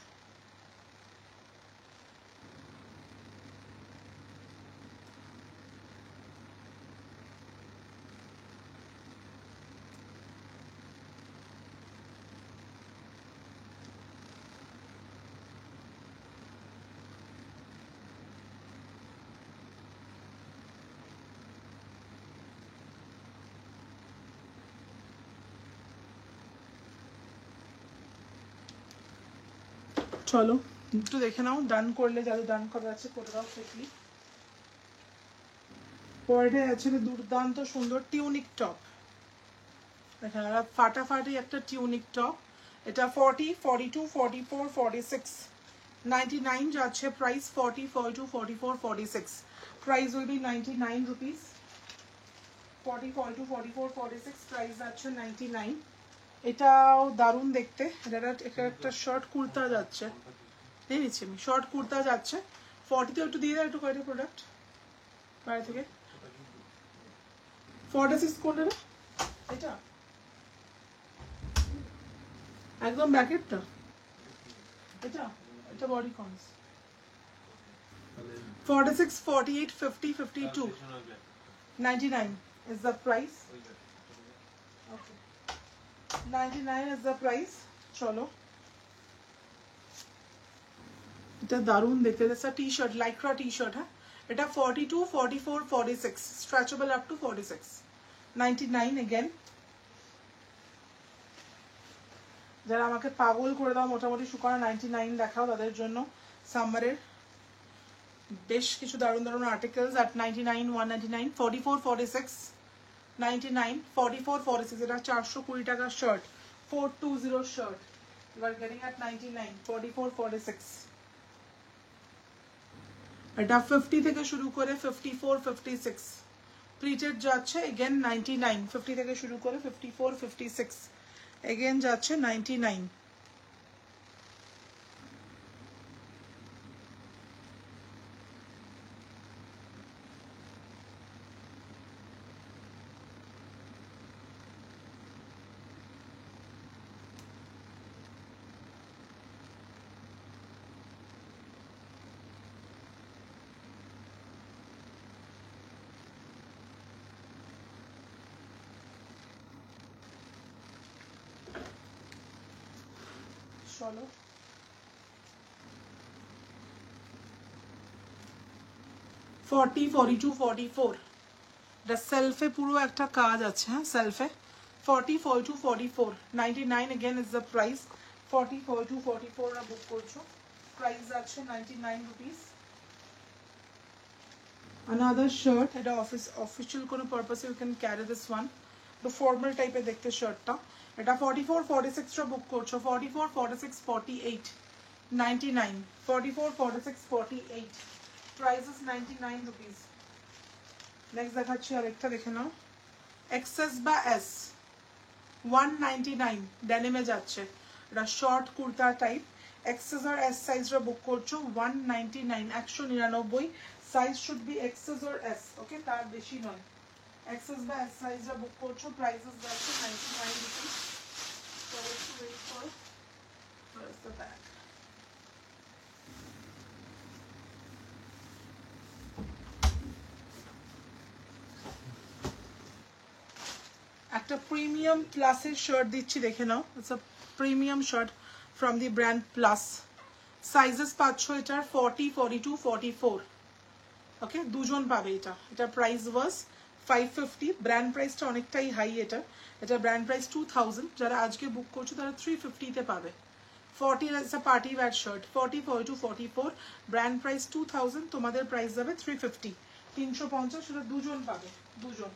চলো একটু দেখে নাও ডান করলে যাদের ডান করা আছে করে দাও কুইকলি পরে আছে দুর্দান্ত সুন্দর টিউনিক টপ দেখেন আর ফাটাফাটি একটা টিউনিক টপ এটা 40 42 44 46 99 যাচ্ছে price 40 42 44 46 price will be 99 rupees 40 42 44 46 price যাচ্ছে 99 এটাও দারুণ দেখতে এটা একটা শর্ট কুর্তা যাচ্ছে নিয়ে নিচ্ছি আমি শর্ট কুর্তা যাচ্ছে 40 তে একটু দিয়ে দাও একটু কয়টা প্রোডাক্ট বাইরে থেকে 46 কোনটা রে এটা একদম ব্যাকেটটা এটা এটা body cons 46 48 50 52 99 is the price. Okay. 99 is the price. চলো এটা দারুণ দেখতে এটা টি-শার্ট লাইক্রা টি-শার্ট হ্যাঁ এটা 42 44 46 স্ট্রেচেবল আপ টু 46 99 again যারা আমাকে পাগল করে দাও মোটামুটি শুকানো 99 দেখাও তাদের জন্য সামারের বেশ কিছু দারুণ দারুণ আর্টিকেলস at 99 199 44 46 99 44 46 এটা 420 টাকার shirt 420 shirt you are getting at 99 44 46 এটা 50 থেকে শুরু করে 54 56 প্রিটেড যাচ্ছে again 99 50 থেকে শুরু করে 54 56 again যাচ্ছে 99 চলো 40 42 44 এটা সেলফে পুরো একটা কাজ আছে হ্যাঁ সেলফে 40 42 44 99 again is the price 40 42 44 রা বুক করছো প্রাইস আছে 99 rupees another shirt এটা অফিশিয়াল কোনো পারপাসে you can carry this one the formal টাইপের দেখতে শার্টটা এটা 44 46 রা বুক করছো 44 46 48 99 44 46 48 price is 99 rupees নেক্সট দেখাচ্ছি আরেকটা, দেখে নাও এক্সএস বা এস 199 ডেনিমে যাচ্ছে, এটা শর্ট কুর্তা টাইপ, এক্সএস আর এস সাইজটা বুক করছো 199 199, সাইজ শুড বি এক্সএস আর এস, ওকে, তার বেশি নয়। এক্সএস বা এস সাইজটা বুক করছো, প্রাইসেস যাচ্ছে 99 rupees. So let's wait for where's the bag. একটা প্রিমিয়াম প্লাসের শার্ট দিচ্ছি, দেখে নাও, it's a premium shirt from the brand plus. Sizes পাচ্ছ এটার 40, 42, 44, ওকে, দুজন পাবে এটা। এটা প্রাইস ওয়াজ 550, ব্র্যান্ড প্রাইসটা অনেকটাই হাই এটা, এটা ব্র্যান্ড প্রাইস 2000, যারা আজকে বুক করছো তারা 350-তে পাবে। 40 is a party wear shirt, 40, 42, 44, brand price 2000, তোমাদের প্রাইস যাবে 350, 350, সেটা দুজন পাবে, দুজন,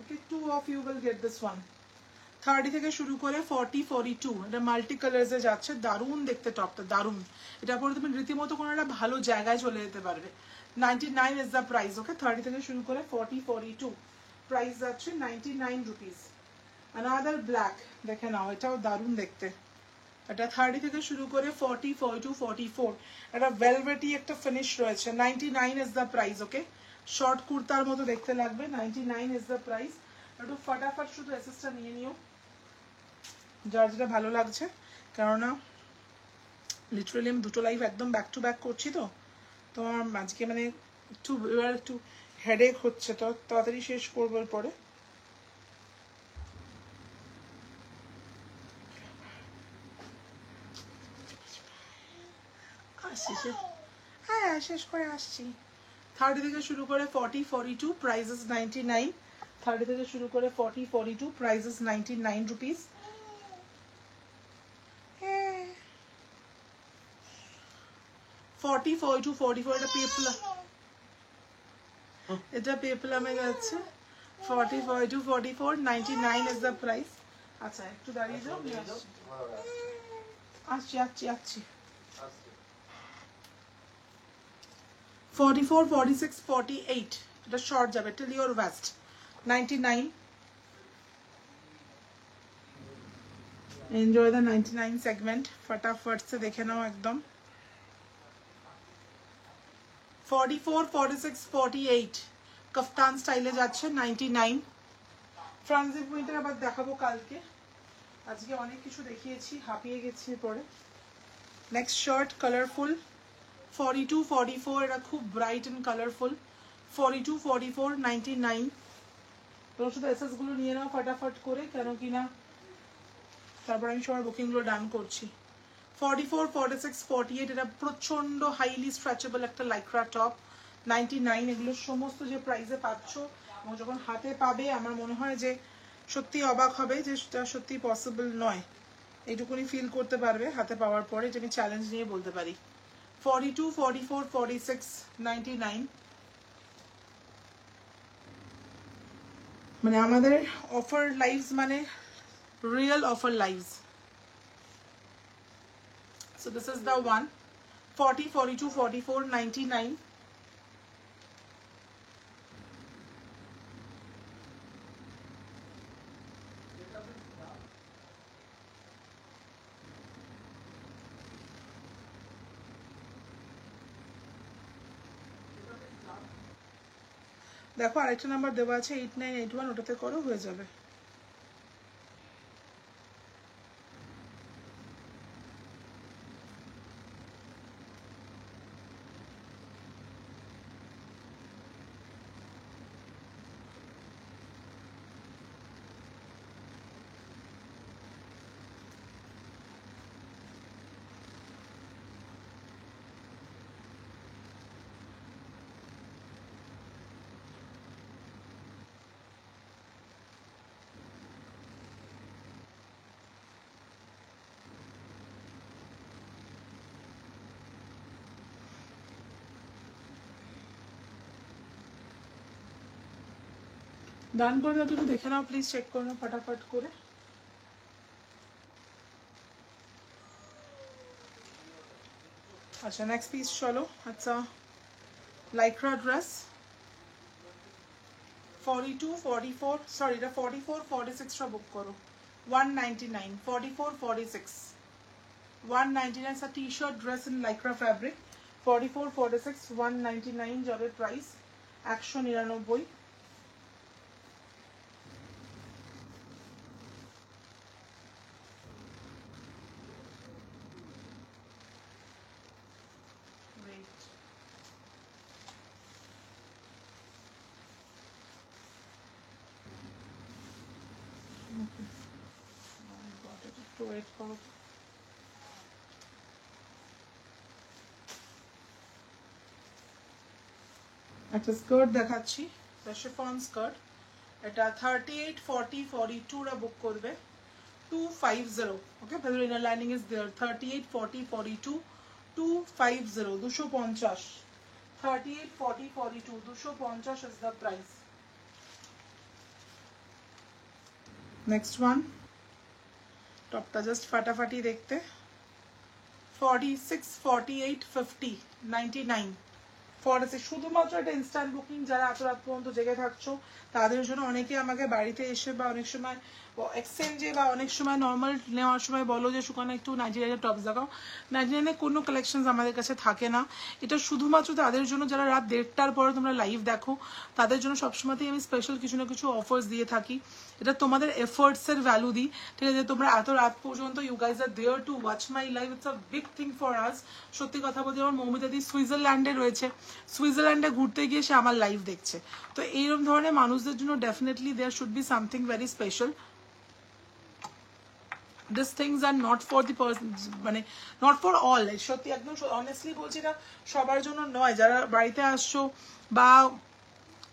ওকে, 2 of you will get this one। 30 থেকে শুরু করে 40, 42, এটা মাল্টি কালার্সে যাচ্ছে, দারুণ দেখতে টপটা, দারুণ, এটা পরে তুমি রীতিমতো কোনো একটা ভালো জায়গায় চলে যেতে পারবে। 99 is the price, ওকে, 30 থেকে শুরু করে 40, 42, প্রাইস যাচ্ছে 99 রুপিস। another black, দেখে নাও, এটাও দারুণ দেখতে, এটা 30 থেকে শুরু করে 40, 42, 44, এটা ভেলভেটি একটা ফিনিশ রয়েছে, 99 is the price, okay, short কুর্তার মতো দেখতে লাগবে, 99 is the price। একটু ফটাফট শুধু এসএসটা নিয়ে নিও যার যেটা ভালো লাগছে, কেননা লিটারালি আমি দুটো লাইভ একদম ব্যাক টু ব্যাক করছি, তো তোমার আজকে মানে একটু হেডেক হচ্ছে, তো তাড়াতাড়ি শেষ করবো পরে। আসছি, হ্যাঁ শেষ করে আসছি। 30 থেকে শুরু করে 40, 42, প্রাইসেস 99, 30 থেকে শুরু করে 40, 42, প্রাইসেস 99 রুপিস। 40, 42, 44, এটা পেপলা, এটা পেপলামে যাচ্ছে, 40, 42, 44, 99 is the price। আচ্ছা একটু দাঁড়িয়ে যাও, আসছি। 44, 46, 48, এটা শর্ট যাবে till your waist, 99। enjoy the 99 segment, फटाफट से देखे नाओ एकदम। 44, 46, 48 कफ्तान स्टाइले যাচ্ছে 99। ফ্রন্ট জিপ উইন্টার আবার দেখাবো কালকে, আজকে অনেক কিছু দেখিয়েছি, হাঁপিয়ে গেছি পরে। নেক্সট শার্ট কালারফুল 42, 44, এটা খুব ব্রাইট এন্ড কালারফুল, 42, 44, 99। তোমরা শুধু এসএস গুলো নিয়ে নাও ফটাফট করে, কেন কিনা তারপর আমি সবার বুকিং গুলো ডান করছি। 44, 46, 48, এটা প্রচন্ড হাইলি স্ট্রেচেবল একটা লাইক্রা টপ, 99। এগুলো সমস্ত যে প্রাইসে পাচ্ছ এবং যখন হাতে পাবে আমার মনে হয় যে সত্যি অবাক হবে যে সেটা সত্যি পসিবল নয়, এইটুকুনি ফিল করতে পারবে হাতে পাওয়ার পরে, এটা আমি চ্যালেঞ্জ নিয়ে বলতে পারি। 42, 44, 46, 99, মানে আমাদের অফার লাইভস মানে real offer lives. So this is the one, 40, 42, 44, 99। দেখো আরেকটা নাম্বার দেওয়া আছে 8981, ওটাতে করো, হয়ে যাবে। ডান করে দাও, একটু দেখে নাও প্লিজ, চেক করে নাও ফটাফট করে। আচ্ছা নেক্সট পিস চলো। আচ্ছা লাইক্রা ড্রেস 42 44 সরি এটা 44 46 টা বুক করো 199 44 46 199 a t-shirt dress in lycra fabric 44 46 199 যাবে প্রাইস 199 wait করো একটা স্কার্ট দেখাচ্ছি শিফন স্কার্ট এটা 38 40 42 রা বুক করবে 250 ওকে the inner lining is there 38 40 42 250 250 38 40 42 250 is the price next one টপটা জাস্ট ফাটাফাটি দেখতে 46 48 50 99 46 শুধুমাত্র এটা ইনস্ট্যান্ট বুকিং যারা এত রাত পর্যন্ত জেগে থাকছো তাদের জন্য অনেকে আমাকে বাড়িতে এসে বা অনেক সময় এক্সচেঞ্জে বা অনেক সময় নর্মাল নেওয়ার সময় বলো যে সুকানা একটু 99 টপস দেখাও 99 কোনো কালেকশনস আমাদের কাছে থাকে না এটা শুধুমাত্র তাদের জন্য যারা রাত 1:30টার পরে তোমরা লাইভ দেখো তাদের জন্য সবসময়তেই আমি স্পেশাল কিছু না কিছু অফার্স দিয়ে থাকি এটা তোমাদের এফোর্টস এর ভ্যালু দিই ঠিক আছে তোমরা এত রাত পর্যন্ত you guys are there to watch my live it's a big thing for us সত্যি কথা বলতে আমার মৌমিতা দি সুইজারল্যান্ডে রয়েছে সুইজারল্যান্ডে ঘুরতে গিয়ে সে আমার লাইভ দেখছে তো এইরকম ধরনের মানুষদের জন্য definitely there should be something very special These things are not for the person মানে not for all সত্যি একদম অনেস্টলি বলছি না সবার জন্য নয় যারা বাড়িতে আসছো বা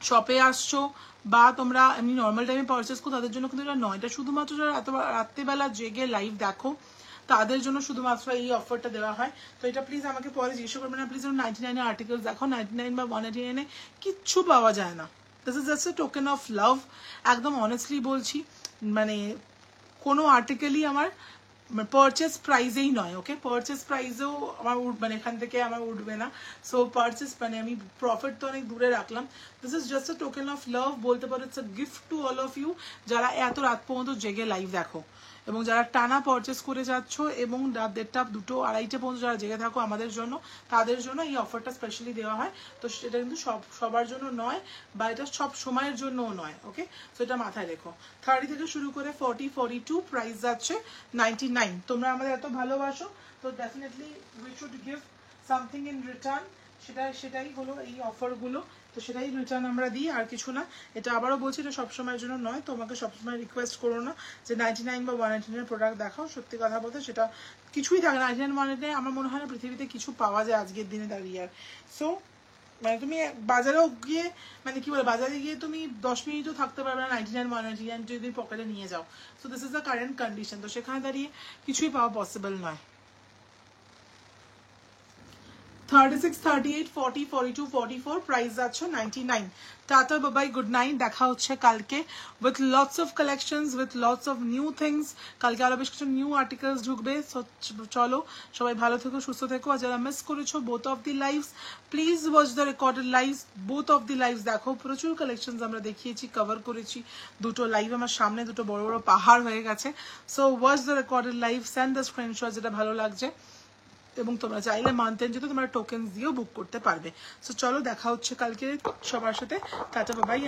শপে আসছো বা তোমরা এমনি নর্মাল টাইমে পারচেস করো তাদের জন্য কিন্তু এটা নয় এটা শুধুমাত্র যারা এত রাত্রিবেলা জেগে লাইভ দেখো তাদের জন্য শুধুমাত্র এই অফারটা দেওয়া হয় তো এটা প্লিজ আমাকে পরে জিজ্ঞেস করবেন না প্লিজ 99 এর আর্টিকেলস দেখো 99 বা 189 এ কিচ্ছু পাওয়া যায় না this is just a token of লাভ একদম অনেস্টলি বলছি মানে কোনো আর্টিকেলই আমার পারচেস প্রাইজেই নয় ওকে পারচেস প্রাইজেও আমার মানে এখান থেকে আমার উঠবে না সো পারচেস মানে আমি প্রফিট তো অনেক দূরে রাখলাম this is just a token of love বলতে পারো it's a gift to all of you যারা এত রাত পর্যন্ত জেগে লাইভ দেখো এবং যারা টানা পারচেস করে যাচ্ছ এবং রাত 1:30 2টো 2:30 পর্যন্ত যারা জেগে থাকো আমাদের জন্য তাদের জন্য এই অফারটা স্পেশালি দেওয়া হয় তো সেটা কিন্তু সবার জন্য নয় বা এটা সব সময়ের জন্যও নয় ওকে তো এটা মাথায় রেখো 30 থেকে শুরু করে 40 42 প্রাইস যাচ্ছে 99 তোমরা আমাদের এত ভালোবাসো তো definitely we should give something in return সেটাই হলো এই অফারগুলো তো সেটাই রিটার্ন আমরা দিই আর কিছু না এটা আবারও বলছি এটা সবসময়ের জন্য নয় তোমাকে সবসময় রিকোয়েস্ট করো না যে 99 বা 199 এর প্রোডাক্ট দেখাও সত্যি কথা বলতে সেটা কিছুই থাকে না 99 199 আমার মনে হয় না পৃথিবীতে কিছু পাওয়া যায় আজকের দিনে দাঁড়িয়ে আর সো মানে তুমি বাজারেও গিয়ে মানে কি বলে বাজারে গিয়ে তুমি 10 মিনিটও থাকতে পারবে না 99 199 যদি পকেটে নিয়ে যাও so this is the current condition তো সেখানে দাঁড়িয়ে কিছুই পাওয়া পসিবল নয় 36 38 40 42 44 প্রাইস যাচ্ছে 99 tata bye bye good night দেখা হচ্ছে কালকে with lots of collections with lots of new things কালকে আরো বেশ কিছু নিউ আর্টিকেলস ঢুকবে চলো সবাই ভালো থেকো সুস্থ থেকো আর যারা মিস করেছো both of the lives please watch the recorded lives both of the lives দেখো প্রচুর কালেকশনস আমরা দেখিয়েছি কভার করেছি দুটো লাইভ আমার সামনে দুটো বড় বড় পাহাড় হয়ে গেছে so watch the recorded live send the screenshot যেটা ভালো লাগছে এবং তোমরা চাইলে মানতেন যেটা তোমরা টোকেন দিয়েও বুক করতে পারবে সো চলো দেখা হচ্ছে কালকে সবার সাথে টাটা বাই বাই।